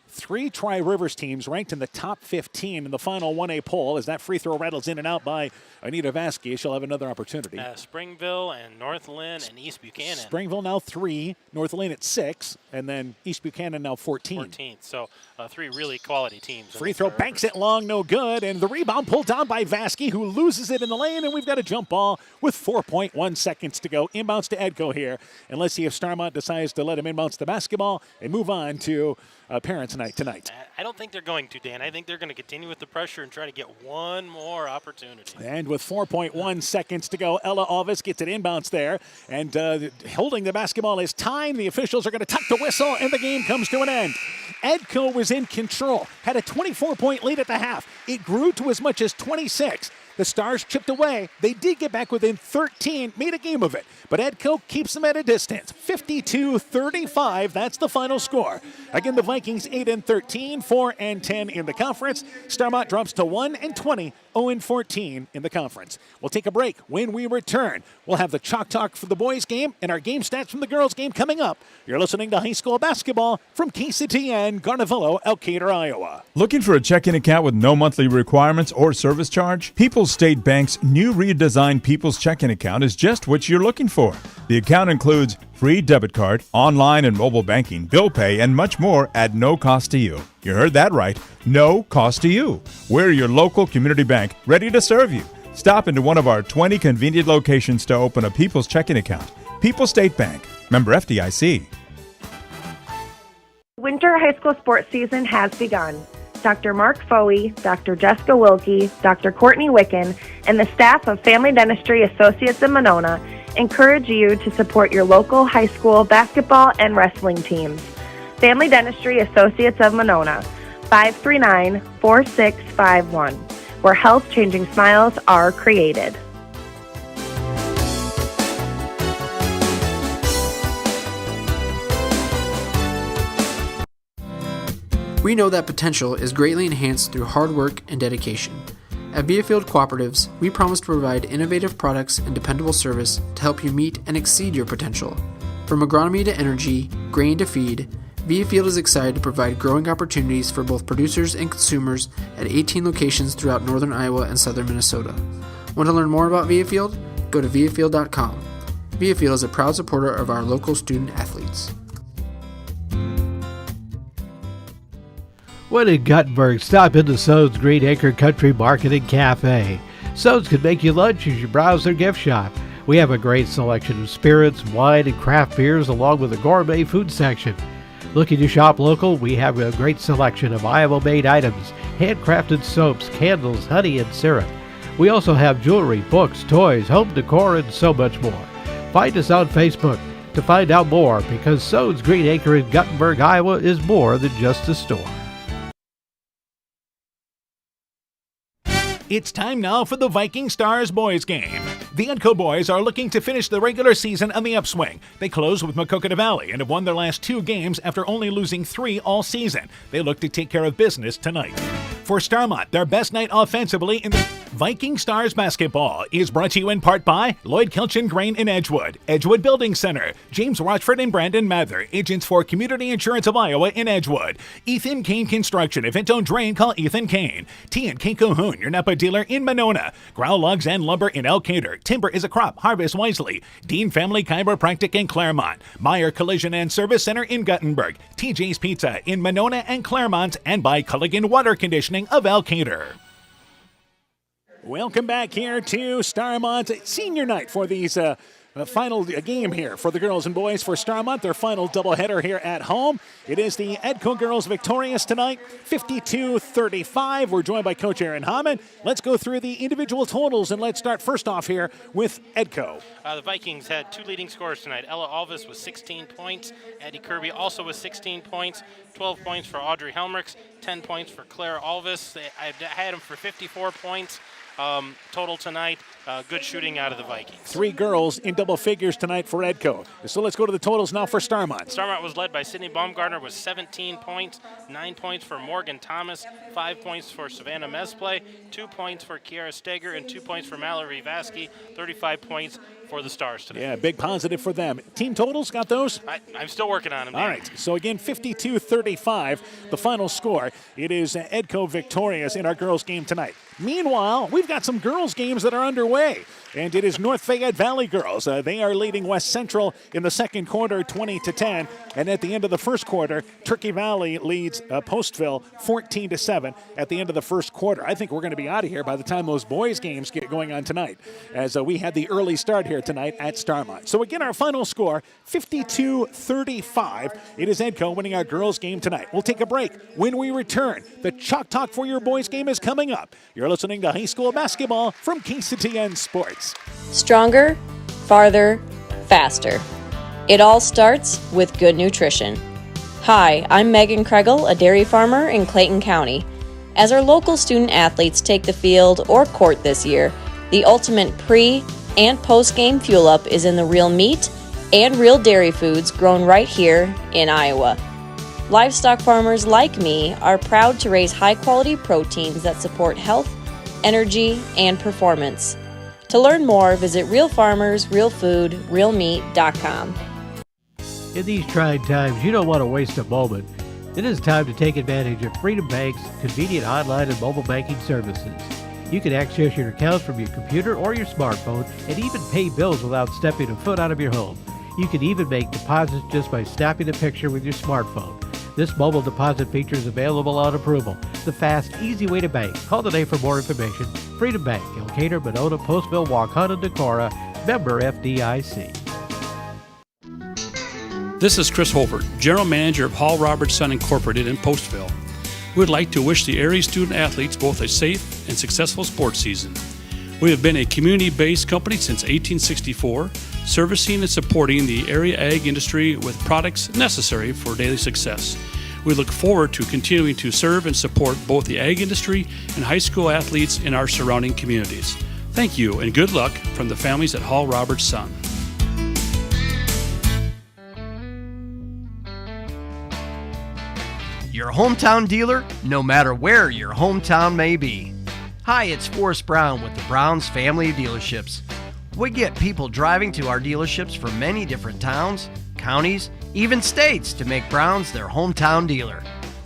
3 Tri-Rivers teams ranked in the top 15 in the final 1A poll as that free throw rattles in and out by Anita Vasky. She'll have another opportunity. Springville and North Lynn and East Buchanan. Springville now 3, North Lynn at 6, and then East Buchanan now 14. 14th, so 3 really quality teams. Free throw banks it long, no good, and the rebound pulled down by Vasky, who loses it in the lane, and we've got a jump ball with 4.1 seconds to go. Inbounds to Edco here, and let's see if Starmont decides to let him inbounds the basketball and move on to Parents' Night tonight. I don't think they're going to, Dan. I think they're going to continue with the pressure and try to get one more opportunity. And with 4.1 seconds to go, Ella Alvis gets it inbounds there. And holding the basketball is time. The officials are going to tuck the whistle, and the game comes to an end. Edco was in control, had a 24-point lead at the half. It grew to as much as 26. The Stars chipped away. They did get back within 13, made a game of it. But Edco keeps them at a distance. 52-35, that's the final score. Again, the Vikings 8-13, 4-10 in the conference. Starmont drops to 1-20, 0-14 in the conference. We'll take a break. When we return, we'll have the Chalk Talk for the boys game and our game stats from the girls game coming up. You're listening to high school basketball from KCTN, Garnavillo, Elkader, Iowa. Looking for a checking account with no monthly requirements or service charge? People's State Bank's new redesigned People's Checking Account is just what you're looking for. The account includes free debit card, online and mobile banking, bill pay, and much more at no cost to you. You heard that right. No cost to you. We're your local community bank, ready to serve you. Stop into one of our 20 convenient locations to open a People's Checking Account. People's State Bank. Member FDIC. Winter high school sports season has begun. Dr. Mark Foey, Dr. Jessica Wilkie, Dr. Courtney Wicken, and the staff of Family Dentistry Associates in Monona encourage you to support your local high school basketball and wrestling teams. Family Dentistry Associates of Monona, 539-4651, where health-changing smiles are created. We know that potential is greatly enhanced through hard work and dedication. At Viafield Cooperatives, we promise to provide innovative products and dependable service to help you meet and exceed your potential. From agronomy to energy, grain to feed, Viafield is excited to provide growing opportunities for both producers and consumers at 18 locations throughout northern Iowa and southern Minnesota. Want to learn more about Viafield? Go to viafield.com. Viafield is a proud supporter of our local student athletes. When in Guttenberg, stop into Sode's Green Acre Country Market and Cafe. Sode's can make you lunch as you browse their gift shop. We have a great selection of spirits, wine, and craft beers along with a gourmet food section. Looking to shop local? We have a great selection of Iowa-made items, handcrafted soaps, candles, honey, and syrup. We also have jewelry, books, toys, home decor, and so much more. Find us on Facebook to find out more because Sode's Green Acre in Guttenberg, Iowa is more than just a store. It's time now for the Viking Stars boys game. The Edco boys are looking to finish the regular season on the upswing. They close with Maquoketa Valley and have won their last 2 games after only losing 3 all season. They look to take care of business tonight. For Starmont, their best night offensively in the Viking Stars basketball is brought to you in part by Lloyd Kilchin Grain in Edgewood, Edgewood Building Center, James Rochford and Brandon Mather, agents for Community Insurance of Iowa in Edgewood, Ethan Kane Construction. If it don't drain, call Ethan Kane. T&K Cahoon, your Napa dealer in Monona, Growl Logs and Lumber in Elkader. Timber is a crop, harvest wisely. Dean Family Chiropractic in Claremont, Meyer Collision and Service Center in Guttenberg, TJ's Pizza in Monona and Claremont, and by Culligan Water Conditioning of Elkader. Welcome back here to Starmont senior night for these final game here for the girls and boys for Starmont, their final doubleheader here at home. It is the Edco girls victorious tonight, 52-35. We're joined by Coach Aaron Hammond. Let's go through the individual totals, and let's start first off here with Edco. The Vikings had 2 leading scorers tonight. Ella Alvis with 16 points. Addie Kirby also with 16 points. 12 points for Audrey Helmrichs. 10 points for Claire Alvis. I had them for 54 points. Total tonight. Good shooting out of the Vikings. 3 girls in double figures tonight for Edco. So let's go to the totals now for Starmont. Starmont was led by Sydney Baumgartner with 17 points, 9 points for Morgan Thomas, 5 points for Savannah Mesplay, 2 points for Kiara Steger, and 2 points for Mallory Vasky, 35 points for the Stars today. Yeah, big positive for them. Team totals, got those? I'm still working on them. All right, so again, 52-35, the final score. It is Edco victorious in our girls' game tonight. Meanwhile, we've got some girls' games that are underway, and it is North Fayette Valley girls. They are leading West Central in the second quarter, 20-10, and at the end of the first quarter, Turkey Valley leads Postville 14-7 at the end of the first quarter. I think we're going to be out of here by the time those boys' games get going on tonight, as we had the early start here tonight at Starmont. So again, our final score, 52-35. It is Edco winning our girls' game tonight. We'll take a break. When we return, the Chalk Talk for your boys' game is coming up. You're listening to high school basketball from KCTN Sports. Stronger, farther, faster. It all starts with good nutrition. Hi, I'm Megan Kregel, a dairy farmer in Clayton County. As our local student athletes take the field or court this year, the ultimate pre- and post-game fuel-up is in the real meat and real dairy foods grown right here in Iowa. Livestock farmers like me are proud to raise high-quality proteins that support health, energy, and performance. To learn more, visit realfarmersrealfoodrealmeat.com. In these trying times, you don't want to waste a moment. It is time to take advantage of Freedom Bank's convenient online and mobile banking services. You can access your accounts from your computer or your smartphone and even pay bills without stepping a foot out of your home. You can even make deposits just by snapping a picture with your smartphone. This mobile deposit feature is available on approval. The fast, easy way to bank. Call today for more information. Freedom Bank, Elkader, Monona, Postville, Waukegan, and Decorah. Member FDIC. This is Chris Holbert, General Manager of Hall Robertson Incorporated in Postville. We would like to wish the area student athletes both a safe and successful sports season. We have been a community-based company since 1864, servicing and supporting the area ag industry with products necessary for daily success. We look forward to continuing to serve and support both the ag industry and high school athletes in our surrounding communities. Thank you and good luck from the families at Hall Robertson. Your hometown dealer, no matter where your hometown may be. Hi, it's Forrest Brown with the Browns family of dealerships. We get people driving to our dealerships from many different towns, counties, even states to make Browns their hometown dealer.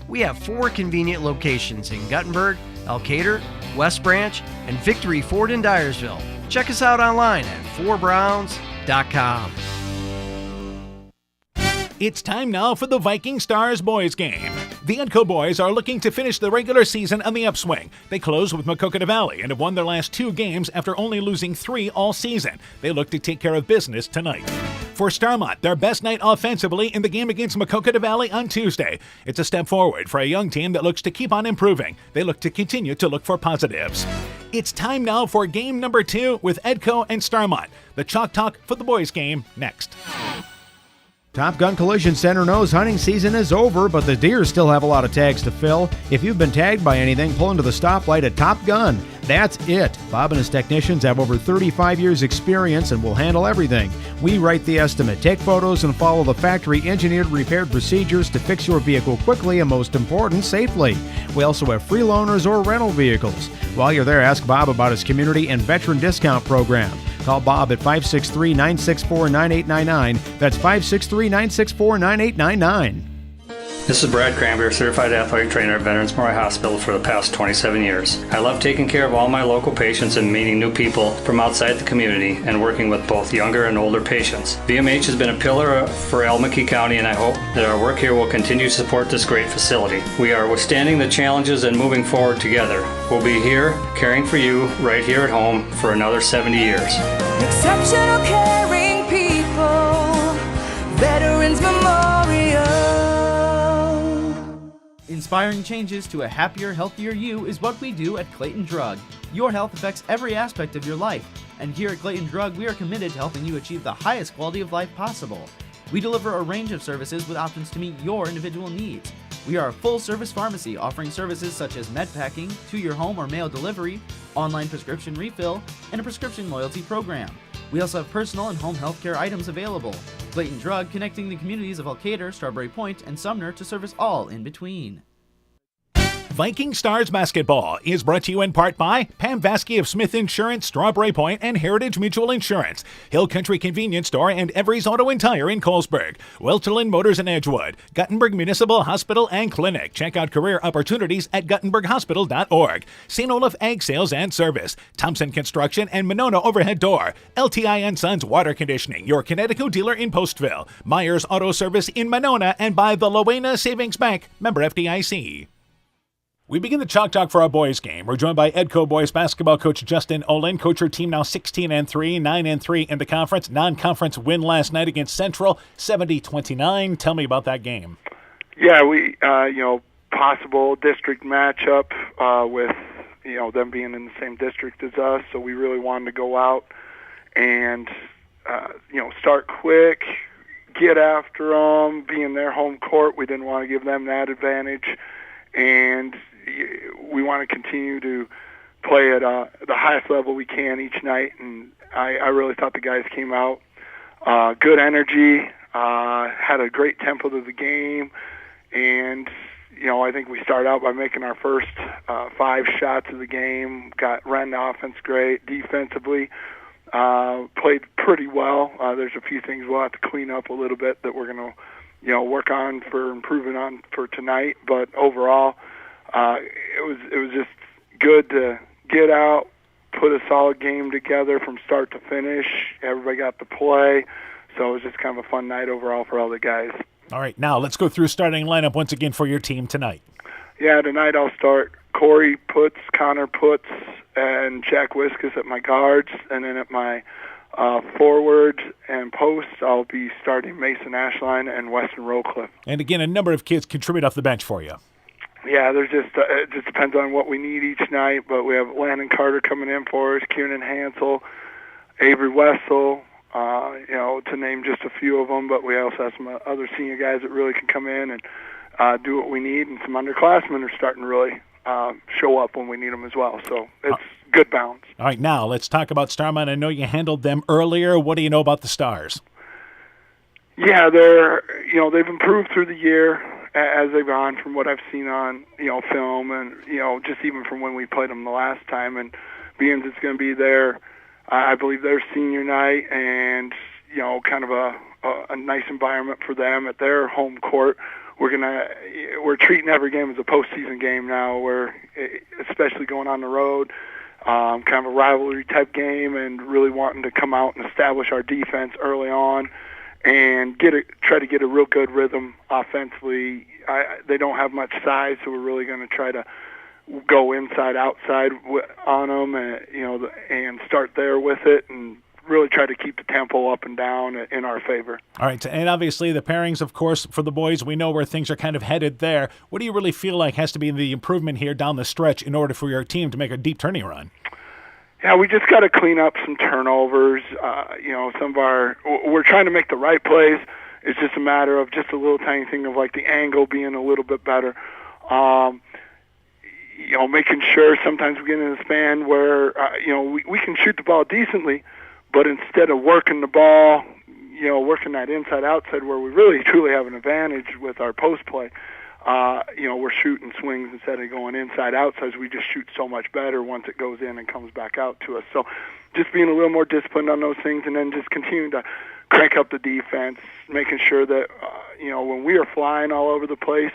We have 4 convenient locations in Guttenberg, Elkader, West Branch, and Victory Ford in Dyersville. Check us out online at 4browns.com. It's time now for the Viking Stars boys game. The Edco boys are looking to finish the regular season on the upswing. They close with Maquoketa Valley and have won their last 2 games after only losing 3 all season. They look to take care of business tonight. For Starmont, their best night offensively in the game against Maquoketa Valley on Tuesday. It's a step forward for a young team that looks to keep on improving. They look to continue to look for positives. It's time now for game number 2 with Edco and Starmont. The Chalk Talk for the boys game next. Top Gun Collision Center knows hunting season is over, but the deer still have a lot of tags to fill. If you've been tagged by anything, pull into the stoplight at Top Gun. That's it. Bob and his technicians have over 35 years experience and will handle everything. We write the estimate, take photos, and follow the factory engineered repaired procedures to fix your vehicle quickly and, most important, safely. We also have free loaners or rental vehicles. While you're there, ask Bob about his community and veteran discount program. Call Bob at 563-964-9899. That's 563-964-9899. This is Brad Cranberry, certified athletic trainer at Veterans Memorial Hospital for the past 27 years. I love taking care of all my local patients and meeting new people from outside the community and working with both younger and older patients. VMH has been a pillar for Elmwood County, and I hope that our work here will continue to support this great facility. We are withstanding the challenges and moving forward together. We'll be here caring for you right here at home for another 70 years. Exceptional caring Inspiring changes to a happier, healthier you is what we do at Clayton Drug. Your health affects every aspect of your life, and here at Clayton Drug, we are committed to helping you achieve the highest quality of life possible. We deliver a range of services with options to meet your individual needs. We are a full-service pharmacy offering services such as med packing, to your home or mail delivery, online prescription refill, and a prescription loyalty program. We also have personal and home healthcare items available. Clayton Drug connecting the communities of Elkader, Strawberry Point, and Sumner to service all in between. Viking Stars Basketball is brought to you in part by Pam Vasky of Smith Insurance, Strawberry Point, and Heritage Mutual Insurance, Hill Country Convenience Store, and Every's Auto and Tire in Colesburg, Welterland Motors in Edgewood, Guttenberg Municipal Hospital and Clinic. Check out career opportunities at guttenberghospital.org. St. Olaf Ag Sales and Service, Thompson Construction and Monona Overhead Door, LTI & Sons Water Conditioning, your Connecticut dealer in Postville, Myers Auto Service in Monona, and by the Lowena Savings Bank, member FDIC. We begin the Chalk Talk for our boys game. We're joined by Edco boys basketball coach Justin Olin. Coach, your team now 16-3, 9-3 in the conference. Non-conference win last night against Central, 70-29. Tell me about that game. Yeah, we possible district matchup with them being in the same district as us. So we really wanted to go out and start quick, get after them, be in their home court. We didn't want to give them that advantage, and we want to continue to play at the highest level we can each night, and I really thought the guys came out good energy, had a great tempo to the game, and I think we started out by making our first 5 shots of the game, ran the offense great, defensively played pretty well. There's a few things we'll have to clean up a little bit that we're going to work on for improving on for tonight, but overall it was just good to get out, put a solid game together from start to finish. Everybody got to play, so it was just kind of a fun night overall for all the guys. All right, now let's go through starting lineup once again for your team tonight. Yeah, tonight I'll start Corey Putz, Connor Putz, and Jack Wiskus at my guards, and then at my forward and post, I'll be starting Mason Ashline and Weston Rowcliffe. And again, a number of kids contribute off the bench for you. Yeah, there's just it just depends on what we need each night, but we have Landon Carter coming in for us, Kieran Hansel, Avery Wessel, to name just a few of them, but we also have some other senior guys that really can come in and do what we need, and some underclassmen are starting to really show up when we need them as well. So it's good balance. All right, now let's talk about Starmont. I know you handled them earlier. What do you know about the Stars? Yeah, they've improved through the year as they've gone from what I've seen on film, and just even from when we played them the last time. And being it's going to be I believe their senior night, and kind of a nice environment for them at their home court. We're treating every game as a postseason game now. We're especially going on the road, kind of a rivalry type game, and really wanting to come out and establish our defense early on, and try to get a real good rhythm offensively. They don't have much size, so we're really going to try to go inside outside on them, and start there with it, and really try to keep the tempo up and down in our favor. All right, and obviously the pairings, of course, for the boys, we know where things are kind of headed there. What do you really feel like has to be the improvement here down the stretch in order for your team to make a deep turning run? Yeah, we just got to clean up some turnovers. We're trying to make the right plays. It's just a matter of just a little tiny thing of like the angle being a little bit better. Making sure sometimes we get in a span where, we can shoot the ball decently, but instead of working the ball, working that inside-outside where we really truly have an advantage with our post play, we're shooting swings instead of going inside-outside. We just shoot so much better once it goes in and comes back out to us. So just being a little more disciplined on those things, and then just continuing to crank up the defense, making sure that, when we are flying all over the place,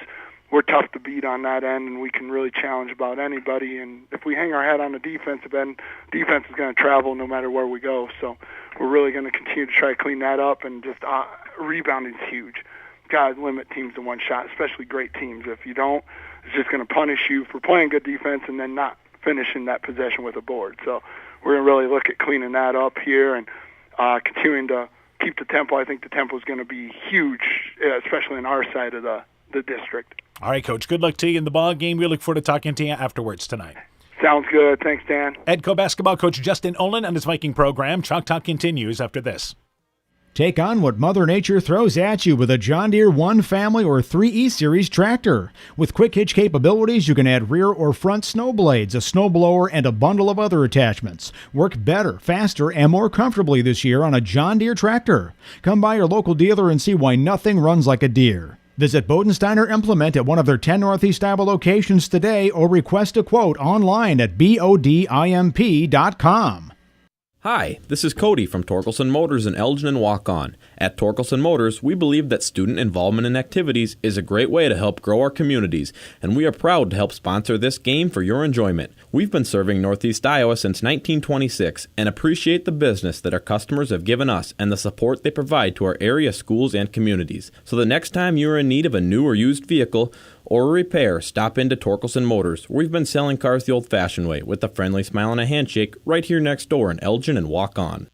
we're tough to beat on that end, and we can really challenge about anybody. And if we hang our head on the defensive end, defense is going to travel no matter where we go. So we're really going to continue to try to clean that up, and just rebounding is huge. Got to limit teams to one shot, especially great teams. If you don't, it's just going to punish you for playing good defense and then not finishing that possession with a board. So we're going to really look at cleaning that up here and continuing to keep the tempo. I think the tempo is going to be huge, especially on our side of the district. All right, Coach. Good luck to you in the ball game. We look forward to talking to you afterwards tonight. Sounds good. Thanks, Dan. Edco basketball coach Justin Olin on his Viking program. Chalk Talk continues after this. Take on what Mother Nature throws at you with a John Deere 1 Family or 3E Series tractor. With quick hitch capabilities, you can add rear or front snow blades, a snowblower, and a bundle of other attachments. Work better, faster, and more comfortably this year on a John Deere tractor. Come by your local dealer and see why nothing runs like a Deere. Visit Bodensteiner Implement at one of their 10 Northeast Iowa locations today or request a quote online at bodimp.com. Hi, this is Cody from Torkelson Motors in Elgin and Waukon. At Torkelson Motors, we believe that student involvement in activities is a great way to help grow our communities, and we are proud to help sponsor this game for your enjoyment. We've been serving Northeast Iowa since 1926 and appreciate the business that our customers have given us and the support they provide to our area schools and communities. So the next time you are in need of a new or used vehicle or a repair, stop into Torkelson Motors. We've been selling cars the old-fashioned way with a friendly smile and a handshake right here next door in Elgin and Waukon.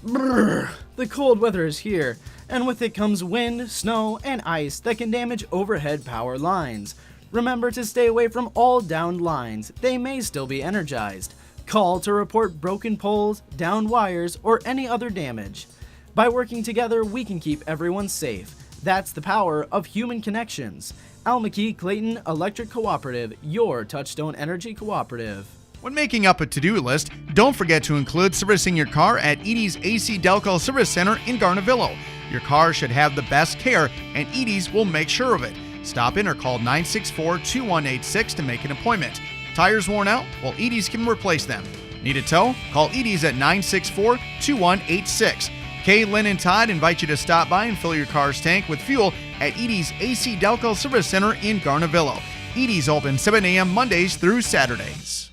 Brrr, the cold weather is here, and with it comes wind, snow, and ice that can damage overhead power lines. Remember to stay away from all downed lines. They may still be energized. Call to report broken poles, downed wires, or any other damage. By working together, we can keep everyone safe. That's the power of human connections. Al McKee Clayton Electric Cooperative, your Touchstone Energy Cooperative. When making up a to-do list, don't forget to include servicing your car at Edie's AC Delco Service Center in Garnavillo. Your car should have the best care, and Edie's will make sure of it. Stop in or call 964-2186 to make an appointment. Tires worn out? Well, Edie's can replace them. Need a tow? Call Edie's at 964-2186. Kay, Lynn, and Todd invite you to stop by and fill your car's tank with fuel at Edie's AC Delco Service Center in Garnavillo. Edie's open 7 a.m. Mondays through Saturdays.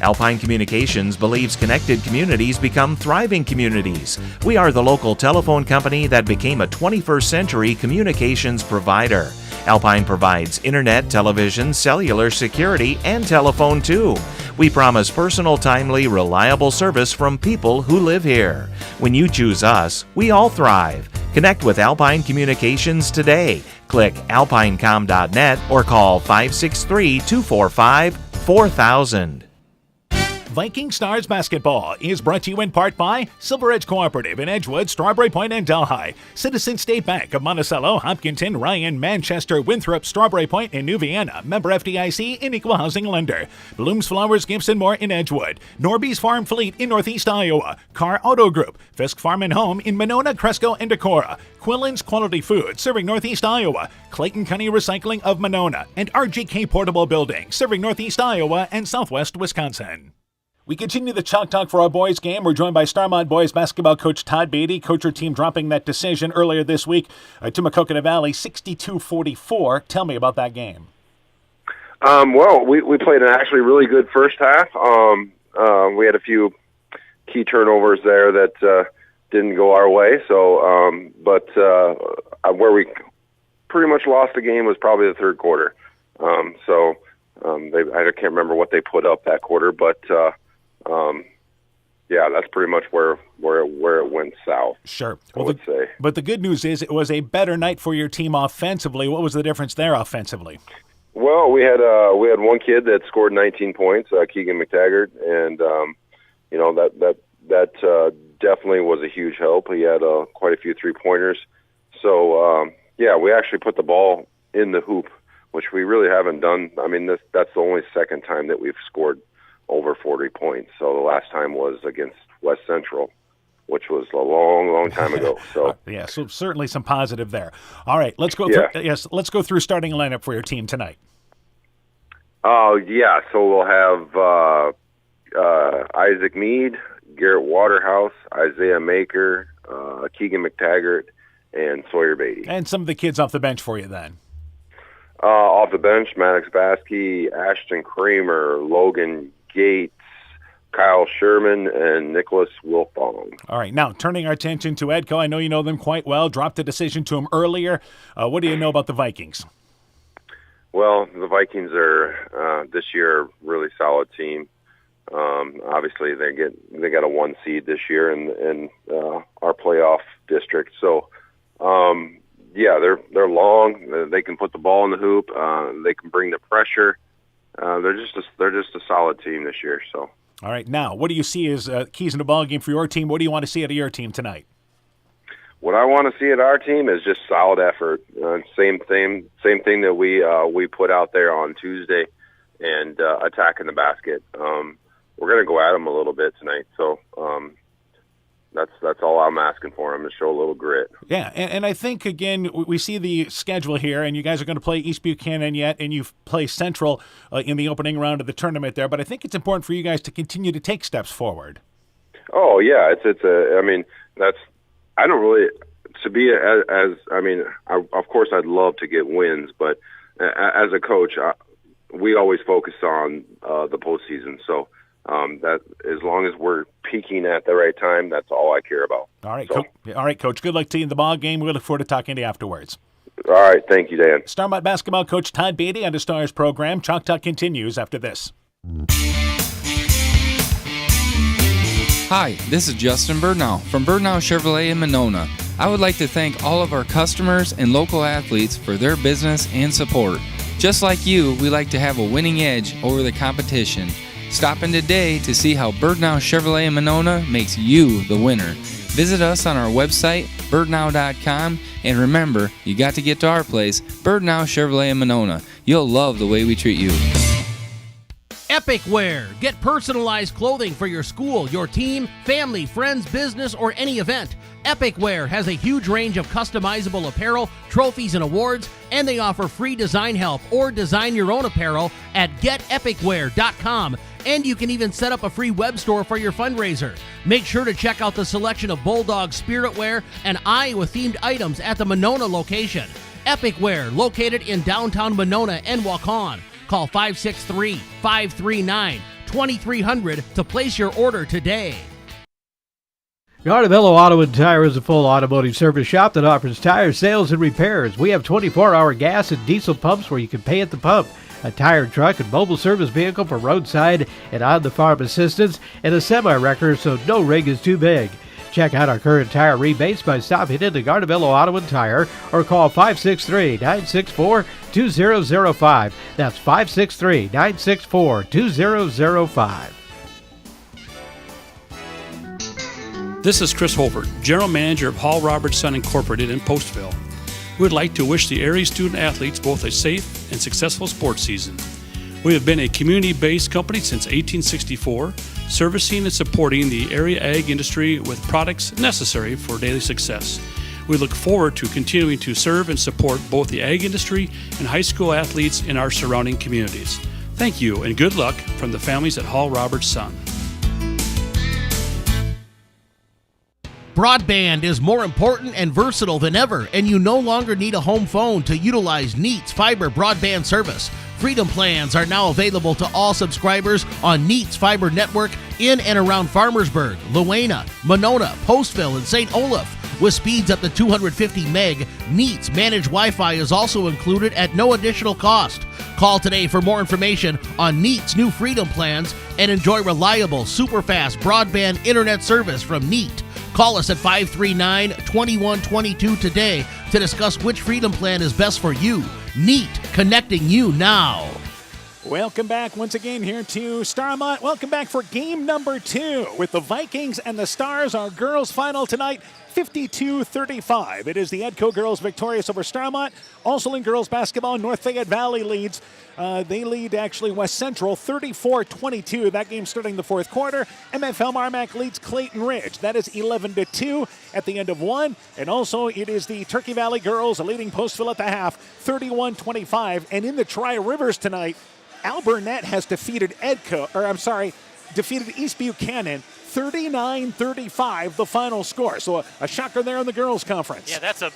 Alpine Communications believes connected communities become thriving communities. We are the local telephone company that became a 21st century communications provider. Alpine provides internet, television, cellular, security, and telephone too. We promise personal, timely, reliable service from people who live here. When you choose us, we all thrive. Connect with Alpine Communications today. Click alpinecom.net or call 563-245-4000. Viking Stars basketball is brought to you in part by Silver Edge Cooperative in Edgewood, Strawberry Point, and Delhi. Citizen State Bank of Monticello, Hopkinton, Ryan, Manchester, Winthrop, Strawberry Point, and New Vienna. Member FDIC and Equal Housing Lender. Blooms Flowers, Gifts, and more in Edgewood. Norby's Farm Fleet in Northeast Iowa. Carr Auto Group. Fisk Farm and Home in Monona, Cresco, and Decorah. Quillen's Quality Food, serving Northeast Iowa. Clayton County Recycling of Monona. And RGK Portable Building, serving Northeast Iowa and Southwest Wisconsin. We continue the Chalk Talk for our boys game. We're joined by Starmont boys basketball coach Todd Beatty. Coach, your team dropping that decision earlier this week to Maquoketa Valley, 62-44. Tell me about that game. Well, we played an actually really good first half. We had a few key turnovers there that didn't go our way. So, but where we pretty much lost the game was probably the third quarter. I can't remember what they put up that quarter, but yeah, that's pretty much where it went south. Sure. I would say. But the good news is it was a better night for your team offensively. What was the difference there offensively? Well, we had one kid that scored 19 points, Keegan McTaggart, and that definitely was a huge help. He had quite a few 3-pointers. So yeah, we actually put the ball in the hoop, which we really haven't done. I mean, that's the only second time that we've scored over 40 points. So the last time was against West Central, which was a long, long time ago. So yeah, so certainly some positive there. All right, let's go. Let's go through starting lineup for your team tonight. Yeah. So we'll have Isaac Mead, Garrett Waterhouse, Isaiah Maker, Keegan McTaggart, and Sawyer Beatty. And some of the kids off the bench for you then. Off the bench, Maddox Baskey, Ashton Kramer, Logan Gates, Kyle Sherman, and Nicholas Wilfong. All right, now turning our attention to Edco. I know you know them quite well. Dropped a decision to them earlier. What do you know about the Vikings? Well, the Vikings are this year a really solid team. Obviously, they got a 1 seed this year in our playoff district. So, yeah, they're long. They can put the ball in the hoop. They can bring the pressure. They're just a solid team this year. So. All right, now what do you see as keys in the ball game for your team? What do you want to see out of your team tonight? What I want to see at our team is just solid effort. Same thing that we put out there on Tuesday, and attacking the basket. We're going to go at them a little bit tonight. So that's all I'm asking for them, to show a little grit. Yeah, and I think, again, we see the schedule here, and you guys are going to play East Buchanan yet, and you play Central in the opening round of the tournament there. But I think it's important for you guys to continue to take steps forward. Oh yeah, I mean, I don't really, to be of course I'd love to get wins, but as a coach, we always focus on the postseason. So that as long as we're peaking at the right time, that's all I care about. All right, all right, Coach. Good luck to you in the ball game. We look forward to talking to you afterwards. All right, thank you, Dan. Starmont basketball coach Todd Beatty on the Stars program. Chalk Talk continues after this. Hi, this is Justin Burnau from Burnau Chevrolet in Monona. I would like to thank all of our customers and local athletes for their business and support. Just like you, we like to have a winning edge over the competition. Stop in today to see how Burnau Chevrolet in Monona makes you the winner. Visit us on our website, birdnow.com, and remember, you got to get to our place, Burnau Chevrolet in Monona. You'll love the way we treat you. Epic Wear. Get personalized clothing for your school, your team, family, friends, business, or any event. Epic Wear has a huge range of customizable apparel, trophies, and awards, and they offer free design help or design your own apparel at getepicwear.com. And you can even set up a free web store for your fundraiser. Make sure to check out the selection of Bulldog Spirit Wear and Iowa-themed items at the Monona location. Epic Wear, located in downtown Monona and Waukon. Call 563-539-2300 to place your order today. Garnavillo Auto and Tire is a full automotive service shop that offers tire sales and repairs. We have 24-hour gas and diesel pumps where you can pay at the pump, a tire truck and mobile service vehicle for roadside and on-the-farm assistance, and a semi-wrecker so no rig is too big. Check out our current tire rebates by stopping into Garnavillo Auto and Tire or call 563-964-2005. That's 563-964-2005. This is Chris Holbert, General Manager of Hall Robertson Incorporated in Postville. We would like to wish the area student athletes both a safe and successful sports season. We have been a community-based company since 1864, servicing and supporting the area ag industry with products necessary for daily success. We look forward to continuing to serve and support both the ag industry and high school athletes in our surrounding communities. Thank you and good luck from the families at Hall Robertson. Broadband is more important and versatile than ever, and you no longer need a home phone to utilize Neat's fiber broadband service. Freedom plans are now available to all subscribers on Neat's fiber network in and around Farmersburg, Luena, Monona, Postville, and St. Olaf. With speeds up to 250 meg, Neat's managed Wi-Fi is also included at no additional cost. Call today for more information on Neat's new Freedom plans and enjoy reliable, super-fast broadband internet service from Neat. Call us at 539-2122 today to discuss which Freedom plan is best for you. Neat, connecting you now. Welcome back once again here to Starmont. Welcome back for game number 2 with the Vikings and the Stars. Our girls' final tonight, 52-35. It is the Edco girls victorious over Starmont. Also in girls basketball, North Fayette Valley leads. They lead actually West Central 34-22. That game starting the fourth quarter. MFL Marmac leads Clayton Ridge. That is 11-2 at the end of one. And also it is the Turkey Valley girls leading Postville at the half 31-25. And in the Tri-Rivers tonight, Al Burnett has defeated defeated East Buchanan 39-35, the final score. So a shocker there in the girls' conference. Yeah, that's a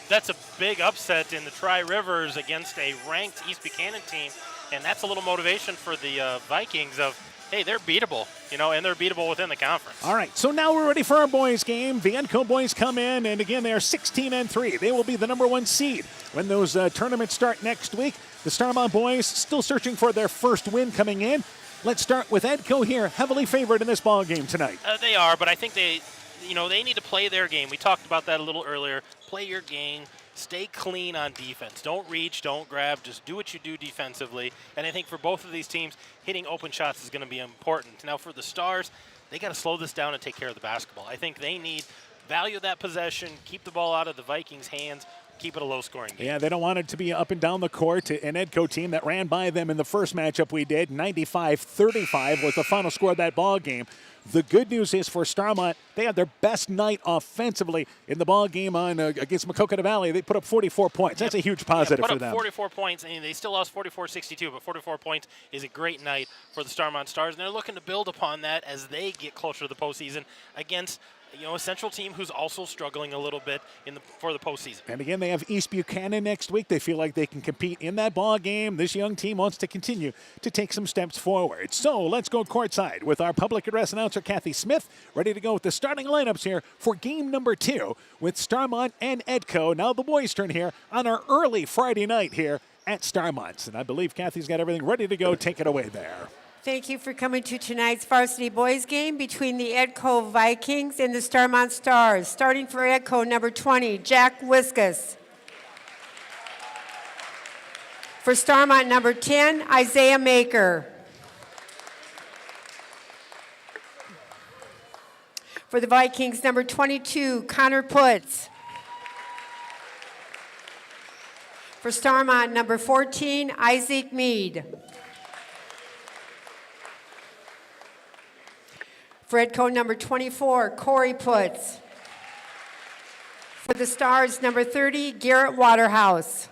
big upset in the Tri-Rivers against a ranked East Buchanan team, and that's a little motivation for the Vikings of, hey, they're beatable, and they're beatable within the conference. All right, so now we're ready for our boys' game. The Enco boys come in, and again, they are 16-3. They will be the number 1 seed when those tournaments start next week. The Starmont boys still searching for their first win coming in. Let's start with Edco here, heavily favored in this ball game tonight. They are, but I think they need to play their game. We talked about that a little earlier. Play your game, stay clean on defense. Don't reach, don't grab, just do what you do defensively. And I think for both of these teams, hitting open shots is going to be important. Now for the Stars, they got to slow this down and take care of the basketball. I think they need value that possession, keep the ball out of the Vikings' hands, keep it a low-scoring game. Yeah, they don't want it to be up and down the court. An Edco team that ran by them in the first matchup we did, 95-35 was the final score of that ball game. The good news is for Starmont, they had their best night offensively in the ball game against Maquoketa Valley. They put up 44 points. That's a huge positive put for up them. 44 points, and they still lost 44-62, but 44 points is a great night for the Starmont Stars, and they're looking to build upon that as they get closer to the postseason against a Central team who's also struggling a little bit for the postseason. And again, they have East Buchanan next week. They feel like they can compete in that ball game. This young team wants to continue to take some steps forward. So let's go courtside with our public address announcer, Kathy Smith, ready to go with the starting lineups here for game number 2 with Starmont and Edco. Now the boys' turn here on our early Friday night here at Starmont. And I believe Kathy's got everything ready to go. Take it away there. Thank you for coming to tonight's varsity boys game between the Edco Vikings and the Starmont Stars. Starting for Edco, number 20, Jack Wiskus. For Starmont, number 10, Isaiah Maker. For the Vikings, number 22, Connor Putz. For Starmont, number 14, Isaac Mead. For Edco, number 24, Corey Putz. For the Stars, number 30, Garrett Waterhouse.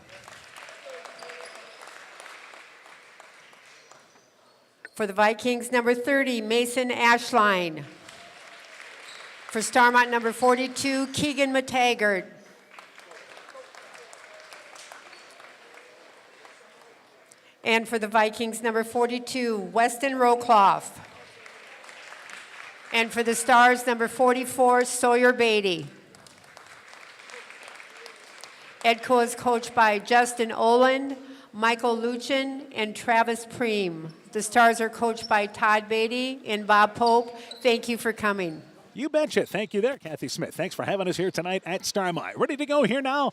For the Vikings, number 30, Mason Ashline. For Starmont, number 42, Keegan McTaggart. And for the Vikings, number 42, Weston Rokloff. And for the Stars, number 44, Sawyer Beatty. Edco is coached by Justin Oland, Michael Luchin, and Travis Preem. The Stars are coached by Todd Beatty and Bob Pope. Thank you for coming. You betcha. Thank you there, Kathy Smith. Thanks for having us here tonight at Starmont. Ready to go here now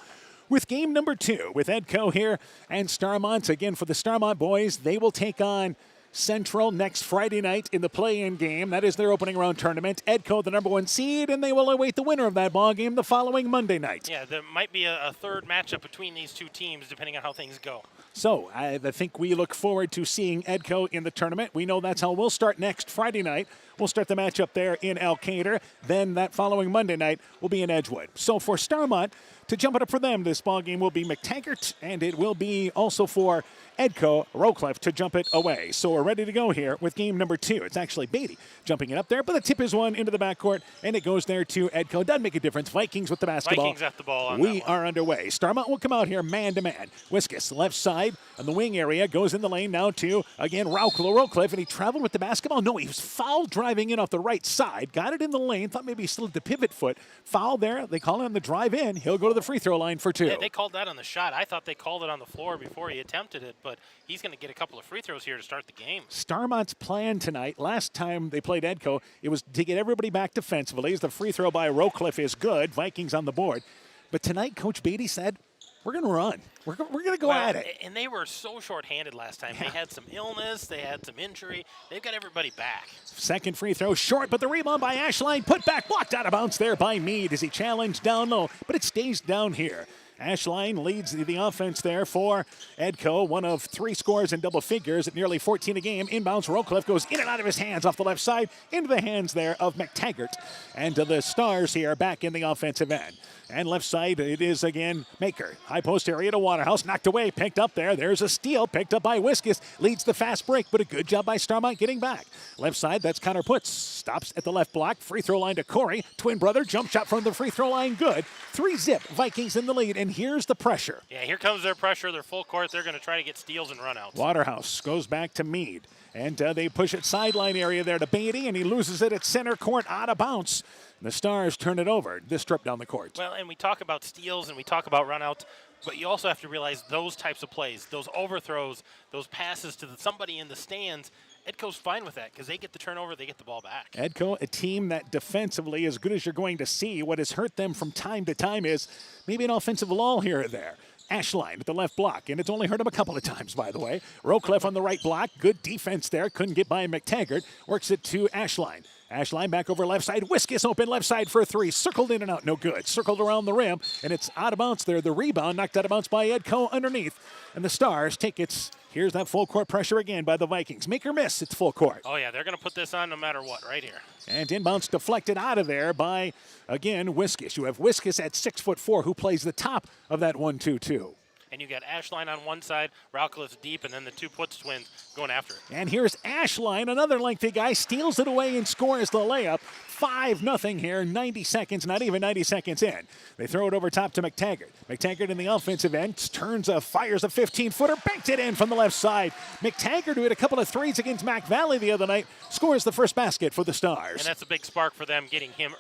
with game number 2 with Edco here and Starmont. Again, for the Starmont boys, they will take on Central next Friday night in the play-in game. That is their opening round tournament. Edco, the number 1 seed, and they will await the winner of that ball game the following Monday night. Yeah, there might be a third matchup between these two teams depending on how things go. So I think we look forward to seeing Edco in the tournament. We know that's how we'll start next Friday night. We'll start the matchup there in Elkader. Then that following Monday night will be in Edgewood. So for Starmont, to jump it up for them, this ball game will be McTaggart, and it will be also for Edco Rokliff to jump it away. So we're ready to go here with game number 2. It's actually Beatty jumping it up there, but the tip is one into the backcourt, and it goes there to Edco. Doesn't make a difference. Vikings with the basketball. Vikings at the ball on We that one. are underway. Starmont will come out here man-to-man. Wiskus, left side on the wing area, goes in the lane now to, again, Rokliff, and he traveled with the basketball. No, he was foul driving in off the right side. Got it in the lane. Thought maybe he slid the pivot foot. Foul there. They call it on the drive in. He'll go to the free throw line for 2. Yeah, they called that on the shot. I thought they called it on the floor before he attempted it, but he's going to get a couple of free throws here to start the game. Starmont's plan tonight, last time they played Edco, it was to get everybody back defensively. As the free throw by Rokliff is good. Vikings on the board. But tonight, Coach Beatty said, we're going to run. We're going to go at it. And they were so short-handed last time. They had some illness. They had some injury. They've got everybody back. Second free throw short, but the rebound by Ashline. Put back, blocked out of bounds there by Mead as he challenged down low. But it stays down here. Ashline leads the offense there for Edco. One of 3 scores in double figures at nearly 14 a game. Inbounds, Rokliff goes in and out of his hands off the left side into the hands there of McTaggart. And the Stars here back in the offensive end. And left side, it is again Maker. High post area to Waterhouse. Knocked away, picked up there. There's a steal, picked up by Wiskus. Leads the fast break, but a good job by Starmont getting back. Left side, that's Connor Putz. Stops at the left block. Free throw line to Corey. Twin brother, jump shot from the free throw line, good. 3-zip, Vikings in the lead, and here's the pressure. Yeah, here comes their pressure. They're full court. They're going to try to get steals and runouts. Waterhouse goes back to Mead. And they push it sideline area there to Beatty, and he loses it at center court out of bounds. The Stars turn it over this trip down the court. Well, and we talk about steals and we talk about runouts. But you also have to realize those types of plays, those overthrows, those passes to somebody in the stands, Edco's fine with that because they get the turnover, they get the ball back. Edco, a team that defensively, as good as you're going to see, what has hurt them from time to time is maybe an offensive lull here or there. Ashline at the left block, and it's only hurt him a couple of times, by the way. Rowcliffe on the right block, good defense there, couldn't get by McTaggart, works it to Ashline. Ashline back over left side, Wiskus open left side for a three, circled in and out, no good. Circled around the rim, and it's out of bounds there. The rebound knocked out of bounds by Edco underneath, and the Stars take its, here's that full court pressure again by the Vikings. Make or miss, it's full court. Oh yeah, they're going to put this on no matter what, right here. And inbounds deflected out of there by, again, Wiskus. You have Wiskus at 6'4", who plays the top of that 1-2-2. And you got Ashline on one side, Rowcliffe deep, and then the two Putz twins going after it. And here's Ashline, another lengthy guy, steals it away and scores the layup. 5-0 here, 90 seconds, not even 90 seconds in. They throw it over top to McTaggart. McTaggart in the offensive end, fires a 15-footer, banked it in from the left side. McTaggart, who had a couple of threes against Mac Valley the other night, scores the first basket for the Stars. And that's a big spark for them, getting him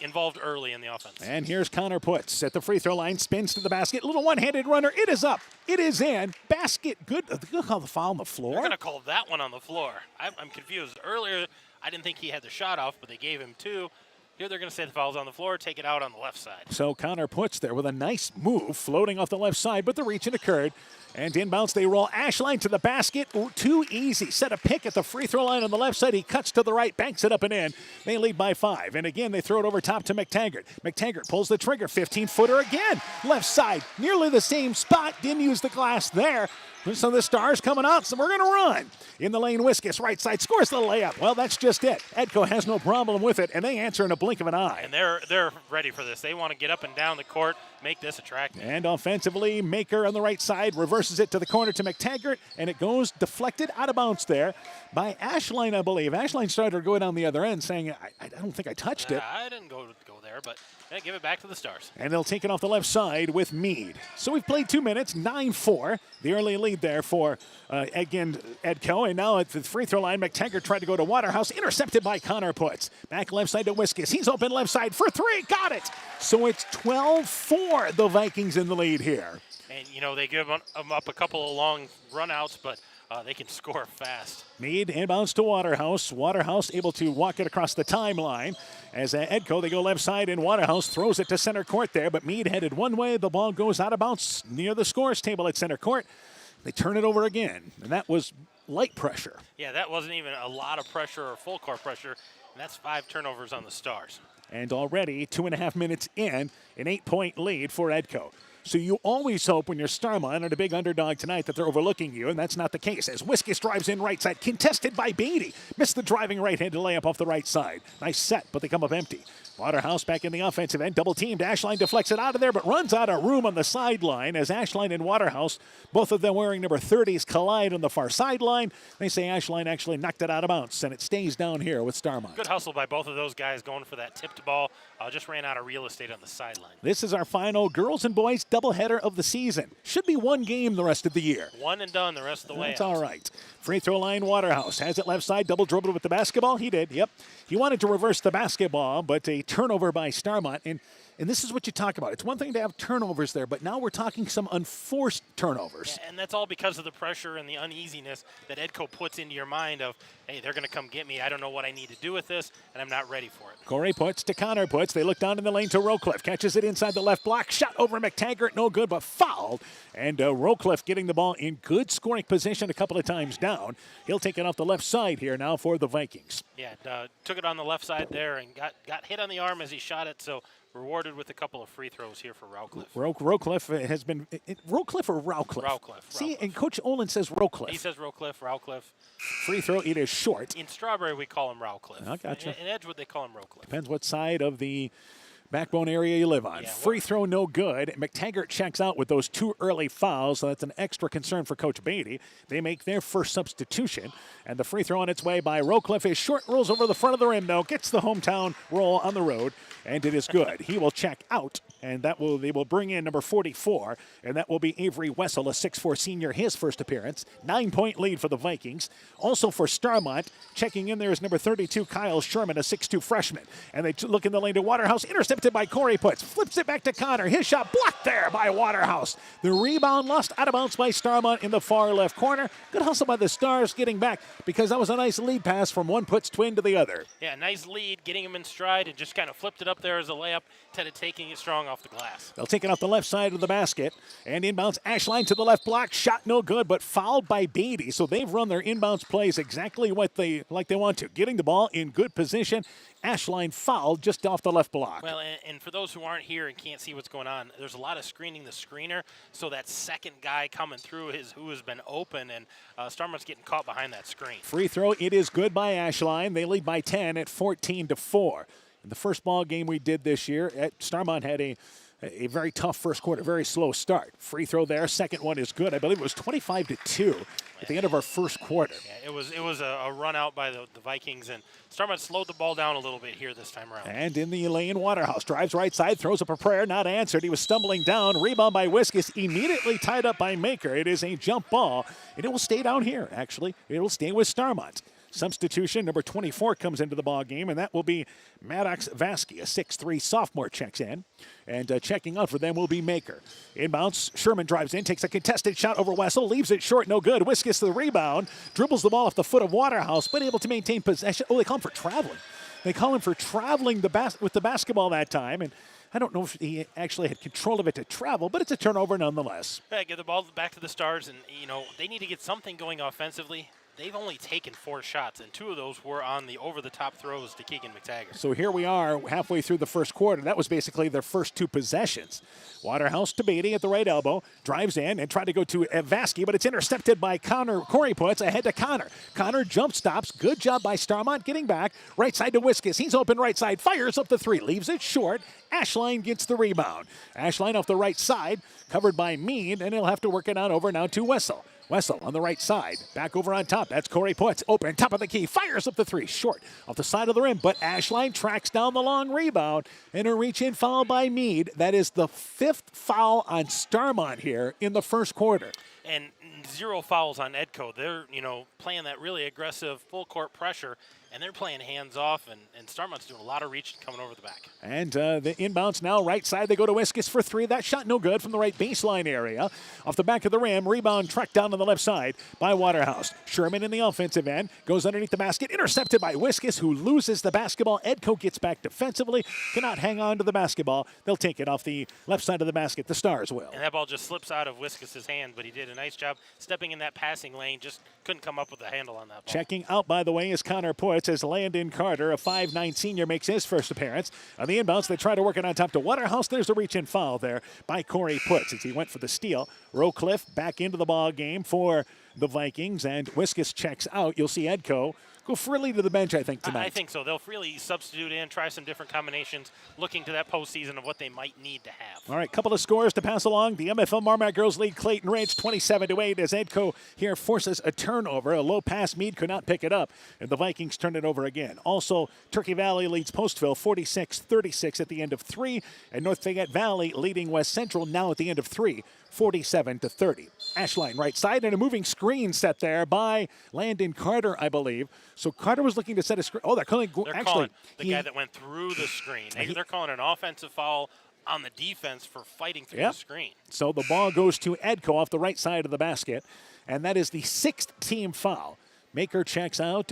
involved early in the offense. And here's Connor Putz at the free throw line, spins to the basket, little one-handed runner, it is up, it is in, basket, good. They're going to call the foul on the floor? They're going to call that one on the floor. I'm confused. Earlier, I didn't think he had the shot off, but they gave him two. Here they're going to say the foul's on the floor, take it out on the left side. So Connor Putz there with a nice move, floating off the left side, but the reach had occurred. And inbounds, they roll Ashline to the basket. Too easy. Set a pick at the free throw line on the left side. He cuts to the right, banks it up and in. They lead by 5. And again, they throw it over top to McTaggart. McTaggart pulls the trigger. 15-footer again. Left side, nearly the same spot. Didn't use the glass there. So the Stars coming out, so we're going to run. In the lane, Wiskus, right side, scores the layup. Well, that's just it. Edco has no problem with it, and they answer in a blink of an eye. And they're ready for this. They want to get up and down the court, make this attractive. And offensively, Maker on the right side reverses it to the corner to McTaggart, and it goes deflected out of bounds there by Ashline, I believe. Ashline started to go down the other end, saying, I don't think I touched it. I didn't go there, but give it back to the Stars. And they'll take it off the left side with Meade. So we've played 2 minutes, 9-4. The early lead there for, again, Edco. And now at the free throw line, McTaggart tried to go to Waterhouse, intercepted by Connor Putz. Back left side to Wiskus. He's open left side for 3. Got it. So it's 12-4, the Vikings in the lead here. And, they give them up a couple of long run-outs, but they can score fast. Meade inbounds to Waterhouse. Waterhouse able to walk it across the timeline. As Edco, they go left side, and Waterhouse throws it to center court there, but Meade headed one way. The ball goes out of bounds near the scores table at center court. They turn it over again, and that was light pressure. Yeah, that wasn't even a lot of pressure or full court pressure, and that's 5 turnovers on the Stars. And already 2.5 minutes in, an 8-point lead for Edco. So you always hope when you're Starmont and a big underdog tonight that they're overlooking you, and that's not the case. As Wiskus drives in right side, contested by Beatty. Missed the driving right-handed layup off the right side. Nice set, but they come up empty. Waterhouse back in the offensive end, double-teamed. Ashline deflects it out of there, but runs out of room on the sideline as Ashline and Waterhouse, both of them wearing number 30s, collide on the far sideline. They say Ashline actually knocked it out of bounds, and it stays down here with Starmont. Good hustle by both of those guys going for that tipped ball. Just ran out of real estate on the sideline. This is our final girls and boys doubleheader of the season. Should be one game the rest of the year. One and done the rest of the way. That's all right. Free throw line, Waterhouse has it left side, double dribbled with the basketball. He did, yep. He wanted to reverse the basketball, but a turnover by Starmont. And this is what you talk about. It's one thing to have turnovers there, but now we're talking some unforced turnovers. Yeah, and that's all because of the pressure and the uneasiness that Edco puts into your mind of, hey, they're going to come get me. I don't know what I need to do with this, and I'm not ready for it. Corey Putz to Connor Putz. They look down in the lane to Rowcliffe. Catches it inside the left block. Shot over McTaggart. No good, but fouled. And Rowcliffe getting the ball in good scoring position a couple of times down. He'll take it off the left side here now for the Vikings. Yeah, took it on the left side there and got hit on the arm as he shot it, so rewarded with a couple of free throws here for Rowcliffe. Rowcliffe has been Rowcliffe or Rowcliffe? Rowcliffe. See, and Coach Olin says Rowcliffe. He says Rowcliffe. Free throw, it is short. In Strawberry, we call him Rowcliffe. I gotcha. In Edgewood, they call him Rowcliffe. Depends what side of the backbone area you live on. Yeah, free throw, no good. McTaggart checks out with those 2 early fouls, so that's an extra concern for Coach Beatty. They make their first substitution, and the free throw on its way by Rowcliffe is short, rolls over the front of the rim, though, gets the hometown roll on the road, and it is good. He will check out, and they will bring in number 44, and that will be Avery Wessel, a 6'4 senior, his first appearance. 9-point lead for the Vikings. Also for Starmont, checking in there is number 32, Kyle Sherman, a 6'2 freshman. And they look in the lane to Waterhouse, intercept intercepted by Corey Putz. Flips it back to Connor. His shot blocked there by Waterhouse. The rebound lost out of bounds by Starmont in the far left corner. Good hustle by the Stars getting back because that was a nice lead pass from one Putz twin to the other. Yeah, nice lead, getting him in stride, and just kind of flipped it up there as a layup instead of taking it strong off the glass. They'll take it off the left side of the basket. And inbounds Ashline to the left block. Shot no good, but fouled by Beatty. So they've run their inbounds plays exactly what they want to. Getting the ball in good position. Ashline fouled just off the left block. Well, and for those who aren't here and can't see what's going on, there's a lot of screening the screener, so that second guy coming through who has been open, and Starmont's getting caught behind that screen. Free throw, it is good by Ashline. They lead by 10 at 14-4. In the first ball game we did this year, Starmont had a very tough first quarter, very slow start. Free throw there. Second one is good. I believe it was 25-2 at the end of our first quarter. Yeah, it was a run out by the Vikings, and Starmont slowed the ball down a little bit here this time around. And in the lane, Waterhouse drives right side, throws up a prayer, not answered. He was stumbling down. Rebound by Wiskus, immediately tied up by Maker. It is a jump ball, and it will stay down here, actually. It will stay with Starmont. Substitution, number 24 comes into the ball game, and that will be Maddox Vasky, a 6'3 sophomore checks in. And checking out for them will be Maker. Inbounds, Sherman drives in, takes a contested shot over Wessel, leaves it short, no good. Wiskus to the rebound, dribbles the ball off the foot of Waterhouse, but able to maintain possession. Oh, they call him for traveling. They call him for traveling with the basketball that time, and I don't know if he actually had control of it to travel, but it's a turnover nonetheless. Yeah, give the ball back to the Stars, and, they need to get something going offensively. They've only taken 4 shots, and 2 of those were on the over-the-top throws to Keegan McTaggart. So here we are halfway through the first quarter. That was basically their first 2 possessions. Waterhouse to Beatty at the right elbow, drives in and tried to go to Vasky, but it's intercepted by Corey Putz ahead to Connor. Connor jump stops. Good job by Starmont getting back. Right side to Wiskus. He's open right side, fires up the 3, leaves it short. Ashline gets the rebound. Ashline off the right side, covered by Mead, and he'll have to work it on over now to Wessel. Wessel on the right side, back over on top. That's Corey Putz, open, top of the key, fires up the 3, short off the side of the rim, but Ashline tracks down the long rebound, and a reach-in foul by Mead. That is the 5th foul on Starmont here in the first quarter. And 0 fouls on Edco. They're, playing that really aggressive full-court pressure, and they're playing hands-off, and Starmont's doing a lot of reach coming over the back. And the inbounds now, right side, they go to Wiskus for 3. That shot no good from the right baseline area. Off the back of the rim, rebound tracked down on the left side by Waterhouse. Sherman in the offensive end, goes underneath the basket, intercepted by Wiskus, who loses the basketball. Edco gets back defensively, cannot hang on to the basketball. They'll take it off the left side of the basket. The Stars will. And that ball just slips out of Wiskus' hand, but he did a nice job stepping in that passing lane, just couldn't come up with a handle on that ball. Checking out, by the way, is Connor Putz as Landon Carter, a 5'9 senior, makes his first appearance. On the inbounds, they try to work it on top to Waterhouse. There's a reach-in foul there by Corey Putz as he went for the steal. Rowcliffe back into the ball game for the Vikings, and Wiskus checks out. You'll see Edco go freely to the bench, I think, tonight. I think so. They'll freely substitute in, try some different combinations, looking to that postseason of what they might need to have. All right, couple of scores to pass along. The MFL Marmac girls lead Clayton Ridge 27-8 as Edco here forces a turnover. A low pass, Meade could not pick it up, and the Vikings turn it over again. Also, Turkey Valley leads Postville 46-36 at the end of 3, and North Fayette Valley leading West Central now at the end of 3, 47-30. Ashline right side, and a moving screen set there by Landon Carter, I believe. So Carter was looking to set a screen. Oh, they're calling the guy that went through the screen. They're calling an offensive foul on the defense for fighting through the screen. So the ball goes to Edco off the right side of the basket, and that is the 6th team foul. Maker checks out,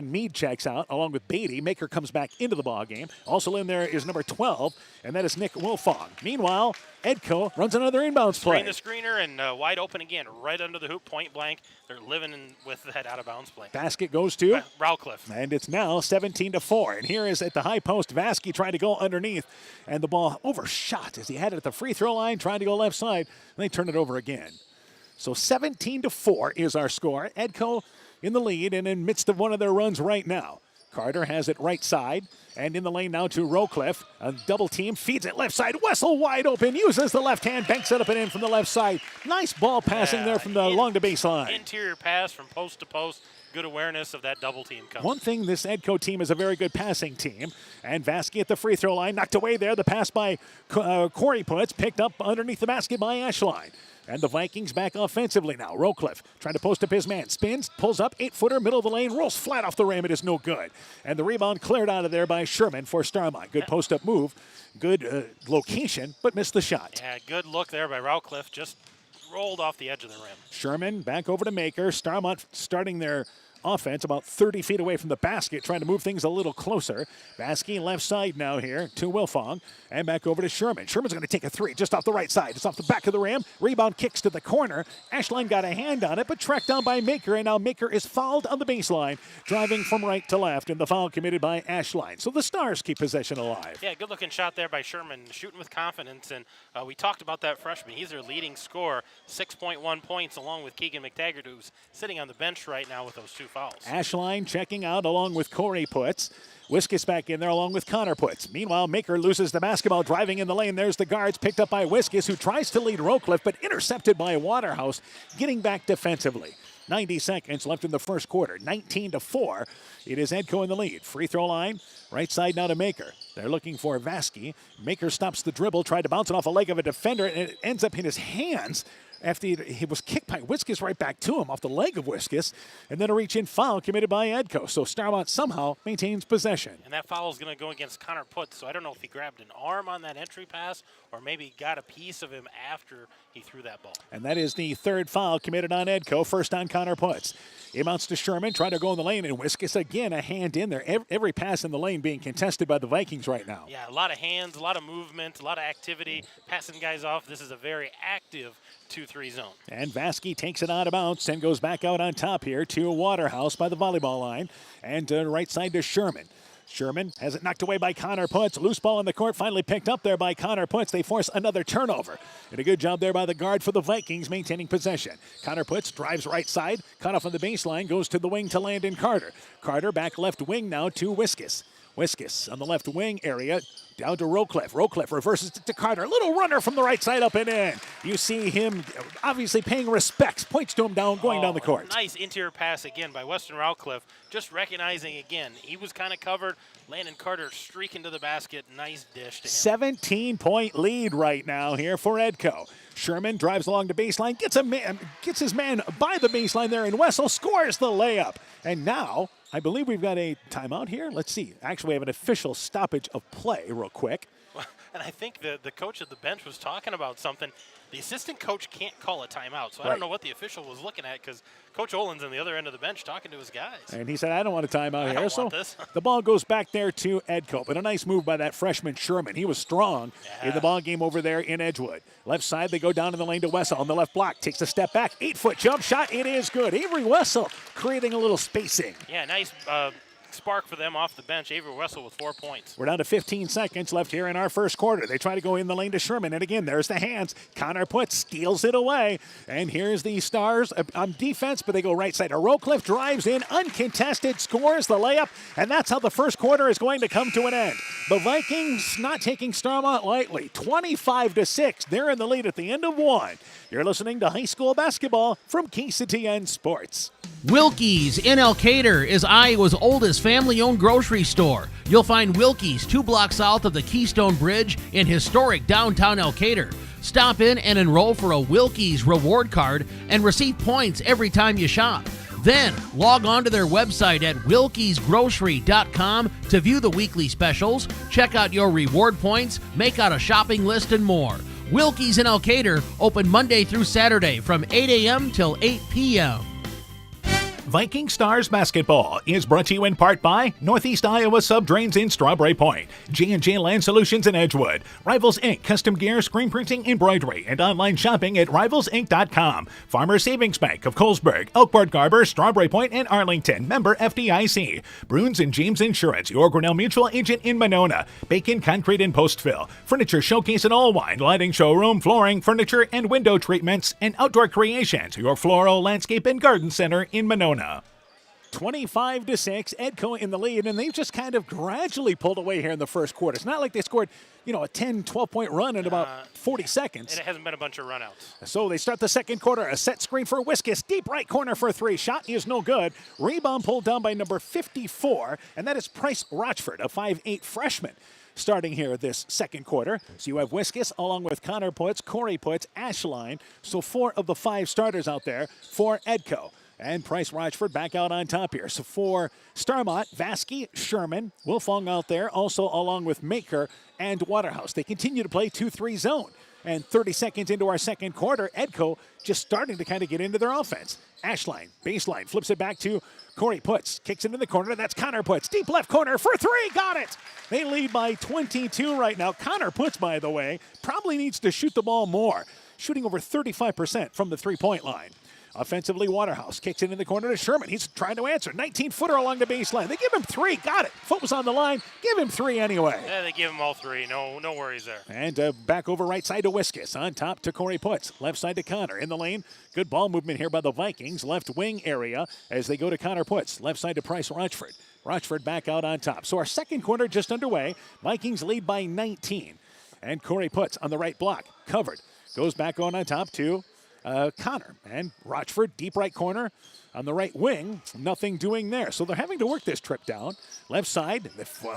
Meade checks out, along with Beatty. Maker comes back into the ball game. Also in there is number 12, and that is Nick Wilfong. Meanwhile, Edco runs another inbounds play. Screen the screener and wide open again, right under the hoop, point blank. They're living with that out-of-bounds play. Basket goes to Rowcliffe. And it's now 17-4. And here is at the high post, Vasky trying to go underneath, and the ball overshot as he had it at the free throw line, trying to go left side, and they turn it over again. So 17-4 is our score. Edco in the lead and in midst of one of their runs right now. Carter has it right side, and in the lane now to Rowcliffe. A double team, feeds it left side. Wessel wide open, uses the left hand, banks it up and in from the left side. Nice ball passing there from the along the baseline. Interior pass from post to post. good awareness of that double team coming. One thing, this Edco team is a very good passing team. And Vasky at the free throw line, knocked away there. The pass by Corey Puts, picked up underneath the basket by Ashline. And the Vikings back offensively now. Rowcliffe trying to post up his man. Spins, pulls up, 8-footer, middle of the lane, rolls flat off the rim. It is no good. And the rebound cleared out of there by Sherman for Starmont. Good post-up move. Good location, but missed the shot. Yeah, good look there by Rowcliffe. Just rolled off the edge of the rim. Sherman back over to Maker. Starmont starting their offense about 30 feet away from the basket, trying to move things a little closer. Vasky left side now here to Wilfong, and back over to Sherman. Sherman's going to take a three just off the right side. It's off the back of the rim. Rebound kicks to the corner. Ashline got a hand on it, but tracked down by Maker, and now Maker is fouled on the baseline, driving from right to left, and the foul committed by Ashline. So the Stars keep possession alive. Yeah, good looking shot there by Sherman, shooting with confidence, and we talked about that freshman. He's their leading scorer, 6.1 points, along with Keegan McTaggart, who's sitting on the bench right now with those 2 fouls. Ashline checking out along with Corey Puts. Wiskus back in there along with Connor Puts. Meanwhile, Maker loses the basketball, driving in the lane. There's the guards, picked up by Wiskus, who tries to lead Rowcliffe, but intercepted by Waterhouse, getting back defensively. 90 seconds left in the first quarter. 19-4. It is Edco in the lead. Free throw line, right side now to Maker. They're looking for Vasky. Maker stops the dribble, tried to bounce it off a leg of a defender, and it ends up in his hands after he was kicked by Wiskus right back to him off the leg of Wiskus, and then a reach-in foul committed by Edco. So Starmont somehow maintains possession. And that foul is going to go against Connor Puts, so I don't know if he grabbed an arm on that entry pass or maybe got a piece of him after he threw that ball. And that is the third foul committed on Edco, first on Connor Puts. It mounts to Sherman, trying to go in the lane, and Wiskus again a hand in there. Every pass in the lane being contested by the Vikings right now. Yeah, a lot of hands, a lot of movement, a lot of activity, passing guys off. This is a very active 2-3 zone. And Vasky takes it out of bounds and goes back out on top here to Waterhouse by the volleyball line. And right side to Sherman. Sherman has it knocked away by Connor Puts. Loose ball in the court, finally picked up there by Connor Puts. They force another turnover. And a good job there by the guard for the Vikings, maintaining possession. Connor Puts drives right side, cut off on the baseline, goes to the wing to Landon Carter. Carter back left wing now to Wiskus. Wiskus on the left wing area, down to Rowcliffe. Rowcliffe reverses it to Carter. Little runner from the right side up and in. You see him obviously paying respects. Points to him going down the court. Nice interior pass again by Weston Rowcliffe. Just recognizing again, he was kind of covered. Landon Carter streaking to the basket. Nice dish to him. 17-point lead right now here for Edco. Sherman drives along the baseline, gets his man by the baseline there, and Wessel scores the layup. And now, I believe we've got a timeout here. Let's see. Actually, we have an official stoppage of play real quick. And I think the coach at the bench was talking about something. The assistant coach can't call a timeout, so I don't know what the official was looking at because Coach Olin's on the other end of the bench talking to his guys. And he said, I don't want a timeout here. So the ball goes back there to Edco. But a nice move by that freshman Sherman. He was strong in the ball game over there in Edgewood. Left side, they go down in the lane to Wessel on the left block. Takes a step back. 8-foot jump shot. It is good. Avery Wessel creating a little spacing. Yeah, nice spark for them off the bench. Avery Wessel with 4 points. We're down to 15 seconds left here in our first quarter. They try to go in the lane to Sherman, and again, there's the hands. Connor Puts steals it away, and here's the Stars on defense, but they go right side. Rowcliffe drives in, uncontested, scores the layup, and that's how the first quarter is going to come to an end. The Vikings not taking Starmont lightly. 25-6. They're in the lead at the end of one. You're listening to high school basketball from KCTN Sports. Wilkie's in Elkader is Iowa's oldest family-owned grocery store. You'll find Wilkie's 2 blocks south of the Keystone Bridge in historic downtown Elkader. Stop in and enroll for a Wilkie's reward card and receive points every time you shop. Then log on to their website at wilkiesgrocery.com to view the weekly specials, check out your reward points, make out a shopping list, and more. Wilkie's in Elkader, open Monday through Saturday from 8 a.m. till 8 p.m. Viking Stars basketball is brought to you in part by Northeast Iowa Subdrains in Strawberry Point, J&J Land Solutions in Edgewood, Rivals Inc. Custom Gear, Screen Printing, Embroidery, and online shopping at rivalsinc.com, Farmer Savings Bank of Colesburg, Elkport Garber, Strawberry Point, and Arlington, member FDIC, Bruins and James Insurance, your Grinnell Mutual agent in Monona, Bacon Concrete in Postville, Furniture Showcase in Allwine, Lighting Showroom, Flooring, Furniture, and Window Treatments, and Outdoor Creations, your Floral, Landscape, and Garden Center in Monona. 25-6, Edco in the lead, and they've just kind of gradually pulled away here in the first quarter. It's not like they scored, a 10, 12-point run in about 40 seconds. And it hasn't been a bunch of runouts. So they start the second quarter. A set screen for Wiskus. Deep right corner for three. Shot is no good. Rebound pulled down by number 54, and that is Price Rochford, a 5'8 freshman. Starting here this second quarter. So you have Wiskus along with Connor Putz, Corey Putz, Ashline. So 4 of the 5 starters out there for Edco. And Price Rochford back out on top here. So for Starmont, Vasky, Sherman, Wilfong out there, also along with Maker and Waterhouse. They continue to play 2-3 zone. And 30 seconds into our second quarter, Edco just starting to kind of get into their offense. Ashline, baseline, flips it back to Corey Putz. Kicks it in the corner. That's Connor Putz. Deep left corner for three. Got it. They lead by 22 right now. Connor Putz, by the way, probably needs to shoot the ball more. Shooting over 35% from the three-point line. Offensively, Waterhouse kicks it in the corner to Sherman. He's trying to answer. 19-footer along the baseline. They give him 3. Got it. Foot was on the line. Give him 3 anyway. Yeah, they give him all 3. No worries there. And back over right side to Wiskus. On top to Corey Putz. Left side to Connor. In the lane. Good ball movement here by the Vikings. Left wing area as they go to Connor Putz. Left side to Price Rochford. Rochford back out on top. So our second quarter just underway. Vikings lead by 19. And Corey Putz on the right block. Covered. Goes back on top to Connor. And Rochford, deep right corner on the right wing. Nothing doing there. So they're having to work this trip down. Left side,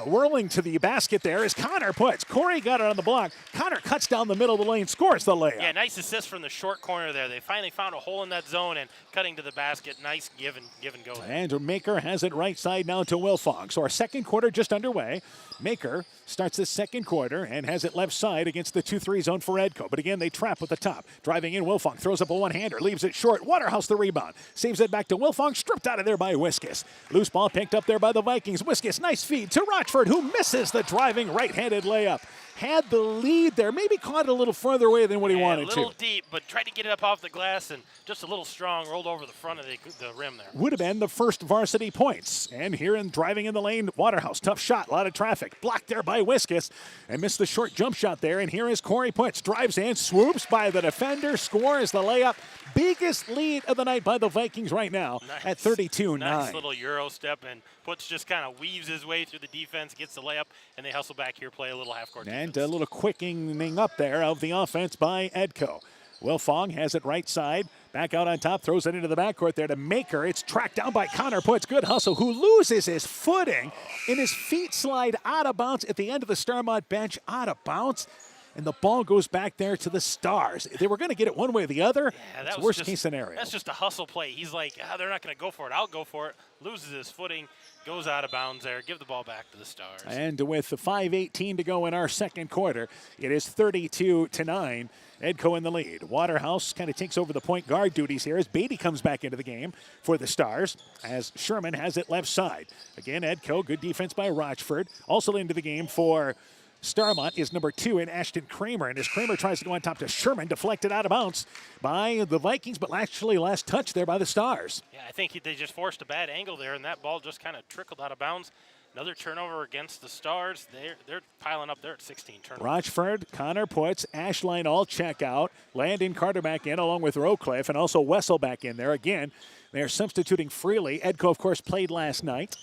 whirling to the basket there is Connor Putz. Corey got it on the block. Connor cuts down the middle of the lane, scores the layup. Yeah, nice assist from the short corner there. They finally found a hole in that zone and cutting to the basket. Nice give and go there. And Maker has it right side now to Wilfong. So our second quarter just underway. Maker starts the second quarter and has it left side against the 2-3 zone for Edco. But again, they trap at the top. Driving in, Wilfong throws up a one-hander, leaves it short. Waterhouse the rebound. Saves it back to Wilfong, stripped out of there by Wiskus. Loose ball picked up there by the Vikings. Wiskus, nice feed to Rochford, who misses the driving right-handed layup. Had the lead there, maybe caught it a little further away than what he wanted to. A little deep, but tried to get it up off the glass and just a little strong, rolled over the front of the rim there. Would have been the first varsity points. And here in driving in the lane, Waterhouse, tough shot, a lot of traffic. Blocked there by Wiskus and missed the short jump shot there. And here is Corey Putz, drives in, swoops by the defender, scores the layup. Biggest lead of the night by the Vikings right now at 32-9. Nice little Euro step, and Putz just kind of weaves his way through the defense, gets the layup, and they hustle back here, play a little half-court defense. And a little quickening up there of the offense by Edco. Wilfong has it right side. Back out on top, throws it into the backcourt there to Maker. It's tracked down by Connor Putz. Good hustle, who loses his footing, and his feet slide out of bounds at the end of the Starmont bench, out of bounds. And the ball goes back there to the Stars. They were going to get it one way or the other. Yeah, that it's was worst case scenario. That's just a hustle play. He's like, they're not going to go for it. I'll go for it. Loses his footing, goes out of bounds there. Give the ball back to the Stars. And with the 5:18 to go in our second quarter, it is 32-9. Edco in the lead. Waterhouse kind of takes over the point guard duties here as Beatty comes back into the game for the Stars as Sherman has it left side. Again, Edco, good defense by Rochford. Also into the game for Starmont is number 2 in Ashton Kramer. And as Kramer tries to go on top to Sherman, deflected out of bounds by the Vikings, but actually last touch there by the Stars. Yeah, I think they just forced a bad angle there, and that ball just kind of trickled out of bounds. Another turnover against the Stars. They're piling up there at 16 turnovers. Rochford, Connor Putz, Ashline all check out. Landon Carter back in along with Rowcliffe, and also Wessel back in there. Again, they're substituting freely. Edco, of course, played last night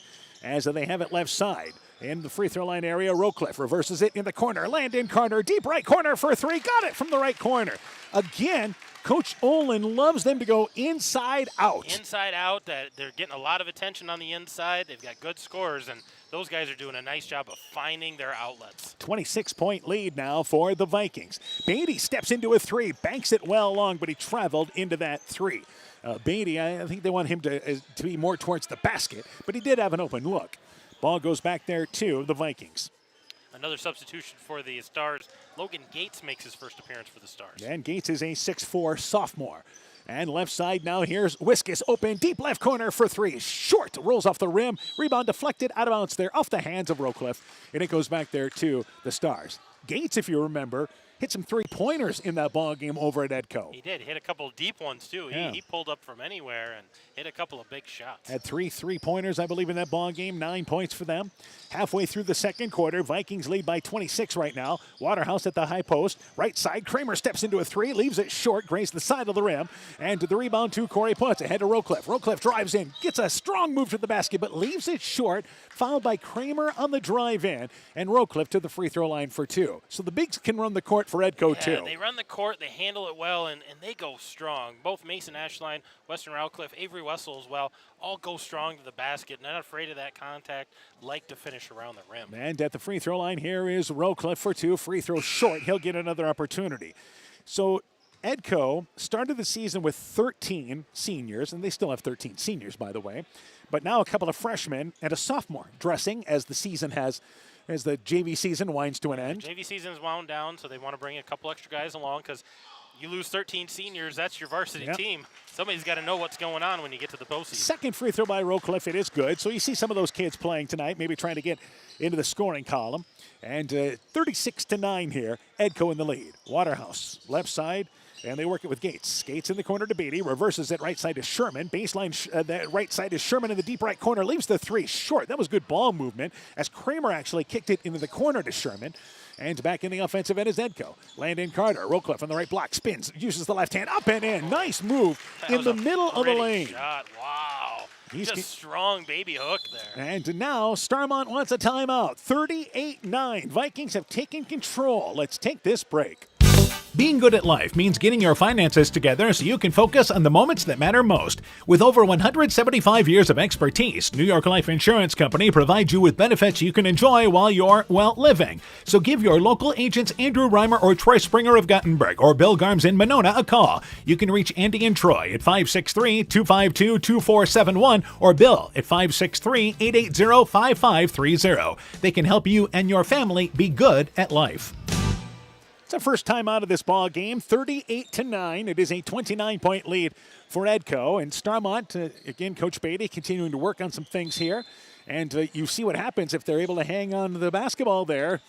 as they have it left side. In the free throw line area, Rowcliffe reverses it in the corner. Landon Carter, deep right corner for 3. Got it from the right corner. Again, Coach Olin loves them to go inside out. Inside out. They're getting a lot of attention on the inside. They've got good scorers, and those guys are doing a nice job of finding their outlets. 26-point lead now for the Vikings. Beatty steps into a 3, banks it well long, but he traveled into that 3. Beatty, I think they want him to be more towards the basket, but he did have an open look. Ball goes back there to the Vikings. Another substitution for the Stars. Logan Gates makes his first appearance for the Stars. And Gates is a 6'4 sophomore. And left side now, here's Wiskus open, deep left corner for 3. Short, rolls off the rim. Rebound deflected, out of bounds there, off the hands of Rowcliffe. And it goes back there to the Stars. Gates, if you remember, hit some three-pointers in that ball game over at Edco. He did hit a couple deep ones too. Yeah. He pulled up from anywhere and hit a couple of big shots. Had three-pointers, I believe, in that ball game. 9 points for them. Halfway through the second quarter, Vikings lead by 26 right now. Waterhouse at the high post. Right side, Kramer steps into a three, leaves it short, grazed the side of the rim. And to the rebound to Corey Putz. Ahead to Rowcliffe. Rowcliffe drives in, gets a strong move to the basket, but leaves it short. Fouled by Kramer on the drive in. And Rowcliffe to the free throw line for 2. So the Bigs can run the court for Edco too. They run the court, they handle it well, and they go strong. Both Mason Ashline, Weston Rowcliffe, Avery Wessel as well, all go strong to the basket, not afraid of that contact, like to finish around the rim. And at the free throw line, here is Rowcliffe for 2. Free throw short. He'll get another opportunity. So Edco started the season with 13 seniors, and they still have 13 seniors, by the way. But now a couple of freshmen and a sophomore dressing as the season has, as the JV season winds to an end. JV season's wound down, so they want to bring a couple extra guys along because you lose 13 seniors, that's your varsity team. Somebody's got to know what's going on when you get to the postseason. Second free throw by Rowcliffe, it is good. So you see some of those kids playing tonight, maybe trying to get into the scoring column. And 36-9 here, Edco in the lead. Waterhouse, left side, and they work it with Gates. Gates in the corner to Beatty, reverses it right side to Sherman. Baseline, that right side is Sherman in the deep right corner, leaves the three short. That was good ball movement as Kramer actually kicked it into the corner to Sherman. And back in the offensive end is Edco. Landon Carter, Rowcliffe on the right block, spins, uses the left hand, up and in. Nice move in the middle of the lane. Shot. Wow. Just strong baby hook there. And now Starmont wants a timeout. 38-9. Vikings have taken control. Let's take this break. Being good at life means getting your finances together so you can focus on the moments that matter most. With over 175 years of expertise, New York Life Insurance Company provides you with benefits you can enjoy while you're, living. So give your local agents Andrew Reimer or Troy Springer of Guttenberg or Bill Garms in Monona a call. You can reach Andy and Troy at 563-252-2471 or Bill at 563-880-5530. They can help you and your family be good at life. It's the first time out of this ball game, 38-9. It is a 29-point lead for Edco. And Starmont, again, Coach Beatty continuing to work on some things here. And you see what happens if they're able to hang on to the basketball there,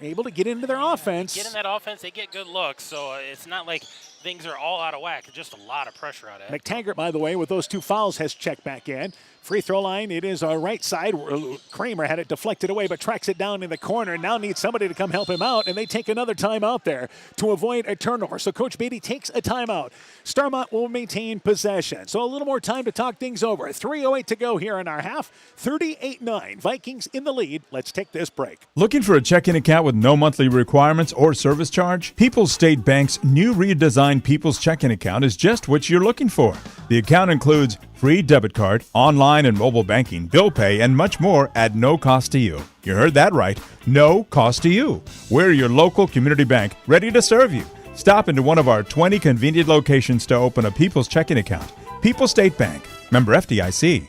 able to get into their offense. Get in that offense, they get good looks. So it's not like things are all out of whack. Just a lot of pressure out of it. McTaggart, by the way, with those 2 fouls, has checked back in. Free throw line, it is our right side. Kramer had it deflected away, but tracks it down in the corner. Now needs somebody to come help him out, and they take another timeout there to avoid a turnover. So Coach Beatty takes a timeout. Starmont will maintain possession. So a little more time to talk things over. 3:08 to go here in our half. 38-9. Vikings in the lead. Let's take this break. Looking for a checking account with no monthly requirements or service charge? People's State Bank's new redesigned People's Checking Account is just what you're looking for. The account includes free debit card, online and mobile banking, bill pay, and much more at no cost to you. You heard that right. No cost to you. We're your local community bank, ready to serve you. Stop into one of our 20 convenient locations to open a People's Checking Account. People's State Bank. Member FDIC.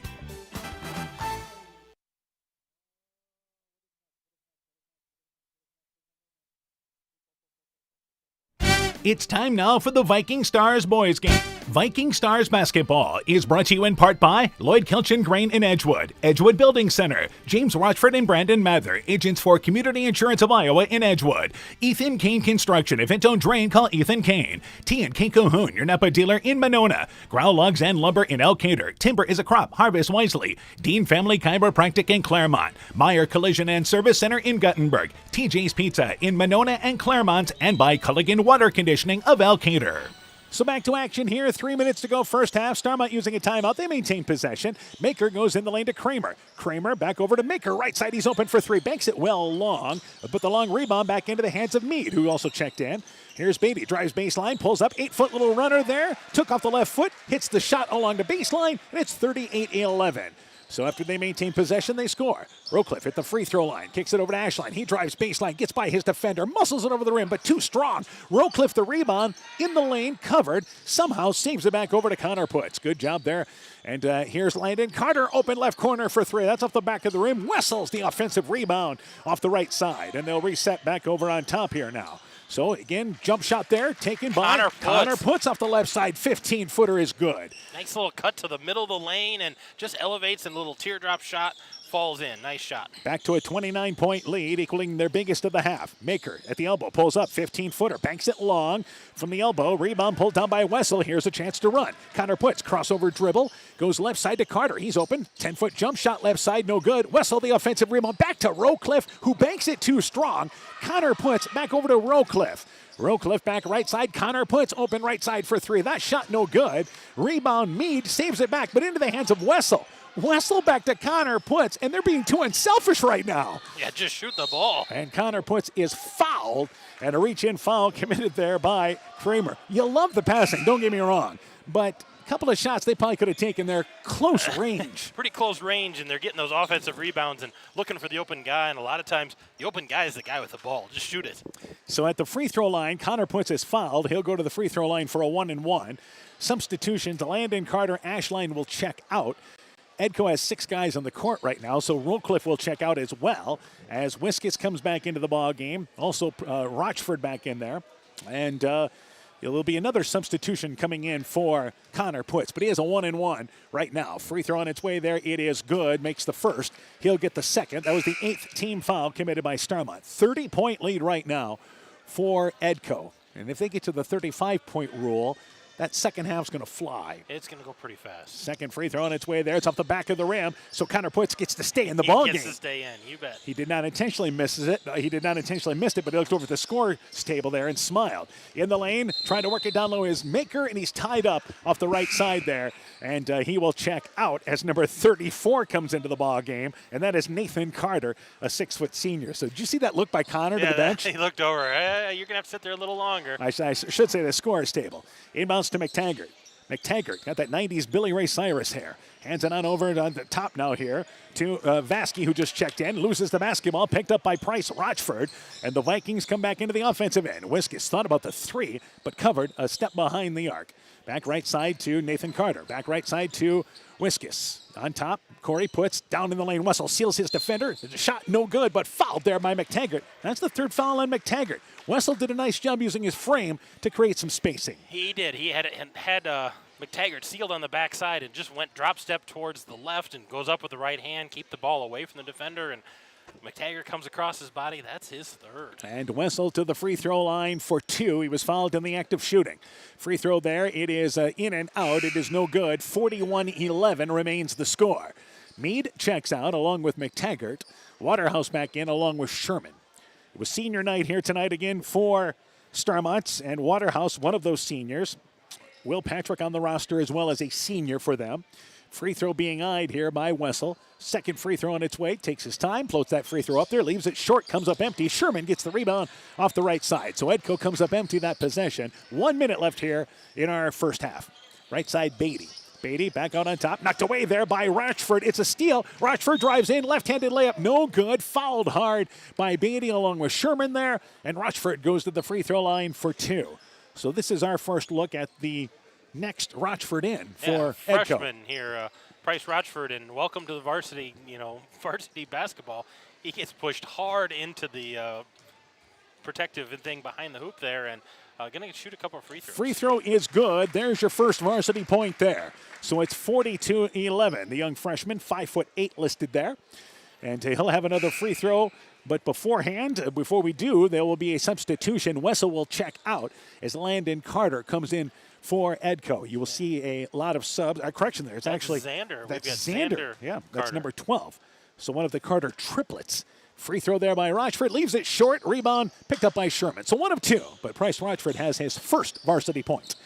It's time now for the Viking Stars boys game. Viking Stars basketball is brought to you in part by Lloyd Kilchin Grain in Edgewood, Edgewood Building Center, James Rochford and Brandon Mather, agents for Community Insurance of Iowa in Edgewood, Ethan Kane Construction. If it don't drain, call Ethan Kane. T&K Cahoon, your Napa dealer in Monona, Growl Logs and Lumber in Elkader. Timber is a crop, harvest wisely. Dean Family Chiropractic in Claremont, Meyer Collision and Service Center in Guttenberg, TJ's Pizza in Monona and Claremont, and by Culligan Water Conditioning of Elkader. So back to action here. 3 minutes to go first half. Starmont using a timeout. They maintain possession. Maker goes in the lane to Kramer. Kramer back over to Maker. Right side, he's open for 3. Banks it well long. But the long rebound back into the hands of Meade, who also checked in. Here's Beatty. Drives baseline. Pulls up. 8-foot little runner there. Took off the left foot. Hits the shot along the baseline. And it's 38-11. So after they maintain possession, they score. Rowcliffe at the free throw line. Kicks it over to Ashline. He drives baseline. Gets by his defender. Muscles it over the rim, but too strong. Rowcliffe the rebound. In the lane. Covered. Somehow saves it back over to Connor Putz. Good job there. And here's Landon Carter. Open left corner for 3. That's off the back of the rim. Wessels the offensive rebound off the right side. And they'll reset back over on top here now. So, again, jump shot there, taken by Connor Putz off the left side. 15-footer is good. Nice little cut to the middle of the lane and just elevates a little teardrop shot falls in. Nice shot. Back to a 29-point lead, equaling their biggest of the half. Maker at the elbow, pulls up, 15-footer, banks it long from the elbow. Rebound pulled down by Wessel. Here's a chance to run. Connor Putz, crossover dribble, goes left side to Carter. He's open. 10-foot jump shot left side, no good. Wessel, the offensive rebound, back to Rowcliffe, who banks it too strong. Connor Putz back over to Rowcliffe. Rowcliffe back right side. Connor Putz open right side for three. That shot no good. Rebound Meade saves it back, but into the hands of Wessel. Wessel back to Connor Putz, and they're being too unselfish right now. Yeah, just shoot the ball. And Connor Putz is fouled, and a reach-in foul committed there by Kramer. You love the passing, don't get me wrong, but a couple of shots they probably could have taken there close range. Pretty close range, and they're getting those offensive rebounds and looking for the open guy, and a lot of times the open guy is the guy with the ball. Just shoot it. So at the free throw line, Connor Putz is fouled. He'll go to the free throw line for a 1-and-1. Substitutions, Landon Carter, Ashline will check out. Edco has 6 guys on the court right now, so Rowcliffe will check out as well as Wiskis comes back into the ball game. Also, Rochford back in there. And there'll be another substitution coming in for Connor Putz, but he has a 1-and-1 right now. Free throw on its way there. It is good. Makes the first. He'll get the second. That was the 8th team foul committed by Starmont. 30-point lead right now for Edco. And if they get to the 35-point rule, that second half's going to fly. It's going to go pretty fast. Second free throw on its way there. It's off the back of the rim. So Connor Putz gets to stay in the ball game. He gets to stay in, you bet. He did not intentionally miss it. He did not intentionally miss it, but he looked over at the scores table there and smiled. In the lane, trying to work it down low is Maker, and he's tied up off the right side there. And he will check out as number 34 comes into the ball game, and that is Nathan Carter, a 6-foot senior. So did you see that look by Connor to the bench? He looked over. You're going to have to sit there a little longer. I should say the scores table. Inbounds to McTaggart. McTaggart got that 90s Billy Ray Cyrus hair. Hands it on over on the top now here to Vasky, who just checked in. Loses the basketball, picked up by Price Rochford. And the Vikings come back into the offensive end. Wiskis thought about the three, but covered a step behind the arc. Back right side to Nathan Carter. Back right side to Wiskis. On top, Corey Putz down in the lane. Wessel seals his defender. The shot no good, but fouled there by McTaggart. That's the third foul on McTaggart. Wessel did a nice job using his frame to create some spacing. He did. He had McTaggart sealed on the backside and just went drop step towards the left and goes up with the right hand, keep the ball away from the defender, and McTaggart comes across his body. That's his third. And Wessel to the free throw line for 2. He was fouled in the act of shooting. Free throw there. It is in and out. It is no good. 41-11 remains the score. Meade checks out along with McTaggart. Waterhouse back in along with Sherman. It was senior night here tonight again for Starmont, and Waterhouse, one of those seniors. Will Patrick on the roster as well as a senior for them. Free throw being eyed here by Wessel. Second free throw on its way. Takes his time. Floats that free throw up there. Leaves it short. Comes up empty. Sherman gets the rebound off the right side. So Edco comes up empty that possession. 1 minute left here in our first half. Right side, Beatty. Beatty back out on top. Knocked away there by Rochford. It's a steal. Rochford drives in. Left-handed layup. No good. Fouled hard by Beatty along with Sherman there. And Rochford goes to the free throw line for 2. So this is our first look at the next Rochford in for Edco. Freshman here, Price Rochford, and welcome to the varsity, varsity basketball. He gets pushed hard into the protective thing behind the hoop there, and going to shoot a couple of free throws. Free throw is good. There's your first varsity point there. So it's 42-11. The young freshman, 5'8" listed there. And he'll have another free throw. But beforehand, before we do, there will be a substitution. Wessel will check out as Landon Carter comes in for Edco. You will see a lot of subs. Correction there. It's that's actually Xander. That's Xander. Yeah, that's number 12. So one of the Carter triplets. Free throw there by Rochford. Leaves it short. Rebound picked up by Sherman. So 1 of 2. But Price Rochford has his first varsity point.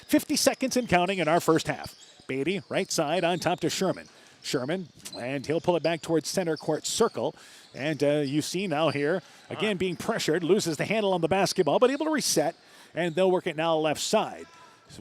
50 seconds and counting in our first half. Beatty, right side, on top to Sherman. Sherman, and he'll pull it back towards center court circle. And you see now here, again being pressured, loses the handle on the basketball, but able to reset. And they'll work it now left side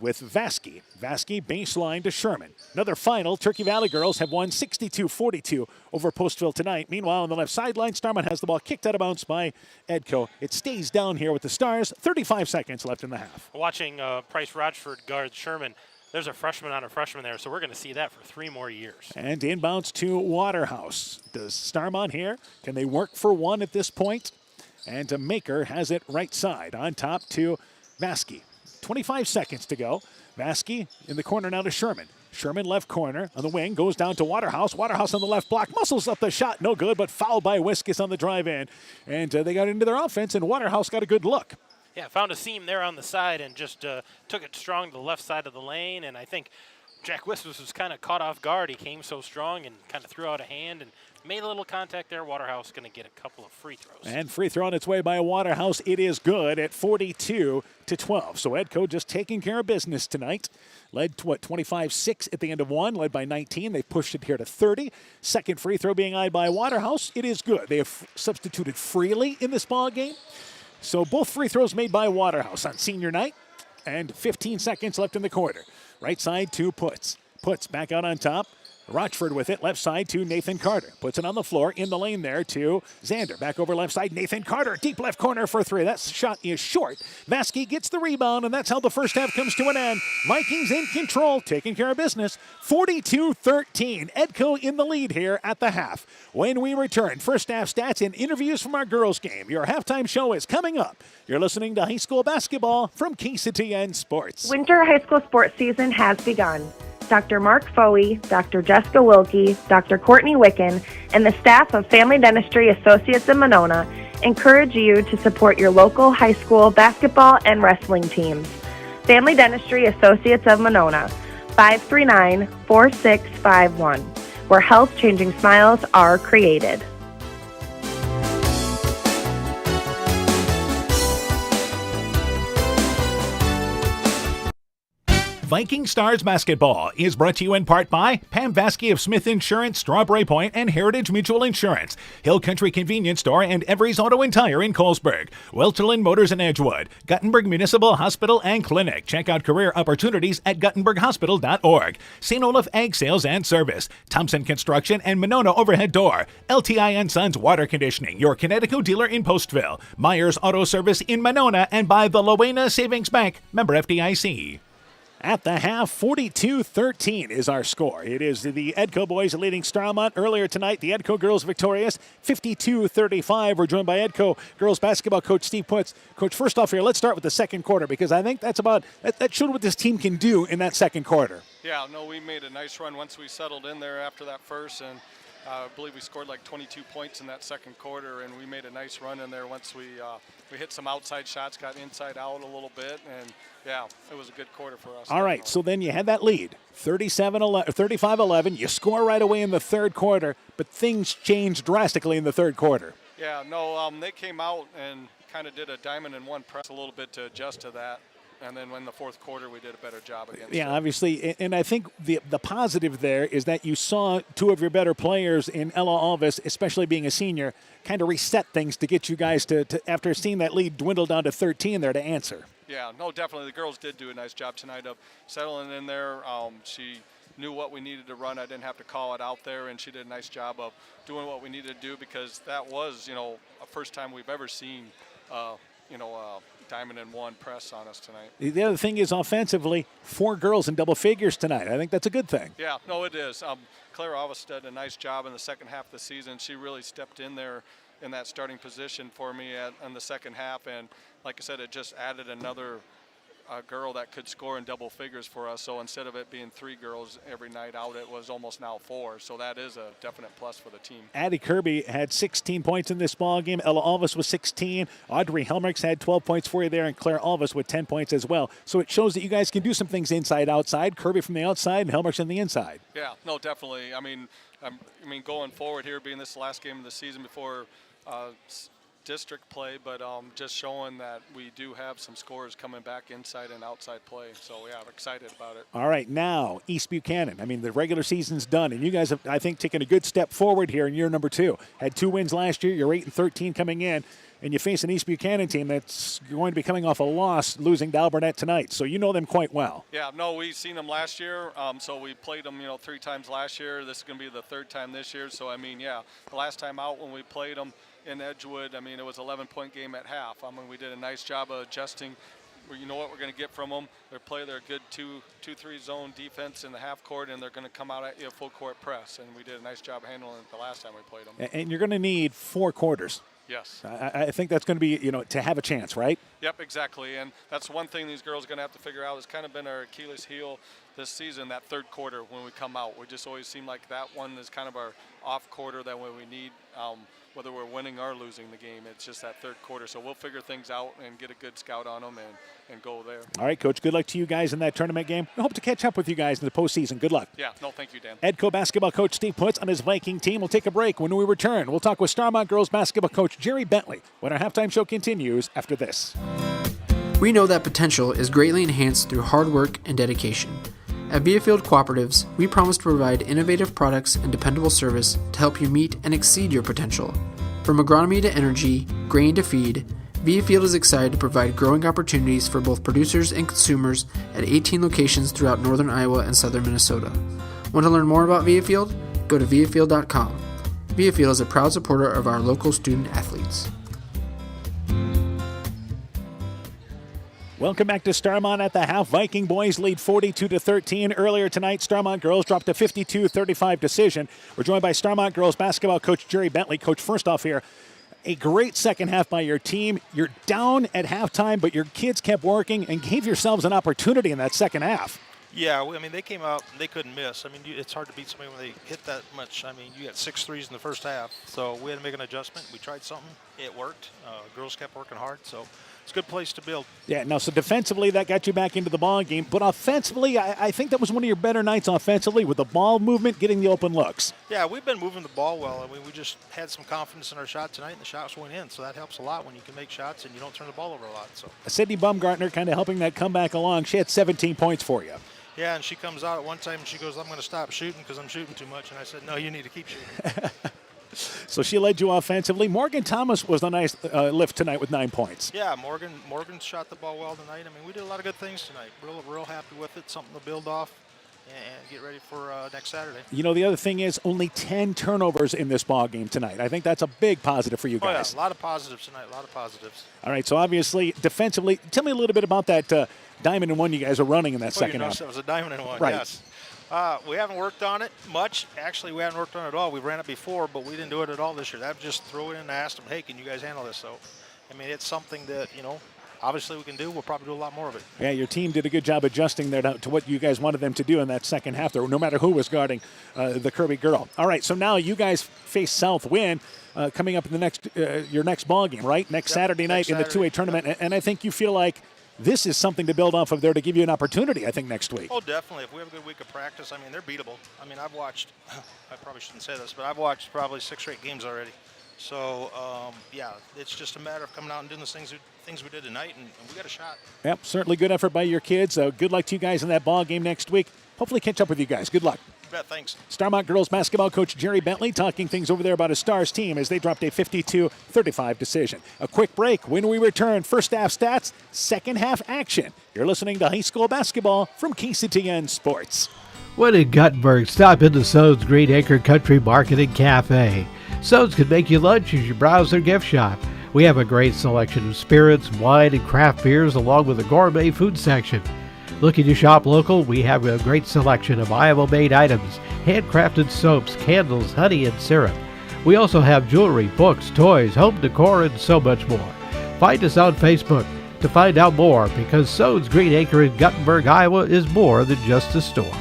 with Vasky. Vasky baseline to Sherman. Another final. Turkey Valley girls have won 62-42 over Postville tonight. Meanwhile, on the left sideline, Starmont has the ball kicked out of bounds by Edco. It stays down here with the Stars. 35 seconds left in the half. Watching Price Rochford guard Sherman. There's a freshman on a freshman there, so we're going to see that for 3 more years. And inbounds to Waterhouse. Does Starmont here? Can they work for 1 at this point? And Maker has it right side. On top to Vasky. 25 seconds to go. Vasky in the corner now to Sherman. Sherman left corner on the wing, goes down to Waterhouse. Waterhouse on the left block, muscles up the shot, no good, but fouled by Wiskus on the drive in. And they got into their offense, and Waterhouse got a good look. Yeah, found a seam there on the side and just took it strong to the left side of the lane. And I think Jack Wiskus was kind of caught off guard. He came so strong and kind of threw out a hand and made a little contact there. Waterhouse going to get a couple of free throws. And free throw on its way by Waterhouse. It is good at 42-12. So Edco just taking care of business tonight. Led to 25-6 at the end of one, led by 19. They pushed it here to 30. Second free throw being eyed by Waterhouse. It is good. They have substituted freely in this ball game. So both free throws made by Waterhouse on senior night. And 15 seconds left in the quarter. Right side to Putz. Putz back out on top. Rochford with it, left side to Nathan Carter. Puts it on the floor, in the lane there to Xander. Back over left side, Nathan Carter, deep left corner for three. That shot is short. Vasky gets the rebound, and that's how the first half comes to an end. Vikings in control, taking care of business. 42-13. Edco in the lead here at the half. When we return, first half stats and interviews from our girls game. Your halftime show is coming up. You're listening to high school basketball from KCTN Sports. Winter high school sports season has begun. Dr. Mark Foey, Dr. Jessica Wilkie, Dr. Courtney Wicken, and the staff of Family Dentistry Associates in Monona encourage you to support your local high school basketball and wrestling teams. Family Dentistry Associates of Monona, 539-4651, where health-changing smiles are created. Viking Stars Basketball is brought to you in part by Pam Vasky of Smith Insurance, Strawberry Point, and Heritage Mutual Insurance, Hill Country Convenience Store, and Every's Auto and Tire in Colesburg, Welterland Motors in Edgewood, Guttenberg Municipal Hospital and Clinic. Check out career opportunities at guttenberghospital.org. St. Olaf Ag Sales and Service, Thompson Construction, and Monona Overhead Door, LTI & Sons Water Conditioning, your Connecticut dealer in Postville, Myers Auto Service in Monona, and by the Lowena Savings Bank, member FDIC. At the half, 42-13 is our score. It is the Edco boys leading Starmont. Earlier tonight, the Edco girls victorious, 52-35. We're joined by Edco girls basketball coach Steve Putz. Coach, first off here, let's start with the second quarter because I think that showed what this team can do in that second quarter. Yeah, no, we made a nice run once we settled in there after that first, and I believe we scored like 22 points in that second quarter, and we made a nice run in there once we hit some outside shots, got inside out a little bit, and yeah, it was a good quarter for us. All right, so then you had that lead, 35-11. You score right away in the third quarter, but things changed drastically in the third quarter. Yeah, no, they came out and kind of did a diamond in one press a little bit to adjust to that. And then when the fourth quarter, we did a better job against it. Obviously, and I think the positive there is that you saw two of your better players in Ella Alvis, especially being a senior, kind of reset things to get you guys to after seeing that lead dwindle down to 13 there, to answer. Yeah, no, definitely. The girls did do a nice job tonight of settling in there. She knew what we needed to run. I didn't have to call it out there, and she did a nice job of doing what we needed to do because that was, a first time we've ever seen, diamond in one press on us tonight. The other thing is offensively, 4 girls in double figures tonight. I think that's a good thing. Yeah, no, it is. Claire Alvis did a nice job in the second half of the season. She really stepped in there in that starting position for me in the second half, and like I said, it just added another girl that could score in double figures for us. So instead of it being 3 girls every night out, it was almost now 4. So that is a definite plus for the team. Addie Kirby had 16 points in this ball game. Ella Alvis was 16. Audrey Helmerich had 12 points for you there, and Claire Alvis with 10 points as well. So it shows that you guys can do some things inside, outside. Kirby from the outside and Helmerich on the inside. Yeah, no, definitely. I mean, going forward here, being this last game of the season before district play, but just showing that we do have some scores coming back inside and outside play. So, yeah, I'm excited about it. All right, now East Buchanan. I mean, the regular season's done, and you guys have, I think, taken a good step forward here in year number 2. Had 2 wins last year. You're 8-13 coming in, and you face an East Buchanan team that's going to be coming off a loss, losing to Alburnett tonight. So you know them quite well. Yeah, no, we've seen them last year. So we played them, 3 times last year. This is going to be the 3rd time this year. So, I mean, yeah, the last time out when we played them in Edgewood, I mean, it was an 11-point game at half. I mean, we did a nice job of adjusting. You know what we're going to get from them. They're good 2-3 zone defense in the half court, and they're going to come out at you full court press. And we did a nice job handling it the last time we played them. And you're going to need 4 quarters. Yes. I think that's going to be, to have a chance, right? Yep, exactly. And that's one thing these girls are going to have to figure out. It's kind of been our Achilles heel this season, that third quarter when we come out. We just always seem like that one is kind of our off quarter that when we need, whether we're winning or losing the game, it's just that third quarter. So we'll figure things out and get a good scout on them and go there. All right, Coach, good luck to you guys in that tournament game. We hope to catch up with you guys in the postseason. Good luck. Yeah, no, thank you, Dan. Edco basketball coach Steve Putz on his Viking team. We'll take a break. When we return, we'll talk with Starmont girls basketball coach Jerry Bentley when our halftime show continues after this. We know that potential is greatly enhanced through hard work and dedication. At Viafield Cooperatives, we promise to provide innovative products and dependable service to help you meet and exceed your potential. From agronomy to energy, grain to feed, Viafield is excited to provide growing opportunities for both producers and consumers at 18 locations throughout northern Iowa and southern Minnesota. Want to learn more about Viafield? Go to viafield.com. Viafield is a proud supporter of our local student athletes. Welcome back to Starmont at the half. Viking boys lead 42-13. Earlier tonight, Starmont girls dropped a 52-35 decision. We're joined by Starmont girls basketball coach Jerry Bentley. Coach, first off here, a great second half by your team. You're down at halftime, but your kids kept working and gave yourselves an opportunity in that second half. Yeah, I mean, they came out and they couldn't miss. I mean, it's hard to beat somebody when they hit that much. I mean, you got 6 threes in the first half, so we had to make an adjustment. We tried something. It worked. Girls kept working hard, so it's a good place to build. Yeah, no, so defensively, that got you back into the ball game. But offensively, I think that was one of your better nights offensively with the ball movement, getting the open looks. Yeah, we've been moving the ball well. I mean, we just had some confidence in our shot tonight, and the shots went in. So that helps a lot when you can make shots and you don't turn the ball over a lot. So Sydney Baumgartner kind of helping that comeback along. She had 17 points for you. yeah, and she comes out at one time and she goes, "I'm going to stop shooting because I'm shooting too much." And I said, "No, you need to keep shooting." So she led you offensively. Morgan Thomas was a nice lift tonight with 9 points. Yeah, Morgan shot the ball well tonight. I mean, we did a lot of good things tonight. Real happy with it. Something to build off and get ready for next Saturday. You know, the other thing is only 10 turnovers in this ball game tonight. I think that's a big positive for you guys. Oh, yeah, a lot of positives tonight, a lot of positives. All right, so obviously, defensively, tell me a little bit about that diamond and one you guys are running in that second half. That was a diamond and one, right. Yes. We haven't worked on it much. Actually, we haven't worked on it at all. We ran it before, but we didn't do it at all this year. That just throw it in and asked them, "Hey, can you guys handle this?" So, I mean, it's something that, obviously we can do. We'll probably do a lot more of it. Yeah, your team did a good job adjusting there to what you guys wanted them to do in that second half there, no matter who was guarding the Kirby girl. All right, so now you guys face Southwind coming up in the your next ball game, right? Next Saturday night in the 2A tournament. And I think you feel like this is something to build off of there to give you an opportunity, I think, next week. Oh, definitely. If we have a good week of practice, I mean, they're beatable. I mean, I've watched, I probably shouldn't say this, but I've watched probably 6 or 8 games already. So, yeah, it's just a matter of coming out and doing the things we did tonight, and we got a shot. Yep, certainly good effort by your kids. Good luck to you guys in that ball game next week. Hopefully catch up with you guys. Good luck. You bet, thanks. Starmont girls basketball coach Jerry Bentley talking things over there about his Stars team as they dropped a 52-35 decision. A quick break. When we return, first half stats, second half action. You're listening to high school basketball from KCTN Sports. When in Guttenberg, stop into Sode's Green Acre Country Market and Cafe. Sode's can make you lunch as you browse their gift shop. We have a great selection of spirits, wine, and craft beers along with a gourmet food section. Looking to shop local? We have a great selection of Iowa-made items, handcrafted soaps, candles, honey, and syrup. We also have jewelry, books, toys, home decor, and so much more. Find us on Facebook to find out more because Sode's Green Acre in Guttenberg, Iowa is more than just a store.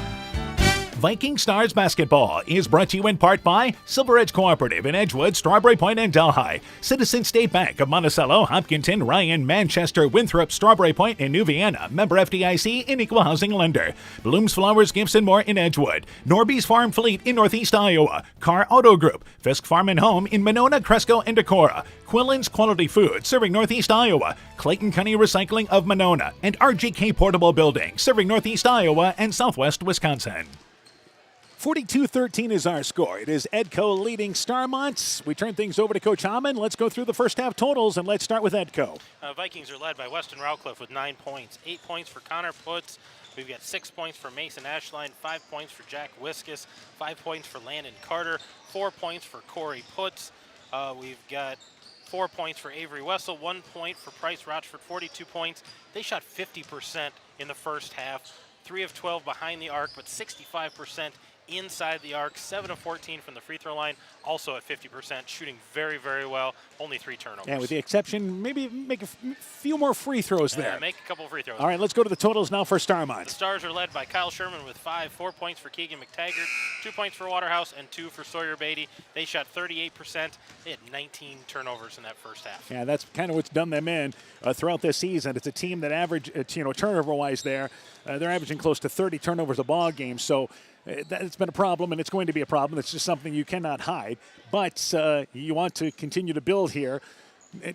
Viking Stars basketball is brought to you in part by Silver Edge Cooperative in Edgewood, Strawberry Point, and Delhi. Citizen State Bank of Monticello, Hopkinton, Ryan, Manchester, Winthrop, Strawberry Point, and New Vienna. Member FDIC and Equal Housing Lender. Blooms Flowers, Gifts, and more in Edgewood. Norby's Farm Fleet in Northeast Iowa. Carr Auto Group. Fisk Farm and Home in Monona, Cresco, and Decorah. Quillen's Quality Food, serving Northeast Iowa. Clayton County Recycling of Monona. And RGK Portable Building, serving Northeast Iowa and Southwest Wisconsin. 42-13 is our score. It is Edco leading Starmont. We turn things over to Coach Hammond. Let's go through the first half totals, and let's start with Edco. Vikings are led by Weston Rowcliffe with 9 points. 8 points for Connor Putz. We've got 6 points for Mason Ashline, 5 points for Jack Wiskus, 5 points for Landon Carter, 4 points for Corey Putz. We've got 4 points for Avery Wessel, 1 point for Price Rochford, 42 points. They shot 50% in the first half, 3 of 12 behind the arc, but 65% inside the arc, 7 of 14 from the free throw line, also at 50%, shooting very, very well. Only 3 turnovers. And with the exception, maybe make a few more free throws there. Make a couple free throws. All right, let's go to the totals now for Starmont. The Stars are led by Kyle Sherman with 5, 4 points for Keegan McTaggart, 2 points for Waterhouse, and 2 for Sawyer Beatty. They shot 38%. They had 19 turnovers in that first half. Yeah, that's kind of what's done them in throughout this season. It's a team that average, turnover-wise there, they're averaging close to 30 turnovers a ball game. So that's been a problem, and it's going to be a problem. It's just something you cannot hide. But you want to continue to build here.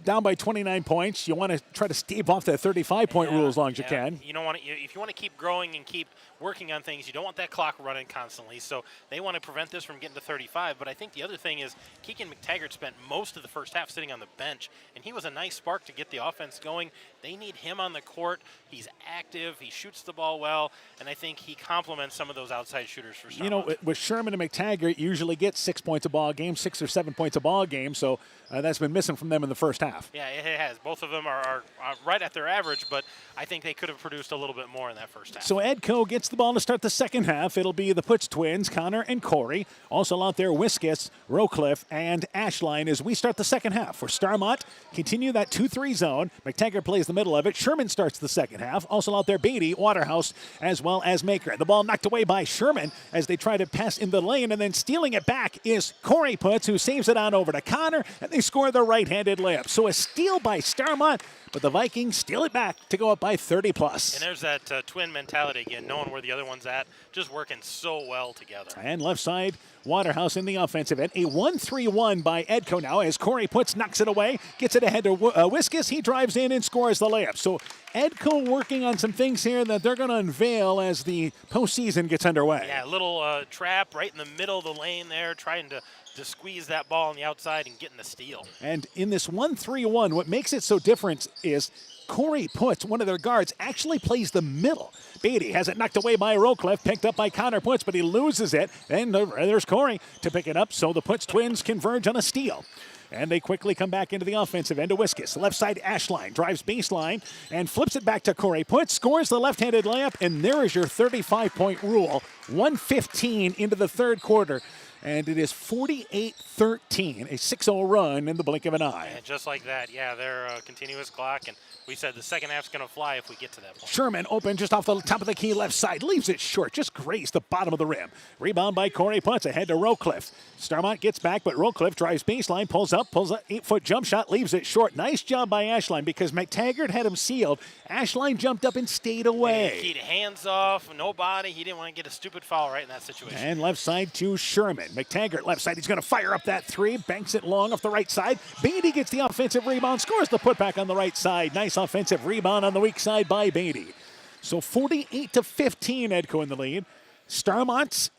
Down by 29 points, you want to try to stave off that 35-point rule as long as you can. You don't want to, if you want to keep growing and keep working on things, you don't want that clock running constantly. So they want to prevent this from getting to 35. But I think the other thing is Keegan McTaggart spent most of the first half sitting on the bench, and he was a nice spark to get the offense going. They need him on the court. He's active. He shoots the ball well, and I think he complements some of those outside shooters for Starmont. With Sherman and McTaggart, usually get 6 points a ball game, 6 or 7 points a ball game. So that's been missing from them in the first half. Yeah, it has. Both of them are right at their average, but I think they could have produced a little bit more in that first half. So Edco gets the ball to start the second half. It'll be the Putz twins, Connor and Corey. Also out there, Wiskus, Rowcliffe, and Ashline as we start the second half. For Starmont, continue that 2-3 zone. McTaggart plays the middle of it. Sherman starts the second half. Also out there, Beatty, Waterhouse, as well as Maker. The ball knocked away by Sherman as they try to pass in the lane, and then stealing it back is Corey Putz, who saves it on over to Connor, and they score the right-handed layup. So a steal by Starmont, but the Vikings steal it back to go up by 30+. And there's that twin mentality again, knowing where the other one's at, just working so well together. And left side, Waterhouse in the offensive end. A 1-3-1 by Edco now as Corey Putz knocks it away, gets it ahead to Wiskus. He drives in and scores the layup. So Edco working on some things here that they're going to unveil as the postseason gets underway. Yeah, a little trap right in the middle of the lane there, trying to squeeze that ball on the outside and getting the steal. And in this 1-3-1, what makes it so different is Corey Putz, one of their guards, actually plays the middle. Beatty has it knocked away by Rowcliffe, picked up by Connor Putz, but he loses it. And there's Corey to pick it up, so the Putz twins converge on a steal. And they quickly come back into the offensive end to Wiskus. Left side, Ashline drives baseline and flips it back to Corey Putz, scores the left-handed layup, and there is your 35-point rule. 1:15 into the third quarter. And it is 48-13, a 6-0 run in the blink of an eye. And just like that, yeah, they're a continuous clock, and we said the second half's going to fly if we get to that point. Sherman open just off the top of the key left side, leaves it short, just grazed the bottom of the rim. Rebound by Corey Putz, ahead to Rowcliffe. Starmont gets back, but Rowcliffe drives baseline, pulls an 8-foot jump shot, leaves it short. Nice job by Ashline because McTaggart had him sealed. Ashline jumped up and stayed away. He had hands off, no body. He didn't want to get a stupid foul right in that situation. And left side to Sherman. McTaggart left side. He's going to fire up that three. Banks it long off the right side. Beatty gets the offensive rebound. Scores the putback on the right side. Nice offensive rebound on the weak side by Beatty. So 48-15, Edco in the lead. Starmont's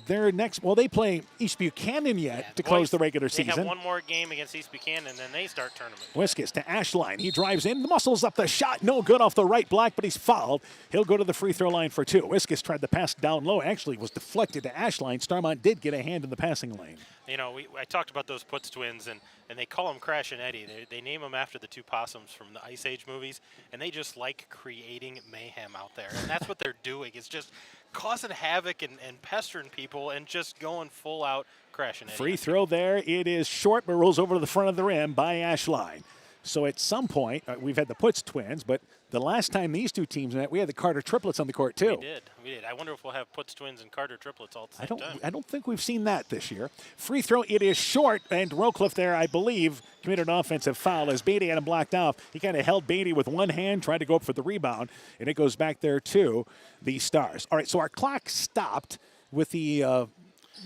their next, they play East Buchanan yet to close the regular season. They have one more game against East Buchanan, and then they start tournament. Wiskus to Ashline. He drives in, muscles up the shot. No good off the right block, but he's fouled. He'll go to the free throw line for 2. Wiskus tried to pass down low. Actually was deflected to Ashline. Starmont did get a hand in the passing lane. You know, I talked about those Putz twins, and they call them Crash and Eddie. They name them after the two possums from the Ice Age movies, and they just like creating mayhem out there. And that's what they're doing. It's just causing havoc and pestering people and just going full out Crash and Eddie. Free throw there. It is short, but rolls over to the front of the rim by Ashline. So at some point, we've had the Putz twins, but the last time these two teams met, we had the Carter triplets on the court too. We did. I wonder if we'll have Putz twins and Carter triplets all at the same time. I don't think we've seen that this year. Free throw, it is short, and Rowcliffe there, I believe, committed an offensive foul as Beatty had him blocked off. He kind of held Beatty with one hand, tried to go up for the rebound, and it goes back there to the Stars. All right, so our clock stopped with the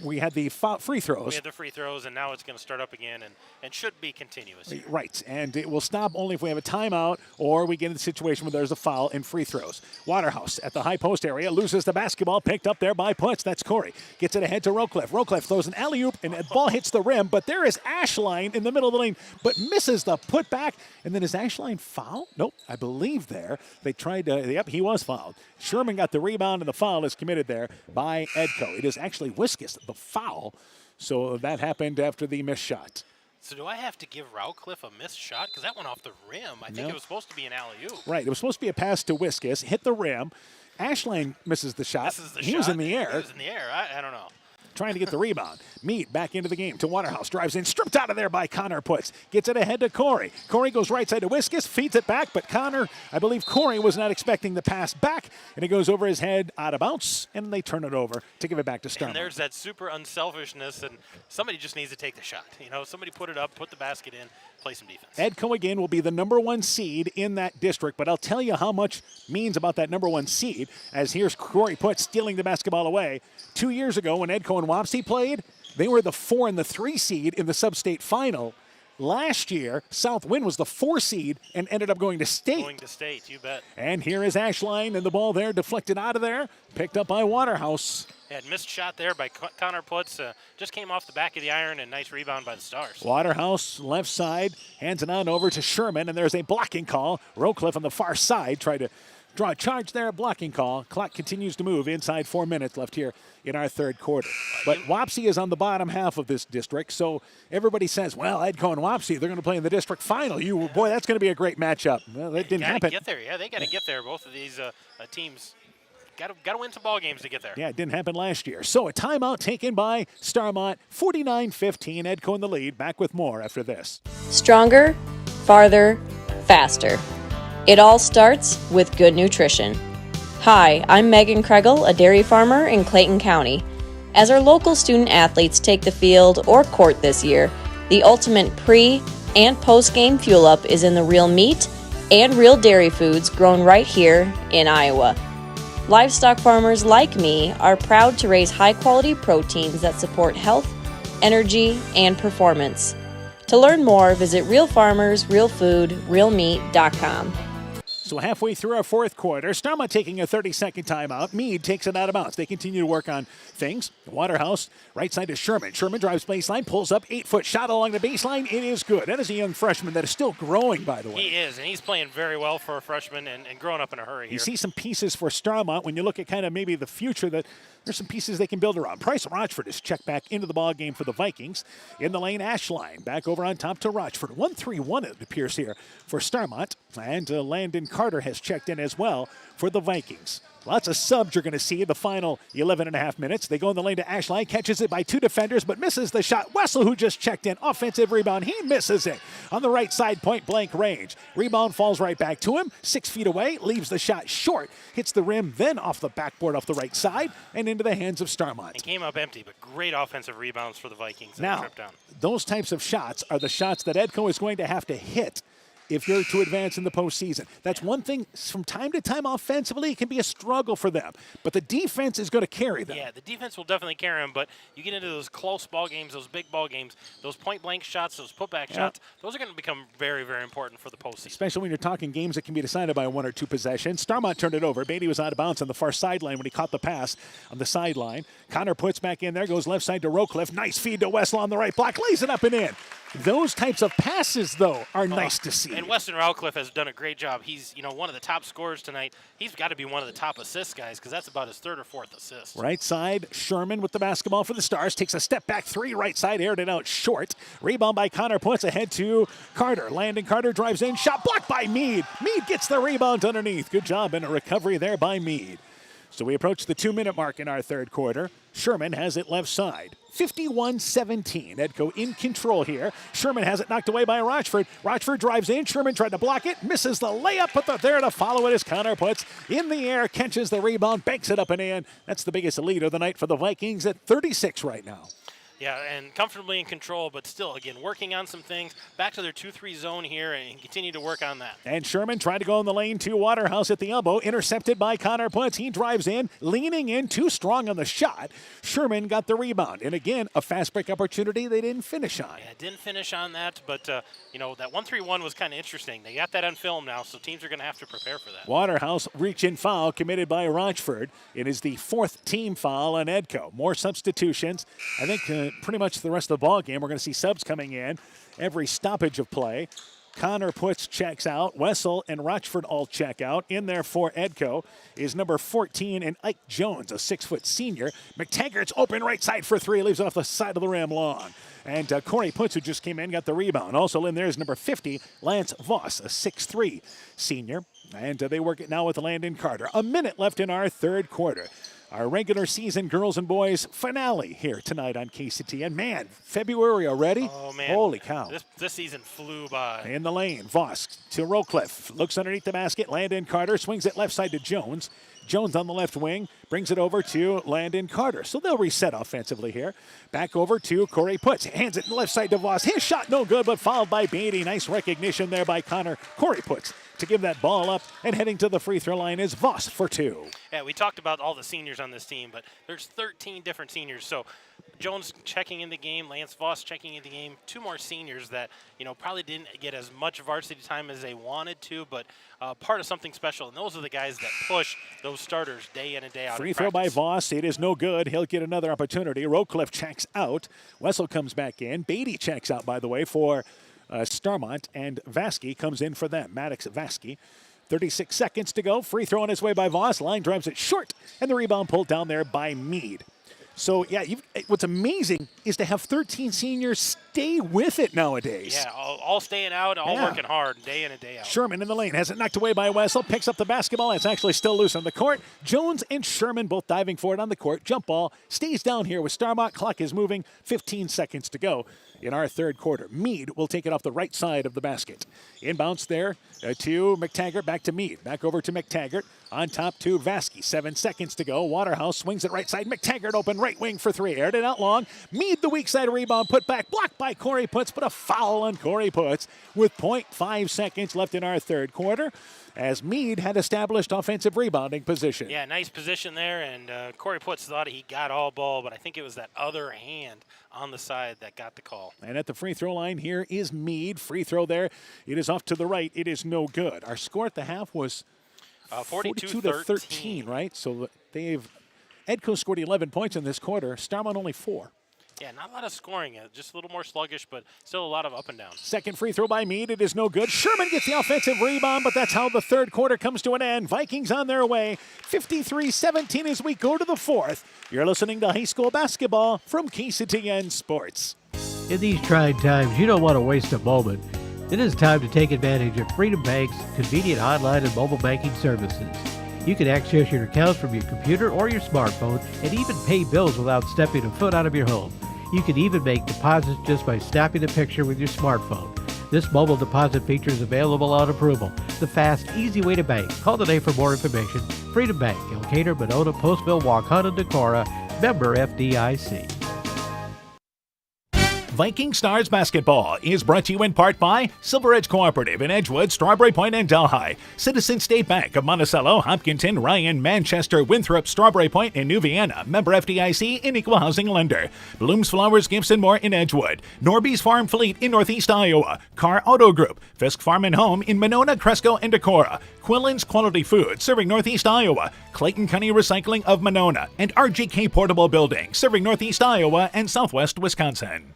we had the free throws. We had the free throws, and now it's going to start up again and should be continuous here. Right, and it will stop only if we have a timeout or we get in a situation where there's a foul in free throws. Waterhouse at the high post area loses the basketball, picked up there by Putz. That's Corey. Gets it ahead to Rowcliffe. Rowcliffe throws an alley-oop, and the ball hits the rim, but there is Ashline in the middle of the lane, but misses the putback. And then is Ashline fouled? Nope, I believe there. They tried to, yep, he was fouled. Sherman got the rebound, and the foul is committed there by Edco. It is actually Wiskus, the foul. So that happened after the missed shot. So do I have to give Rowcliffe a missed shot? Because that went off the rim. I think No. it was supposed to be an alley-oop. Right, it was supposed to be a pass to Wiskus, hit the rim. Ashline misses the shot. He was in the air. He was in the air. I don't know. Trying to get the rebound. Mead back into the game to Waterhouse. Drives in, stripped out of there by Connor Puts. Gets it ahead to Corey. Corey goes right side to Wiskus, feeds it back, but I believe Corey was not expecting the pass back, and it goes over his head out of bounds, and they turn it over to give it back to Starmont. And there's that super unselfishness, and somebody just needs to take the shot. Somebody put it up, put the basket in, play some defense. Edco again will be the number 1 seed in that district, but I'll tell you how much means about that number 1 seed, as here's Corey Puts stealing the basketball away. 2 years ago when Edco and Wapsie played, they were the 4 and the 3 seed in the sub-state final. Last year, Southwind was the 4 seed and ended up going to state. Going to state, you bet. And here is Ashline, and the ball there deflected out of there, picked up by Waterhouse. Had missed shot there by Connor Puts. Just came off the back of the iron, and nice rebound by the Stars. Waterhouse, left side, hands it on over to Sherman, and there's a blocking call. Rowcliffe on the far side tried to draw a charge there, blocking call. Clock continues to move inside 4 minutes left here in our third quarter. But Wapsie is on the bottom half of this district, so everybody says, well, Edco and Wapsie, they're going to play in the district final. Boy, that's going to be a great matchup. Well, that didn't happen. Get there. Yeah, they got to get there. Both of these teams got to win some ball games to get there. Yeah, it didn't happen last year. So a timeout taken by Starmont, 49-15. Edco in the lead. Back with more after this. Stronger, farther, faster. It all starts with good nutrition. Hi, I'm Megan Kregel, a dairy farmer in Clayton County. As our local student athletes take the field or court this year, the ultimate pre- and post-game fuel-up is in the real meat and real dairy foods grown right here in Iowa. Livestock farmers like me are proud to raise high-quality proteins that support health, energy, and performance. To learn more, visit realfarmersrealfoodrealmeat.com. So halfway through our fourth quarter, Starmont taking a 30-second timeout. Mead takes it out of bounds. They continue to work on things. Waterhouse, right side to Sherman. Sherman drives baseline, pulls up, 8-foot shot along the baseline. It is good. That is a young freshman that is still growing, by the way. He is, and he's playing very well for a freshman and growing up in a hurry here. You see some pieces for Starmont when you look at kind of maybe the future that there's some pieces they can build around. Bryce Rochford is checked back into the ball game for the Vikings. In the lane, Ashline back over on top to Rochford. 1-3-1 it appears here for Starmont. And Landon Carter has checked in as well for the Vikings. Lots of subs you're going to see in the final 11 and a half minutes. They go in the lane to Ashline, catches it by 2 defenders, but misses the shot. Wessel, who just checked in, offensive rebound. He misses it on the right side, point blank range. Rebound falls right back to him, 6 feet away, leaves the shot short, hits the rim, then off the backboard off the right side, and into the hands of Starmont. It came up empty, but great offensive rebounds for the Vikings. Now, those types of shots are the shots that Edco is going to have to hit if you're to advance in the postseason. That's one thing. From time to time offensively, it can be a struggle for them. But the defense is going to carry them. Yeah, the defense will definitely carry them, but you get into those close ball games, those big ball games, those point-blank shots, those putback shots, those are going to become very, very important for the postseason. Especially when you're talking games that can be decided by 1 or 2 possessions. Starmont turned it over. Beatty was out of bounds on the far sideline when he caught the pass on the sideline. Connor Puts back in there, goes left side to Rowcliffe. Nice feed to Wessel on the right block, lays it up and in. Those types of passes, though, are nice to see. And Weston Rowcliffe has done a great job. He's, one of the top scorers tonight. He's got to be one of the top assist guys because that's about his 3rd or 4th assist. Right side, Sherman with the basketball for the Stars. Takes a step back 3, right side, aired it out short. Rebound by Connor Puts ahead to Carter. Landon Carter drives in, shot blocked by Mead. Mead gets the rebound underneath. Good job and a recovery there by Mead. So we approach the 2-minute mark in our third quarter. Sherman has it left side. 51-17. Edco in control here. Sherman has it knocked away by Rochford. Rochford drives in. Sherman tried to block it. Misses the layup, but there to follow it is Connor Puts. In the air, catches the rebound, banks it up and in. That's the biggest lead of the night for the Vikings at 36 right now. Yeah, and comfortably in control, but still, again, working on some things. Back to their 2-3 zone here and continue to work on that. And Sherman tried to go in the lane to Waterhouse at the elbow. Intercepted by Connor Puts. He drives in, leaning in, too strong on the shot. Sherman got the rebound. And again, a fast break opportunity they didn't finish on. Yeah, didn't finish on that, but, that 1-3-1 was kind of interesting. They got that on film now, so teams are going to have to prepare for that. Waterhouse reach-in foul committed by Rochford. It is the 4th team foul on Edco. More substitutions. I think pretty much the rest of the ball game, we're going to see subs coming in every stoppage of play. Connor Putz checks out. Wessel and Rochford all check out. In there for Edco is number 14 and Ike Jones, a 6-foot senior. McTaggart's open right side for three. Leaves it off the side of the rim long. And Corey Putz, who just came in, got the rebound. Also in there is number 50, Lance Voss, a 6'3 senior. And they work it now with Landon Carter. A minute left in our third quarter. Our regular season girls and boys finale here tonight on KCTN. Man, February already? Oh, man. Holy cow. This season flew by. In the lane, Voss to Rowcliffe. Looks underneath the basket. Landon Carter swings it left side to Jones. Jones on the left wing brings it over to Landon Carter. So they'll reset offensively here. Back over to Corey Putz. Hands it left side to Voss. His shot no good, but fouled by Beatty. Nice recognition there by Corey Putz to give that ball up. And heading to the free throw line is Voss for two. Yeah, we talked about all the seniors on this team, but there's 13 different seniors. So Jones checking in the game, Lance Voss checking in the game. Two more seniors that, probably didn't get as much varsity time as they wanted to, but part of something special. And those are the guys that push those starters day in and day out. Free throw by Voss. It is no good. He'll get another opportunity. Rowcliffe checks out. Wessel comes back in. Beatty checks out, by the way, for Starmont. And Vasky comes in for them. Maddox Vasky. 36 seconds to go. Free throw on his way by Voss. Line drives it short. And the rebound pulled down there by Meade. So, yeah, what's amazing is to have 13 seniors stay with it nowadays. Yeah, all staying out, all working hard, day in and day out. Sherman in the lane has it knocked away by Wessel. Picks up the basketball. It's actually still loose on the court. Jones and Sherman both diving for it on the court. Jump ball stays down here with Starmont. Clock is moving. 15 seconds to go in our third quarter. Meade will take it off the right side of the basket. Inbounds there to McTaggart. Back to Meade. Back over to McTaggart. On top to Vasky. 7 seconds to go. Waterhouse swings it right side. McTaggart open right wing for three. Aired it out long. Meade the weak side rebound. Put back. Blocked by Corey Putz. But a foul on Corey Putz with 0.5 seconds left in our third quarter as Meade had established offensive rebounding position. Yeah, nice position there. And Corey Putz thought he got all ball, but I think it was that other hand on the side that got the call. And at the free throw line here is Meade. Free throw there. It is off to the right. It is no good. Our score at the half was 42 to 13, right? So Edco scored 11 points in this quarter. Starmont only 4. Yeah, not a lot of scoring. Just a little more sluggish, but still a lot of up and down. Second free throw by Meade. It is no good. Sherman gets the offensive rebound, but that's how the third quarter comes to an end. Vikings on their way. 53-17 as we go to the fourth. You're listening to high school basketball from KCTN Sports. In these trying times, you don't want to waste a moment. It is time to take advantage of Freedom Bank's convenient online and mobile banking services. You can access your accounts from your computer or your smartphone and even pay bills without stepping a foot out of your home. You can even make deposits just by snapping a picture with your smartphone. This mobile deposit feature is available on approval. The fast, easy way to bank. Call today for more information. Freedom Bank, Elkader, Monona, Postville, Waukegan, Decorah, member FDIC. Viking Stars Basketball is brought to you in part by Silver Edge Cooperative in Edgewood, Strawberry Point, and Delhi. Citizen State Bank of Monticello, Hopkinton, Ryan, Manchester, Winthrop, Strawberry Point, and New Vienna. Member FDIC and Equal Housing Lender. Blooms Flowers, Gifts, and more in Edgewood. Norby's Farm Fleet in Northeast Iowa. Carr Auto Group. Fisk Farm and Home in Monona, Cresco, and Decorah. Quillen's Quality Food, serving Northeast Iowa. Clayton County Recycling of Monona. And RGK Portable Building, serving Northeast Iowa and Southwest Wisconsin.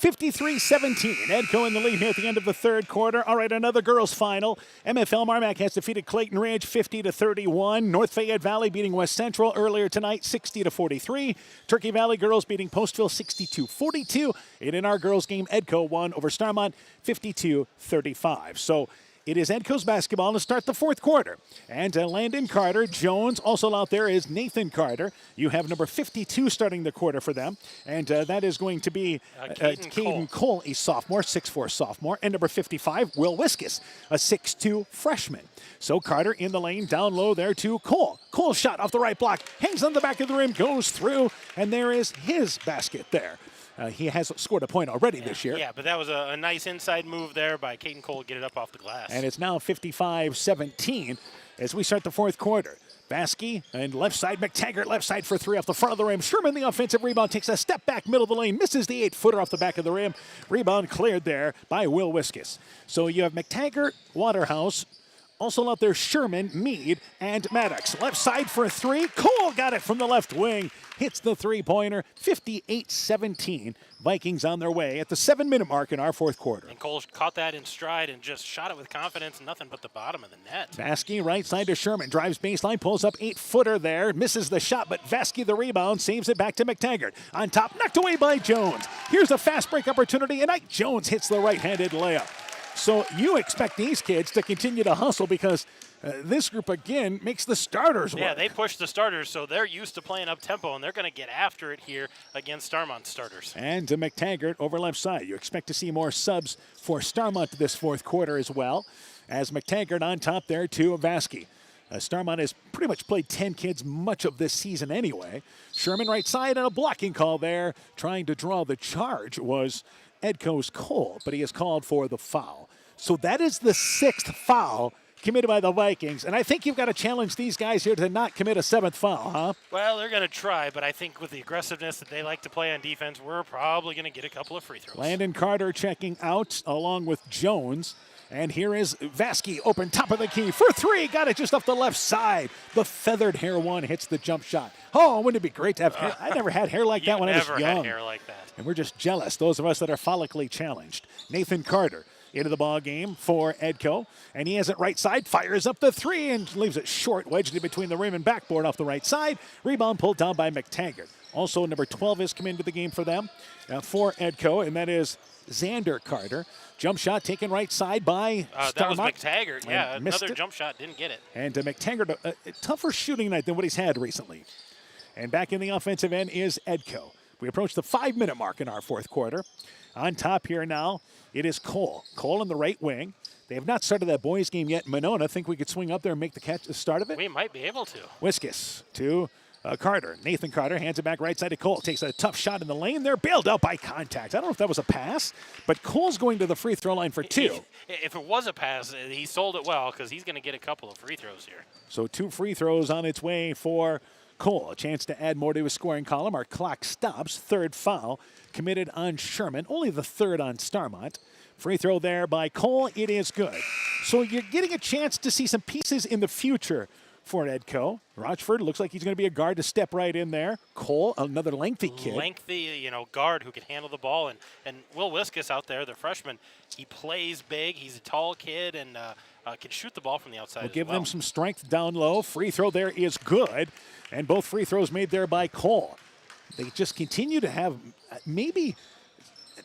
53-17. Edco in the lead here at the end of the third quarter. All right, another girls' final. MFL Marmac has defeated Clayton Ridge 50-31. North Fayette Valley beating West Central earlier tonight 60-43. Turkey Valley girls beating Postville 62-42. And in our girls' game, Edco won over Starmont 52-35. So it is Edco's basketball to start the fourth quarter. And Landon Carter, Jones, also out there is Nathan Carter. You have number 52 starting the quarter for them. And that is going to be Caden Cole, a sophomore, 6'4 sophomore. And number 55, Will Wiskus, a 6'2 freshman. So Carter in the lane, down low there to Cole. Cole shot off the right block, hangs on the back of the rim, goes through, and there is his basket there. He has scored a point already this year. Yeah, but that was a nice inside move there by Caden Cole to get it up off the glass. And it's now 55-17 as we start the fourth quarter. Vasky and left side, McTaggart left side for three off the front of the rim. Sherman, the offensive rebound, takes a step back middle of the lane, misses the 8-footer off the back of the rim. Rebound cleared there by Will Wiskus. So you have McTaggart, Waterhouse, Also out there, Sherman, Meade, and Maddox. Left side for 3. Cole got it from the left wing. Hits the three-pointer. 58-17. Vikings on their way at the 7-minute mark in our fourth quarter. And Cole caught that in stride and just shot it with confidence. Nothing but the bottom of the net. Vasky right side to Sherman. Drives baseline, pulls up 8-footer there. Misses the shot, but Vasky the rebound. Saves it back to McTaggart. On top, knocked away by Jones. Here's a fast break opportunity, and Ike Jones hits the right-handed layup. So you expect these kids to continue to hustle because this group, again, makes the starters work. Yeah, they push the starters, so they're used to playing up-tempo, and they're going to get after it here against Starmont starters. And to McTaggart over left side. You expect to see more subs for Starmont this fourth quarter as well, as McTaggart on top there to Vasky. Starmont has pretty much played 10 kids much of this season anyway. Sherman right side and a blocking call there. Trying to draw the charge was Edco's Cole, but he is called for the foul. So that is the 6th foul committed by the Vikings, and I think you've got to challenge these guys here to not commit a 7th foul, huh? Well, they're going to try, but I think with the aggressiveness that they like to play on defense, we're probably going to get a couple of free throws. Landon Carter checking out along with Jones. And here is Vasky, open top of the key for 3. Got it just off the left side. The feathered hair one hits the jump shot. Oh, wouldn't it be great to have hair? I never had hair like that when I was young. Never had hair like that. And we're just jealous, those of us that are follically challenged. Nathan Carter into the ball game for Edco. And he has it right side, fires up the 3 and leaves it short, wedged in between the rim and backboard off the right side. Rebound pulled down by McTaggart. Also, number 12 has come into the game for them, for Edco, and that is Xander Carter. Jump shot taken right side by Starmont. That was McTaggart, yeah. Another it. jump shot, didn't get it. And McTaggart, a tougher shooting night than what he's had recently. And back in the offensive end is Edco. We approach the 5-minute mark in our fourth quarter. On top here now, it is Cole. Cole in the right wing. They have not started that boys game yet. Monona, think we could swing up there and make the start of it? We might be able to. Wiskus to Carter. Nathan Carter hands it back right side to Cole. Takes a tough shot in the lane there. Bailed out by contact. I don't know if that was a pass, but Cole's going to the free throw line for 2. If it was a pass, he sold it well because he's going to get a couple of free throws here. So 2 free throws on its way for Cole. A chance to add more to his scoring column. Our clock stops. 3rd foul committed on Sherman. Only the 3rd on Starmont. Free throw there by Cole. It is good. So you're getting a chance to see some pieces in the future for Edco. Rochford looks like he's going to be a guard to step right in there. Cole, another lengthy kid. Lengthy, guard who can handle the ball. And Will Wiskus out there, the freshman, he plays big. He's a tall kid and can shoot the ball from the outside We'll give well. them some strength down low. Free throw there is good. And both free throws made there by Cole. They just continue to have maybe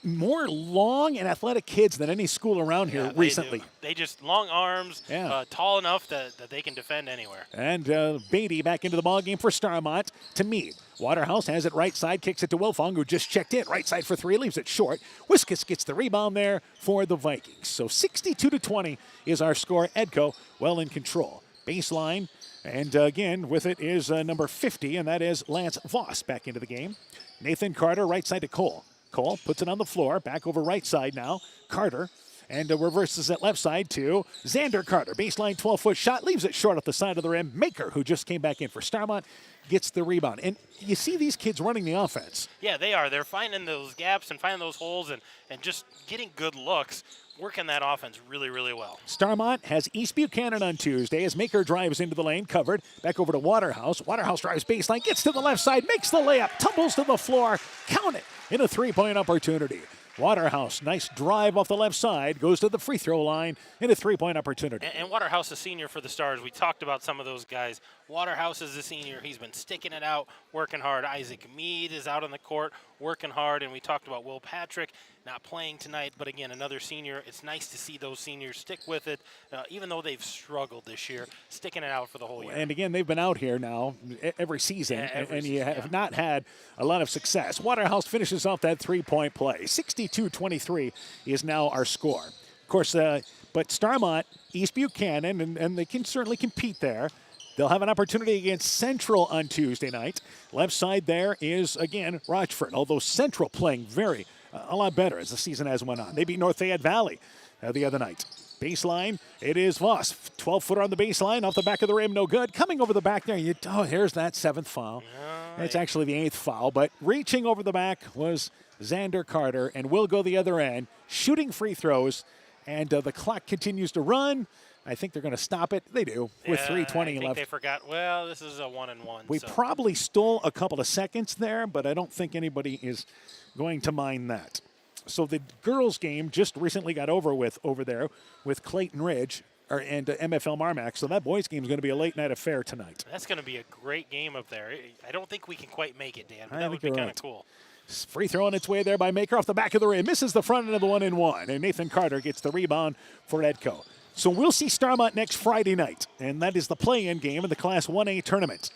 more long and athletic kids than any school around here recently. They just long arms, tall enough that they can defend anywhere. And Beatty back into the ballgame for Starmont to Meade. Waterhouse has it right side, kicks it to Wilfong, who just checked in. Right side for 3, leaves it short. Wiskus gets the rebound there for the Vikings. So 62-20 is our score. Edco well in control. Baseline, and again with it is number 50, and that is Lance Voss back into the game. Nathan Carter right side to Cole. Cole puts it on the floor, back over right side now. Carter, and reverses it left side to Xander Carter. Baseline 12-foot shot, leaves it short off the side of the rim. Maker, who just came back in for Starmont, gets the rebound. And you see these kids running the offense. Yeah, they are. They're finding those gaps and finding those holes and just getting good looks, working that offense really, really well. Starmont has East Buchanan on Tuesday as Maker drives into the lane, covered. Back over to Waterhouse. Waterhouse drives baseline, gets to the left side, makes the layup, tumbles to the floor. Count it in a 3-point opportunity. Waterhouse, nice drive off the left side, goes to the free throw line in a 3-point opportunity. And Waterhouse, a senior for the Stars. We talked about some of those guys. Waterhouse is a senior. He's been sticking it out, working hard. Isaac Meade is out on the court, working hard. And we talked about Will Patrick not playing tonight, but again, another senior. It's nice to see those seniors stick with it, even though they've struggled this year, sticking it out for the whole year. And again, they've been out here now every season, and you have not had a lot of success. Waterhouse finishes off that 3-point play. 62-23 is now our score. Of course, but Starmont, East Buchanan, and they can certainly compete there. They'll have an opportunity against Central on Tuesday night. Left side there is, again, Rochford, although Central playing a lot better as the season has went on. They beat North Fayette Valley the other night. Baseline, it is Voss. 12-footer on the baseline, off the back of the rim, no good. Coming over the back there, here's that 7th foul. It's actually the 8th foul, but reaching over the back was Xander Carter, and will go the other end, shooting free throws, and the clock continues to run. I think they're going to stop it. They do with 3:20 I think left. they forgot. Well, this is a 1-and-1. We probably stole a couple of seconds there, but I don't think anybody is going to mind that. So the girls' game just recently got over there with Clayton Ridge and MFL Marmac. So that boys' game is going to be a late night affair tonight. That's going to be a great game up there. I don't think we can quite make it, Dan, but I that think would be you're kind right. of cool. Free throw on its way there by Maker off the back of the rim. Misses the front end of the 1-and-1. And Nathan Carter gets the rebound for Edco. So we'll see Starmont next Friday night. And that is the play-in game of the Class 1A tournament.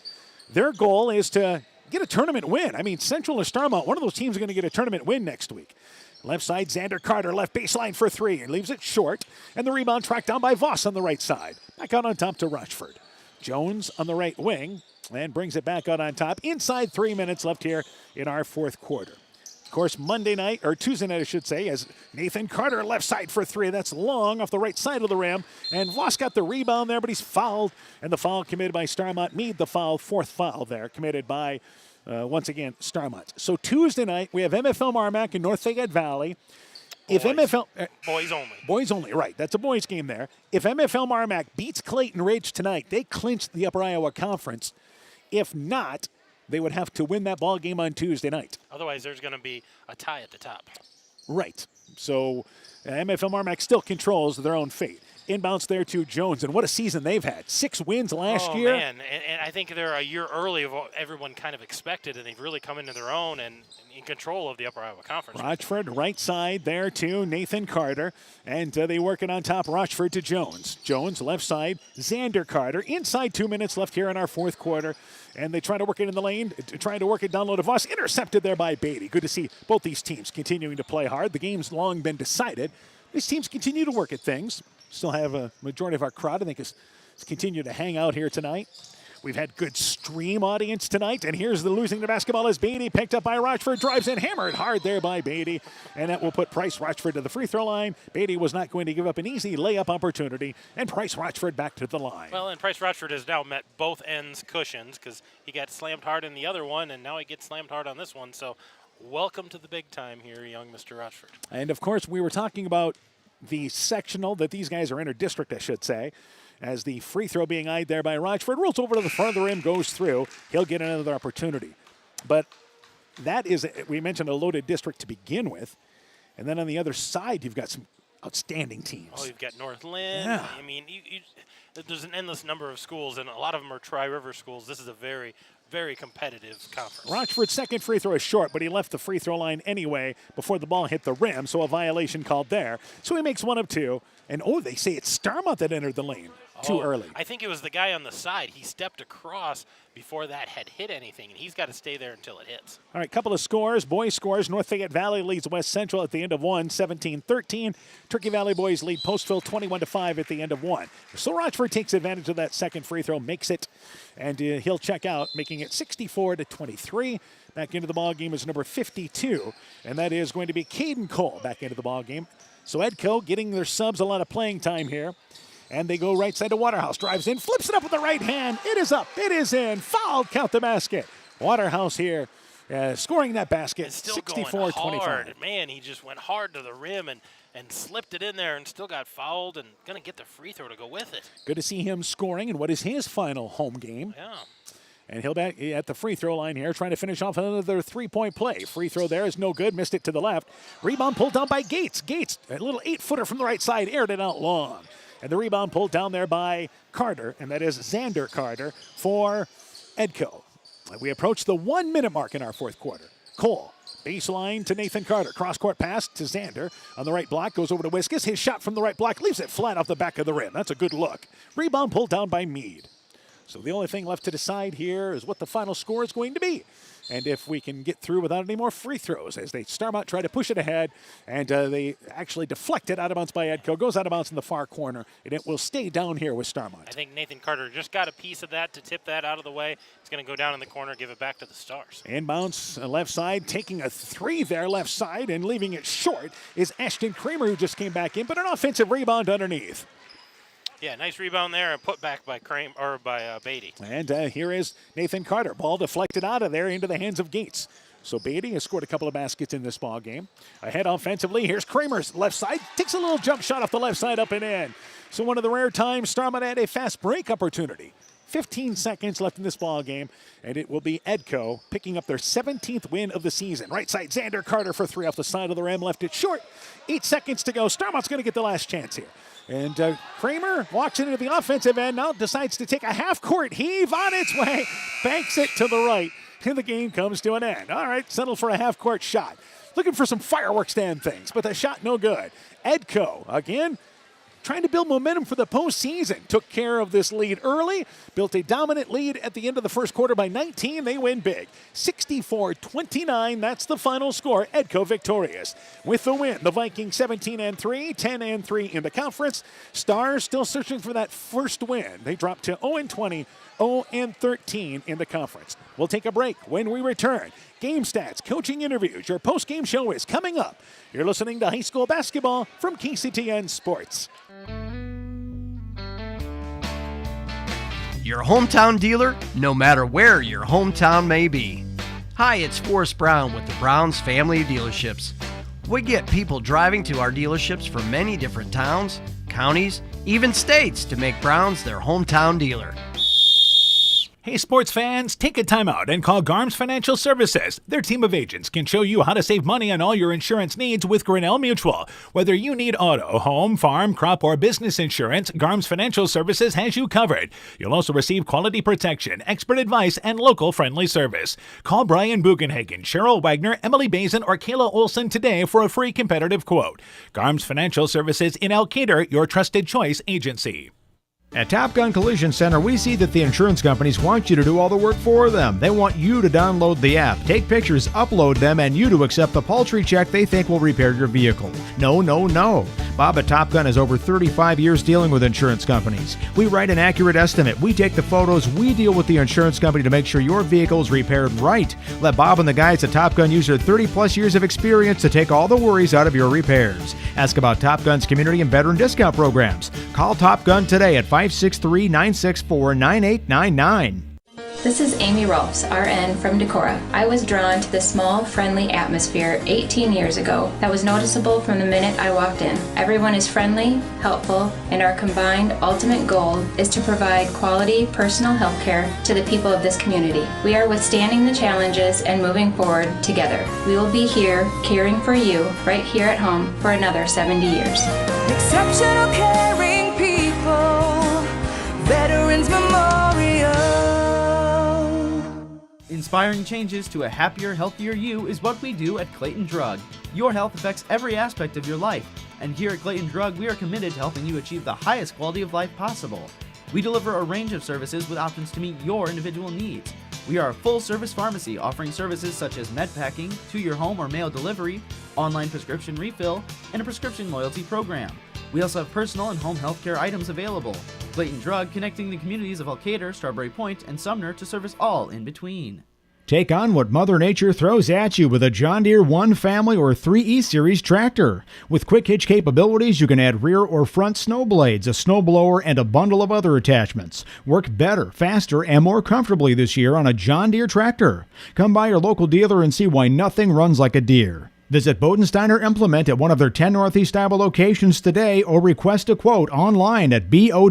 Their goal is to get a tournament win. I mean, Central or Starmont, one of those teams is going to get a tournament win next week. Left side, Xander Carter, left baseline for 3, and leaves it short. And the rebound tracked down by Voss on the right side. Back out on top to Rushford. Jones on the right wing and brings it back out on top. Inside 3 minutes left here in our fourth quarter. Of course, Tuesday night, I should say, as Nathan Carter left side for 3. That's long off the right side of the rim. And Voss got the rebound there, but he's fouled. And the foul committed by Starmont. Meade the foul, fourth foul there, committed by, once again, Starmont. So Tuesday night, we have MFL Marmac in North Fayette Valley. If MFL boys only. Boys only, right. That's a boys game there. If MFL Marmac beats Clayton Ridge tonight, they clinch the Upper Iowa Conference. If not, they would have to win that ball game on Tuesday night. Otherwise, there's going to be a tie at the top. Right. So MFL Marmac still controls their own fate. Inbounds there to Jones, and what a season they've had. 6 wins last year. Oh, man, and I think they're a year early of what everyone kind of expected, and they've really come into their own and in control of the Upper Iowa Conference. Rochford, right side there to Nathan Carter, and they work it on top, Rochford to Jones. Jones, left side, Xander Carter. Inside 2 minutes left here in our fourth quarter, and they try to work it in the lane, trying to work it down low to Voss. Intercepted there by Beatty. Good to see both these teams continuing to play hard. The game's long been decided. These teams continue to work at things. Still have a majority of our crowd, I think, is continue to hang out here tonight. We've had good stream audience tonight, and here's the losing the basketball as Beatty picked up by Rochford, drives in, hammered hard there by Beatty, and that will put Price Rochford to the free throw line. Beatty was not going to give up an easy layup opportunity, and Price Rochford back to the line. Well, and Price Rochford has now met both ends cushions because he got slammed hard in the other one, and now he gets slammed hard on this one. So welcome to the big time here, young Mr. Rochford. And, of course, we were talking about the sectional that these guys are inter-district, I should say, as the free throw being eyed there by Rochford. Rolls over to the front of the rim, goes through. He'll get another opportunity. But that is, we mentioned a loaded district to begin with. And then on the other side, you've got some outstanding teams. Oh, you've got North Lynn. Yeah. I mean, there's an endless number of schools, and a lot of them are Tri-River schools. This is a very, very competitive conference. Rochford's second free throw is short, but he left the free throw line anyway before the ball hit the rim, so a violation called there. So he makes 1 of 2. And, they say it's Starmont that entered the lane too early. I think it was the guy on the side. He stepped across before that had hit anything, and he's got to stay there until it hits. All right, couple of scores. Boys scores. North Fayette Valley leads West Central at the end of 1, 17-13. Turkey Valley boys lead Postville 21-5 at the end of 1. So Rochford takes advantage of that second free throw, makes it, and he'll check out, making it 64-23. Back into the ball game is number 52, and that is going to be Caden Cole back into the ball game. So Edco getting their subs a lot of playing time here. And they go right side to Waterhouse. Drives in, flips it up with the right hand. It is up. It is in. Fouled. Count the basket. Waterhouse here scoring that basket. 64-25. Man, he just went hard to the rim and slipped it in there and still got fouled and going to get the free throw to go with it. Good to see him scoring in what is his final home game. Yeah. And he'll back at the free throw line here, trying to finish off another three-point play. Free throw there is no good. Missed it to the left. Rebound pulled down by Gates. Gates, a little 8-footer from the right side, aired it out long. And the rebound pulled down there by Carter, and that is Xander Carter for Edco. We approach the 1-minute mark in our fourth quarter. Cole, baseline to Nathan Carter. Cross-court pass to Xander. On the right block, goes over to Wiskus. His shot from the right block leaves it flat off the back of the rim. That's a good look. Rebound pulled down by Meade. So the only thing left to decide here is what the final score is going to be. And if we can get through without any more free throws as they Starmont try to push it ahead, and they actually deflect it out of bounds by Edco, goes out of bounds in the far corner, and it will stay down here with Starmont. I think Nathan Carter just got a piece of that to tip that out of the way. It's going to go down in the corner, give it back to the Stars. Inbounds left side, taking a 3 there left side and leaving it short is Ashton Kramer, who just came back in, but an offensive rebound underneath. Yeah, nice rebound there and put back by Beatty. And here is Nathan Carter. Ball deflected out of there into the hands of Gates. So Beatty has scored a couple of baskets in this ball game. Ahead offensively, here's Kramer's left side. Takes a little jump shot off the left side, up and in. So one of the rare times Starmont had a fast break opportunity. 15 seconds left in this ball game, and it will be Edco picking up their 17th win of the season. Right side, Xander Carter for three off the side of the rim, left it short. 8 seconds to go. Starmont's going to get the last chance here. And Kramer walks into the offensive end, now decides to take a half-court heave on its way, banks it to the right, and the game comes to an end. All right, settle for a half-court shot. Looking for some fireworks stand things, but the shot no good. Edco, again, trying to build momentum for the postseason. Took care of this lead early, built a dominant lead at the end of the first quarter by 19. They win big. 64-29, that's the final score. Edco victorious. With the win, the Vikings 17-3, 10-3 in the conference. Stars still searching for that first win. They dropped to 0-20, 0-13 in the conference. We'll take a break. When we return, game stats, coaching interviews, your post-game show is coming up. You're listening to high school basketball from KCTN Sports. Your hometown dealer, no matter where your hometown may be. Hi, it's Forrest Brown with the Browns Family Dealerships. We get people driving to our dealerships from many different towns, counties, even states to make Browns their hometown dealer. Hey sports fans, take a time out and call Garms Financial Services. Their team of agents can show you how to save money on all your insurance needs with Grinnell Mutual. Whether you need auto, home, farm, crop, or business insurance, Garms Financial Services has you covered. You'll also receive quality protection, expert advice, and local friendly service. Call Brian Bugenhagen, Cheryl Wagner, Emily Bazin, or Kayla Olson today for a free competitive quote. Garms Financial Services in Elkader, your trusted choice agency. At Top Gun Collision Center, we see that the insurance companies want you to do all the work for them. They want you to download the app, take pictures, upload them, and you to accept the paltry check they think will repair your vehicle. No, no, no. Bob at Top Gun has over 35 years dealing with insurance companies. We write an accurate estimate. We take the photos. We deal with the insurance company to make sure your vehicle is repaired right. Let Bob and the guys at Top Gun use their 30-plus years of experience to take all the worries out of your repairs. Ask about Top Gun's community and veteran discount programs. Call Top Gun today at 563-964-9899. This is Amy Rolfs, RN from Decorah. I was drawn to the small, friendly atmosphere 18 years ago that was noticeable from the minute I walked in. Everyone is friendly, helpful, and our combined ultimate goal is to provide quality personal health care to the people of this community. We are withstanding the challenges and moving forward together. We will be here caring for you right here at home for another 70 years. Exceptional caring people, Veterans Memorial. Inspiring changes to a happier, healthier you is what we do at Clayton Drug. Your health affects every aspect of your life, and here at Clayton Drug, we are committed to helping you achieve the highest quality of life possible. We deliver a range of services with options to meet your individual needs. We are a full-service pharmacy offering services such as med packing, to your home or mail delivery, online prescription refill, and a prescription loyalty program. We also have personal and home health care items available. Clayton Drug connecting the communities of Elkader, Strawberry Point, and Sumner to service all in between. Take on what Mother Nature throws at you with a John Deere 1 Family or 3E Series tractor. With quick hitch capabilities, you can add rear or front snow blades, a snowblower, and a bundle of other attachments. Work better, faster, and more comfortably this year on a John Deere tractor. Come by your local dealer and see why nothing runs like a Deere. Visit Bodensteiner Implement at one of their 10 Northeast Iowa locations today or request a quote online at bodimp.com.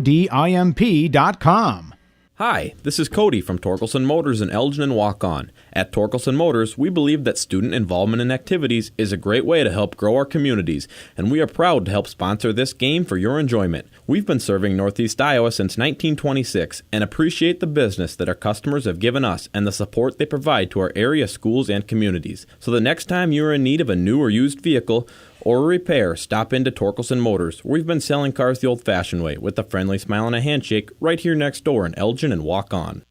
Hi, this is Cody from Torkelson Motors in Elgin and Waukon. At Torkelson Motors, we believe that student involvement in activities is a great way to help grow our communities, and we are proud to help sponsor this game for your enjoyment. We've been serving Northeast Iowa since 1926 and appreciate the business that our customers have given us and the support they provide to our area schools and communities. So the next time you are in need of a new or used vehicle or a repair, stop into Torkelson Motors. We've been selling cars the old-fashioned way with a friendly smile and a handshake right here next door in Elgin and Waukon.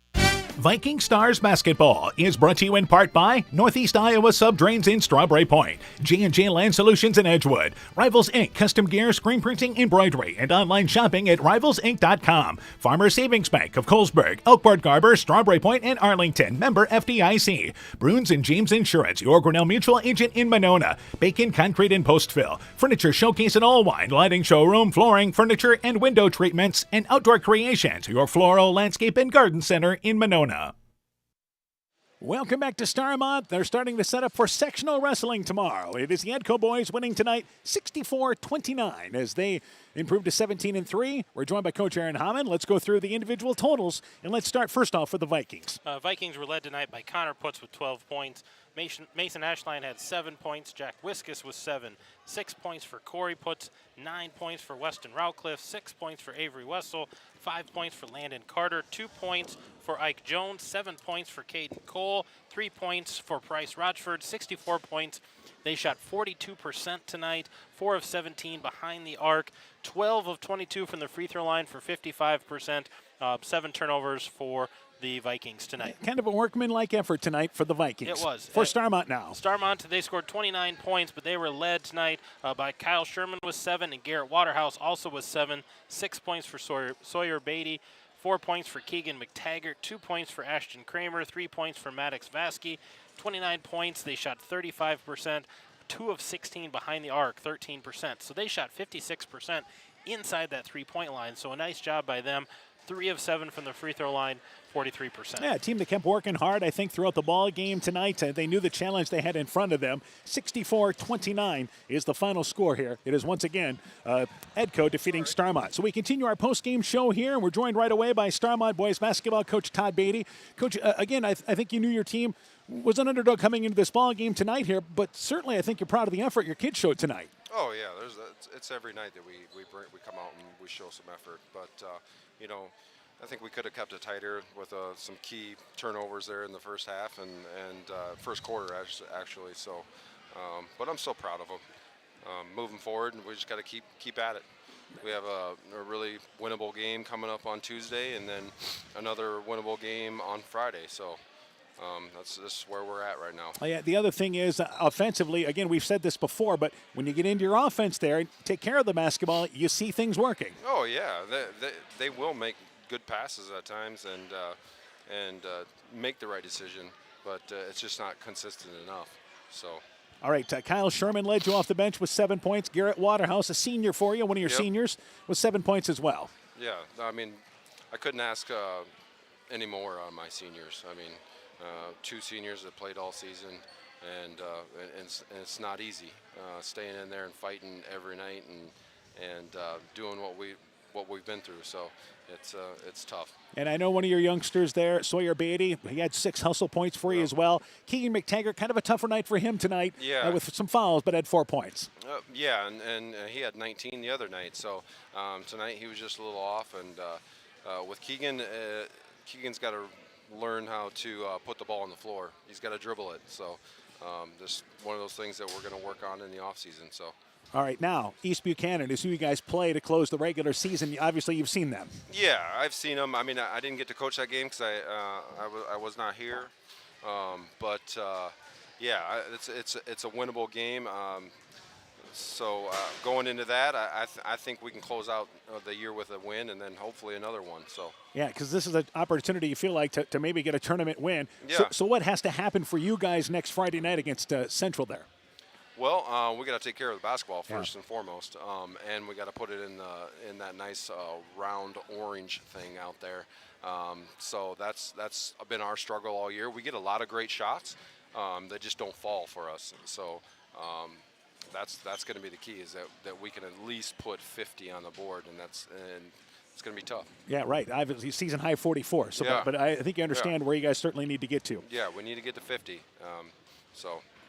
Viking Stars Basketball is brought to you in part by Northeast Iowa Subdrains in Strawberry Point, J&J Land Solutions in Edgewood, Rivals Inc. Custom Gear, Screen Printing, Embroidery, and online shopping at rivalsinc.com, Farmer Savings Bank of Colesburg, Elkport Garber, Strawberry Point, and Arlington, member FDIC, Bruins and James Insurance, your Grinnell Mutual agent in Monona, Bacon Concrete and Postville, Furniture Showcase and Allwine, Lighting Showroom, Flooring, Furniture, and Window Treatments, and Outdoor Creations, your Floral, Landscape, and Garden Center in Monona. Welcome back to Starmont. They're starting to set up for sectional wrestling tomorrow. It is the Edco boys winning tonight 64-29 as they improve to 17-3. We're joined by Coach Aaron Hammond. Let's go through the individual totals, and let's start first off with the Vikings. Vikings were led tonight by Connor Putz with 12 points. Mason Ashline had 7 points. Jack Wiskus with 7. 6 points for Corey Putz. 9 points for Weston Routcliffe. 6 points for Avery Wessel. 5 points for Landon Carter. 2 points for Ike Jones. 7 points for Caden Cole. 3 points for Price Rochford. 64 points. They shot 42% tonight. 4 of 17 behind the arc. 12 of 22 from the free throw line for 55%. 7 turnovers for the Vikings tonight. Kind of a workmanlike effort tonight for the Vikings. It was. For Starmont now. Starmont, they scored 29 points, but they were led tonight by Kyle Sherman with 7 and Garrett Waterhouse also with 7. 6 points for Sawyer Beatty. 4 points for Keegan McTaggart. 2 points for Ashton Kramer. 3 points for Maddox Vasky. 29 points. They shot 35%. 2 of 16 behind the arc, 13%. So they shot 56% inside that three-point line. So a nice job by them. 3 of 7 from the free throw line, 43%. Yeah, a team that kept working hard, I think, throughout the ball game tonight. They knew the challenge they had in front of them. 64-29 is the final score here. It is once again Edco defeating Starmont. So we continue our post-game show here, and we're joined right away by Starmont boys basketball coach Todd Beatty. Coach, again, I think you knew your team was an underdog coming into this ball game tonight here, but certainly I think you're proud of the effort your kids showed tonight. Oh yeah, it's every night that we come out and we show some effort, but you know, I think we could have kept it tighter with some key turnovers there in the first half and first quarter actually. So, but I'm so proud of them. Moving forward, and we just got to keep at it. We have a really winnable game coming up on Tuesday, and then another winnable game on Friday. So. This is where we're at right now. Oh, yeah, the other thing is offensively, again, we've said this before, but when you get into your offense there, take care of the basketball, you see things working. Oh, yeah. They will make good passes at times and make the right decision, but it's just not consistent enough. So. All right, Kyle Sherman led you off the bench with 7 points. Garrett Waterhouse, a senior for you, one of your seniors, with 7 points as well. Yeah, I mean, I couldn't ask any more on my seniors. I mean, 2 seniors that played all season, and it's not easy staying in there and fighting every night and doing what we've been through. So it's tough. And I know one of your youngsters there, Sawyer Beatty, he had 6 hustle points for you as well. Keegan McTaggart, kind of a tougher night for him tonight, with some fouls, but had 4 points. Yeah, and he had 19 the other night. So tonight he was just a little off, and with Keegan, Keegan's got to learn how to put the ball on the floor. He's got to dribble it. So just one of those things that we're going to work on in the offseason. So. All right, now East Buchanan is who you guys play to close the regular season. Obviously, you've seen them. Yeah, I've seen them. I mean, I didn't get to coach that game because I was not here. Yeah, it's a winnable game. So going into that, I think we can close out the year with a win and then hopefully another one. So. Yeah, because this is an opportunity you feel like to maybe get a tournament win. Yeah. So what has to happen for you guys next Friday night against Central there? Well, we got to take care of the basketball first and foremost, and we got to put it in that nice round orange thing out there. So that's been our struggle all year. We get a lot of great shots that just don't fall for us. So. That's going to be the key, is that we can at least put 50 on the board, and it's going to be tough. Yeah, right. Obviously, season high 44. So, yeah. But I think you understand where you guys certainly need to get to. Yeah, we need to get to 50.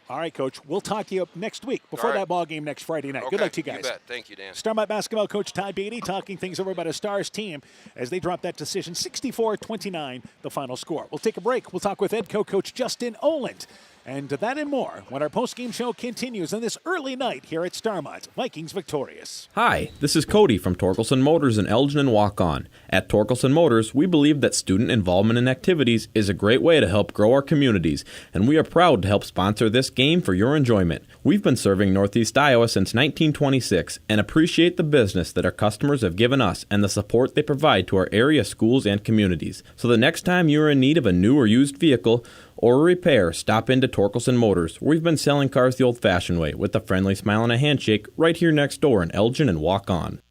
All right, Coach. We'll talk to you next week before that ball game next Friday night. Okay, Good luck to you guys. You bet. Thank you, Dan. Starmont basketball coach Todd Beatty talking things over about a Stars team as they drop that decision 64-29, the final score. We'll take a break. We'll talk with Edco coach Justin Oland. And that and more when our post-game show continues on this early night here at Starmont. Vikings victorious. Hi, this is Cody from Torkelson Motors in Elgin and Walk-On. At Torkelson Motors, we believe that student involvement in activities is a great way to help grow our communities, and we are proud to help sponsor this game for your enjoyment. We've been serving Northeast Iowa since 1926 and appreciate the business that our customers have given us and the support they provide to our area schools and communities. So the next time you're in need of a new or used vehicle or a repair, stop into Torkelson Motors. We've been selling cars the old-fashioned way with a friendly smile and a handshake right here next door in Elgin and Walk-On.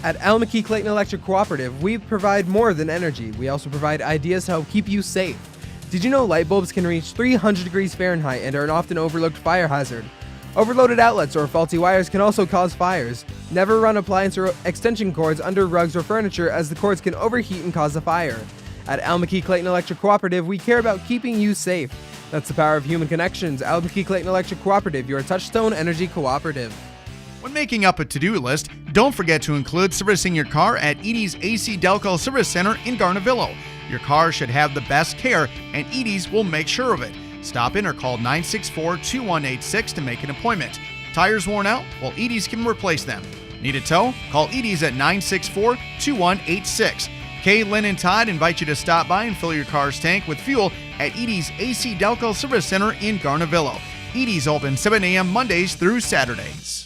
At Almaquee Clayton Electric Cooperative, we provide more than energy. We also provide ideas to help keep you safe. Did you know light bulbs can reach 300 degrees Fahrenheit and are an often overlooked fire hazard? Overloaded outlets or faulty wires can also cause fires. Never run appliance or extension cords under rugs or furniture, as the cords can overheat and cause a fire. At Almaquee Clayton Electric Cooperative, we care about keeping you safe. That's the power of human connections. Almaquee Clayton Electric Cooperative, your touchstone energy cooperative. When making up a to-do list, don't forget to include servicing your car at Edie's AC Delco Service Center in Garnavillo. Your car should have the best care, and Edie's will make sure of it. Stop in or call 964-2186 to make an appointment. Tires worn out? Well, Edie's can replace them. Need a tow? Call Edie's at 964-2186. Kay, Lynn, and Todd invite you to stop by and fill your car's tank with fuel at Edie's AC Delco Service Center in Garnavillo. Edie's open 7 a.m. Mondays through Saturdays.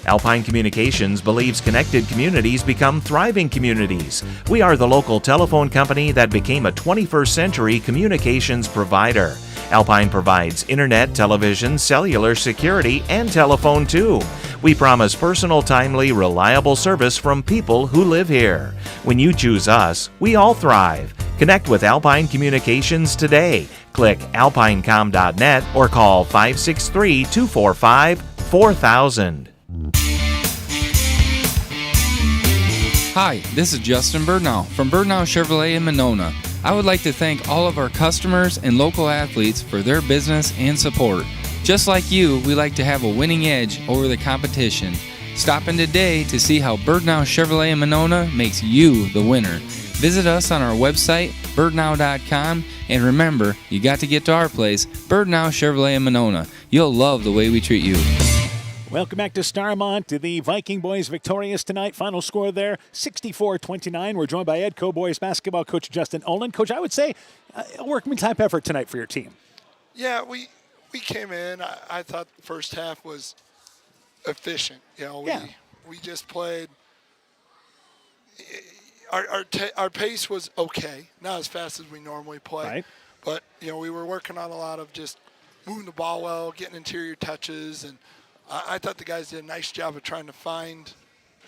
Alpine Communications believes connected communities become thriving communities. We are the local telephone company that became a 21st century communications provider. Alpine provides internet, television, cellular security, and telephone too. We promise personal, timely, reliable service from people who live here. When you choose us, we all thrive. Connect with Alpine Communications today. Click alpinecom.net or call 563-245-4000. Hi, this is Justin Burnau from Burnau Chevrolet in Monona. I would like to thank all of our customers and local athletes for their business and support. Just like you, we like to have a winning edge over the competition. Stop in today to see how Burnau Chevrolet in Monona makes you the winner. Visit us on our website, birdnow.com, and remember, you got to get to our place, Burnau Chevrolet in Monona. You'll love the way we treat you. Welcome back to Starmont. The Viking boys victorious tonight. Final score there, 64-29. We're joined by Edco boys basketball coach Justin Olin. Coach, I would say a workman type effort tonight for your team. Yeah, we came in. I thought the first half was efficient. We just played. Our pace was okay, not as fast as we normally play. Right. But we were working on a lot of just moving the ball well, getting interior touches, and I thought the guys did a nice job of trying to find,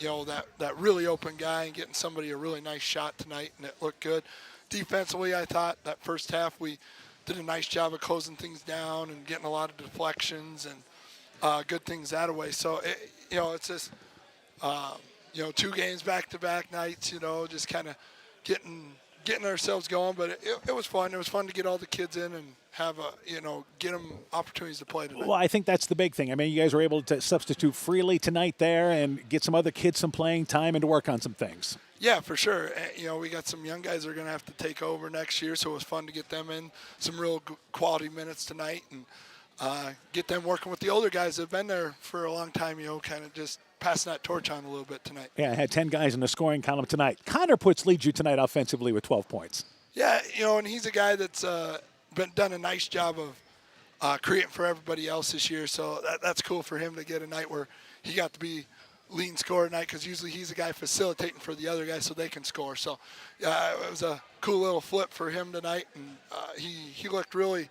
that really open guy and getting somebody a really nice shot tonight, and it looked good. Defensively, I thought that first half we did a nice job of closing things down and getting a lot of deflections and good things that way. So, it's just, 2 games back-to-back nights, just kind of getting ourselves going. But it was fun. It was fun to get all the kids in and have get them opportunities to play tonight. Well, I think that's the big thing. I mean, you guys were able to substitute freely tonight there and get some other kids some playing time and to work on some things. Yeah, for sure. We got some young guys that are going to have to take over next year, so it was fun to get them in some real quality minutes tonight and get them working with the older guys that have been there for a long time, kind of just passing that torch on a little bit tonight. Yeah, I had 10 guys in the scoring column tonight. Connor Putz leads you tonight offensively with 12 points. Yeah, and he's a guy that's done a nice job of creating for everybody else this year, so that's cool for him to get a night where he got to be leading scorer tonight, because usually he's a guy facilitating for the other guys so they can score. So it was a cool little flip for him tonight, and he looked really,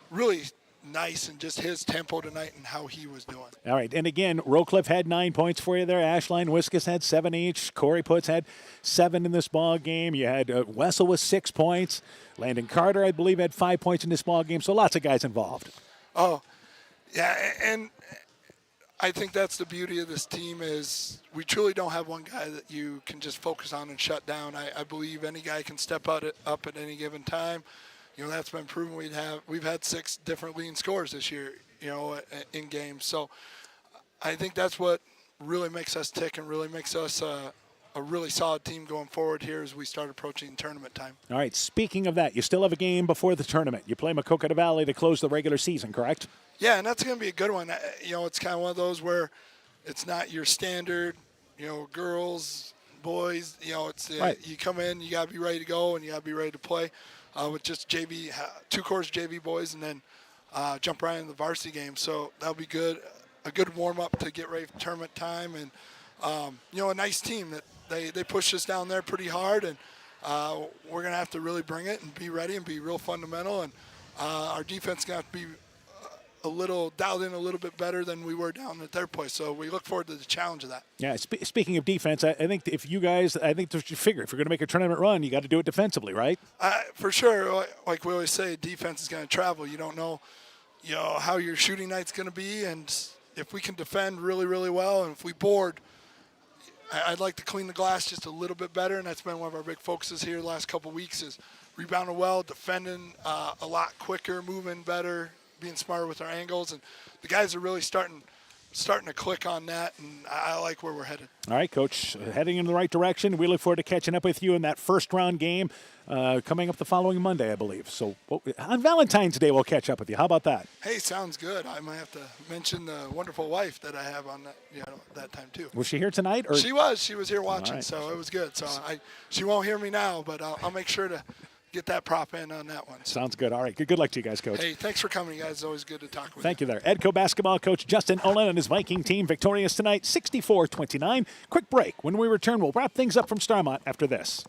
really nice in just his tempo tonight and how he was doing. All right, and again, Rowcliffe had 9 points for you there. Ashline Wiskus had 7 each. Corey Putz had 7 in this ball game. You had Wessel with 6 points. Landon Carter, I believe, had 5 points in this ball game. So lots of guys involved. Oh, yeah, and I think that's the beauty of this team is we truly don't have one guy that you can just focus on and shut down. I believe any guy can step up at any given time. That's been proven. We've had 6 different leading scorers this year, in games. So I think that's what really makes us tick and really makes us a really solid team going forward here as we start approaching tournament time. All right, speaking of that, you still have a game before the tournament. You play Maquoketa Valley to close the regular season, correct? Yeah, and that's going to be a good one. It's kind of one of those where it's not your standard, girls, boys. It's right. You come in, you got to be ready to go, and you got to be ready to play. With just JV, 2 course JV boys, and then jump right into the varsity game. So that'll be good, a good warm-up to get ready for tournament time. And, a nice team that they push us down there pretty hard, and we're going to have to really bring it and be ready and be real fundamental. And our defense is going to have to be a little dialed in a little bit better than we were down at their place. So we look forward to the challenge of that. Yeah, speaking of defense, I think if you guys, I think you figure if you're going to make a tournament run, you got to do it defensively, right? For sure. Like we always say, defense is going to travel. You don't know, how your shooting night's going to be, and if we can defend really, really well, and if we board, I'd like to clean the glass just a little bit better, and that's been one of our big focuses here the last couple of weeks is rebounding well, defending a lot quicker, moving better, being smarter with our angles, and the guys are really starting to click on that, and I like where we're headed. All right, Coach, heading in the right direction. We look forward to catching up with you in that first round game coming up the following Monday, I believe. So on Valentine's Day, we'll catch up with you. How about that? Hey, sounds good. I might have to mention the wonderful wife that I have on that, that time too. Was she here tonight? Or? She was here watching, right. So it was good. So she won't hear me now, but I'll make sure to get that prop in on that one. Sounds good. All right. Good luck to you guys, Coach. Hey, thanks for coming, guys. It's always good to talk with you. Thank you there. Edco basketball coach Justin Olin and his Viking team victorious tonight, 64-29. Quick break. When we return, we'll wrap things up from Starmont after this.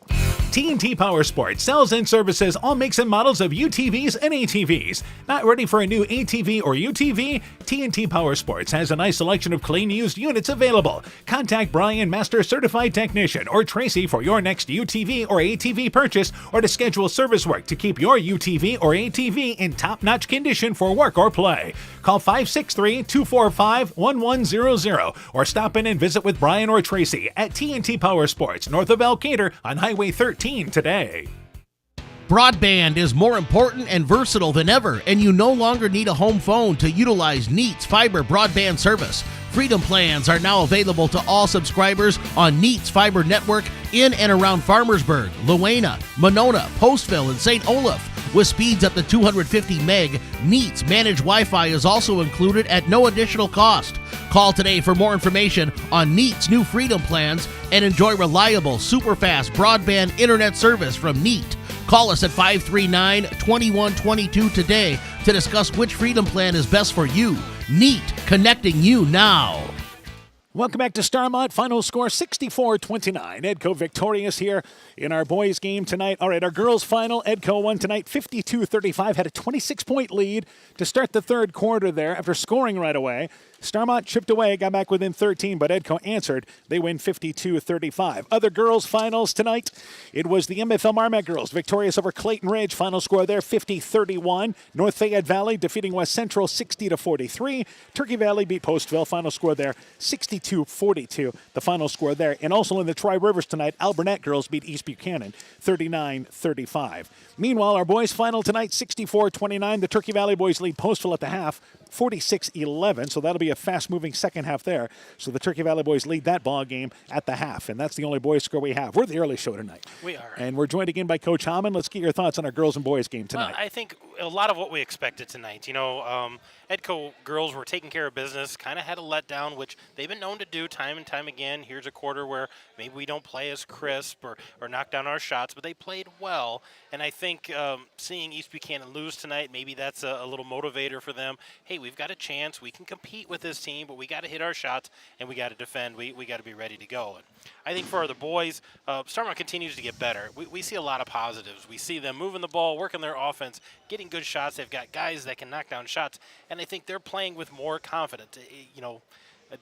TNT Power Sports sells and services all makes and models of UTVs and ATVs. Not ready for a new ATV or UTV? TNT Power Sports has a nice selection of clean used units available. Contact Brian, Master Certified Technician, or Tracy for your next UTV or ATV purchase, or to schedule service work to keep your UTV or ATV in top-notch condition for work or play. Call 563-245-1100 or stop in and visit with Brian or Tracy at TNT Power Sports, north of Elkader on Highway 13 today. Broadband is more important and versatile than ever, and you no longer need a home phone to utilize Neat's fiber broadband service. Freedom plans are now available to all subscribers on Neat's fiber network in and around Farmersburg, Luena, Monona, Postville, and St. Olaf. With speeds up to 250 meg, Neat's managed Wi-Fi is also included at no additional cost. Call today for more information on Neat's new Freedom plans and enjoy reliable, super-fast broadband internet service from Neat. Call us at 539-2122 today to discuss which Freedom plan is best for you. Neat, connecting you now. Welcome back to Starmont. Final score 64-29. Edco victorious here in our boys game tonight. All right, our girls final. Edco won tonight 52-35. Had a 26-point lead to start the third quarter there after scoring right away. Starmont chipped away, got back within 13, but Edco answered. They win 52-35. Other girls finals tonight. It was the MFL Marmac girls victorious over Clayton Ridge. Final score there 50-31. North Fayette Valley defeating West Central 60-43. Turkey Valley beat Postville. Final score there 62-42. The final score there. And also in the Tri-Rivers tonight, Alburnett girls beat East Buchanan 39-35. Meanwhile, our boys final tonight 64-29. The Turkey Valley boys lead Postville at the half 46-11, so that'll be a fast-moving second half there. So the Turkey Valley boys lead that ball game at the half, and that's the only boys score we have. We're the early show tonight. We are. And we're joined again by Coach Hammond. Let's get your thoughts on our girls and boys game tonight. Well, I think a lot of what we expected tonight. Edco girls were taking care of business, kind of had a letdown, which they've been known to do time and time again. Here's a quarter where maybe we don't play as crisp or knock down our shots, but they played well. And I think seeing East Buchanan lose tonight, maybe that's a little motivator for them. Hey, we've got a chance. We can compete with this team, but we got to hit our shots and we got to defend. We got to be ready to go. And I think for the boys, Starmont continues to get better. We see a lot of positives. We see them moving the ball, working their offense, getting good shots. They've got guys that can knock down shots, and I think they're playing with more confidence.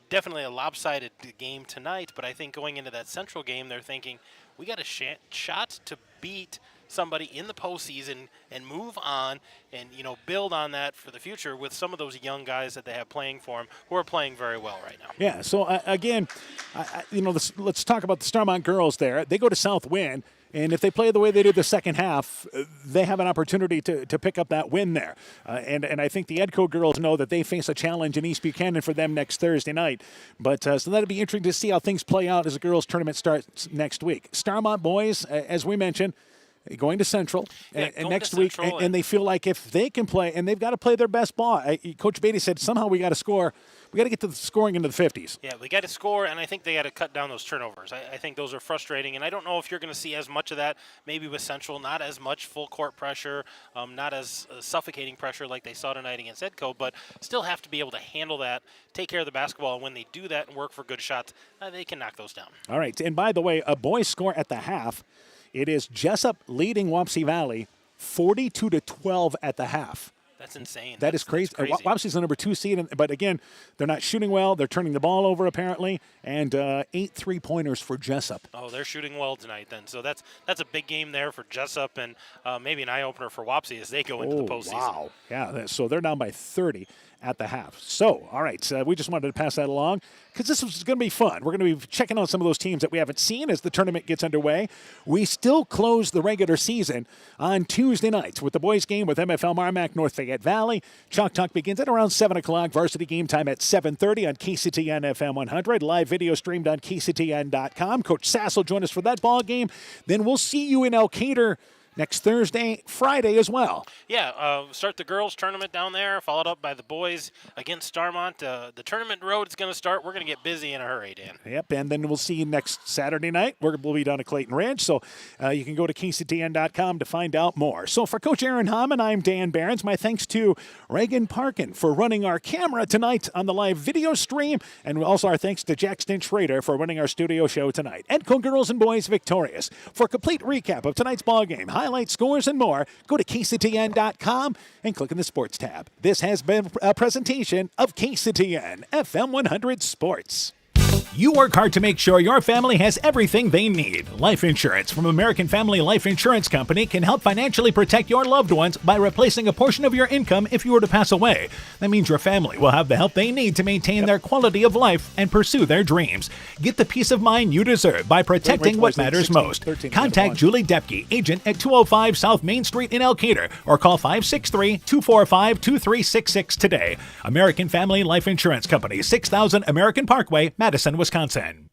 Definitely a lopsided game tonight, but I think going into that Central game, they're thinking we got a shot to beat somebody in the postseason and move on and build on that for the future with some of those young guys that they have playing for them who are playing very well right now. Yeah, so again, let's talk about the Starmont girls there. They go to Southwind, and if they play the way they did the second half, they have an opportunity to pick up that win there. And I think the Edco girls know that they face a challenge in East Buchanan for them next Thursday night. But so that'll be interesting to see how things play out as the girls' tournament starts next week. Starmont boys, as we mentioned, going to Central and next week, and they feel like if they can play, and they've got to play their best ball. Coach Beatty said somehow we got to score. We got to get to the scoring into the 50s. Yeah, we got to score, and I think they got to cut down those turnovers. I think those are frustrating, and I don't know if you're going to see as much of that maybe with Central, not as much full court pressure, not as suffocating pressure like they saw tonight against Edco, but still have to be able to handle that, take care of the basketball, and when they do that and work for good shots, they can knock those down. All right, and by the way, a boys score at the half. It is Jessup leading Wapsie Valley 42-12 at the half. That's insane. That is crazy. Wapsi's the number 2 seed, but again, they're not shooting well. They're turning the ball over apparently, and 8 3-pointers for Jessup. Oh, they're shooting well tonight then. So that's a big game there for Jessup, and maybe an eye-opener for Wapsi as they go into the postseason. Wow. Yeah, so they're down by 30 at the half. So, all right, we just wanted to pass that along because this was going to be fun. We're going to be checking out some of those teams that we haven't seen as the tournament gets underway. We still close the regular season on Tuesday nights with the boys game with MFL Marmac, North Fayette Valley. Chalk Talk begins at around 7 o'clock. Varsity game time at 7:30 on KCTN FM 100. Live video streamed on KCTN.com. Coach Sass will join us for that ball game. Then we'll see you in Elkader next Thursday, Friday as well. Yeah, start the girls tournament down there, followed up by the boys against Starmont. The tournament road is going to start. We're going to get busy in a hurry, Dan. Yep, and then we'll see you next Saturday night. We'll be down at Clayton Ranch, so you can go to KCTN.com to find out more. So for Coach Aaron Hammond, I'm Dan Behrens. My thanks to Reagan Parkin for running our camera tonight on the live video stream, and also our thanks to Jackson Schrader for running our studio show tonight. Edco girls and boys victorious. For a complete recap of tonight's ball game, highlights, scores, and more, go to KCTN.com and click on the Sports tab. This has been a presentation of KCTN FM 100 Sports. You work hard to make sure your family has everything they need. Life insurance from American Family Life Insurance Company can help financially protect your loved ones by replacing a portion of your income if you were to pass away. That means your family will have the help they need to maintain their quality of life and pursue their dreams. Get the peace of mind you deserve by protecting what matters most. Contact Julie Depke, agent at 205 South Main Street in Elkader, or call 563-245-2366 today. American Family Life Insurance Company, 6000 American Parkway, Madison, Wisconsin.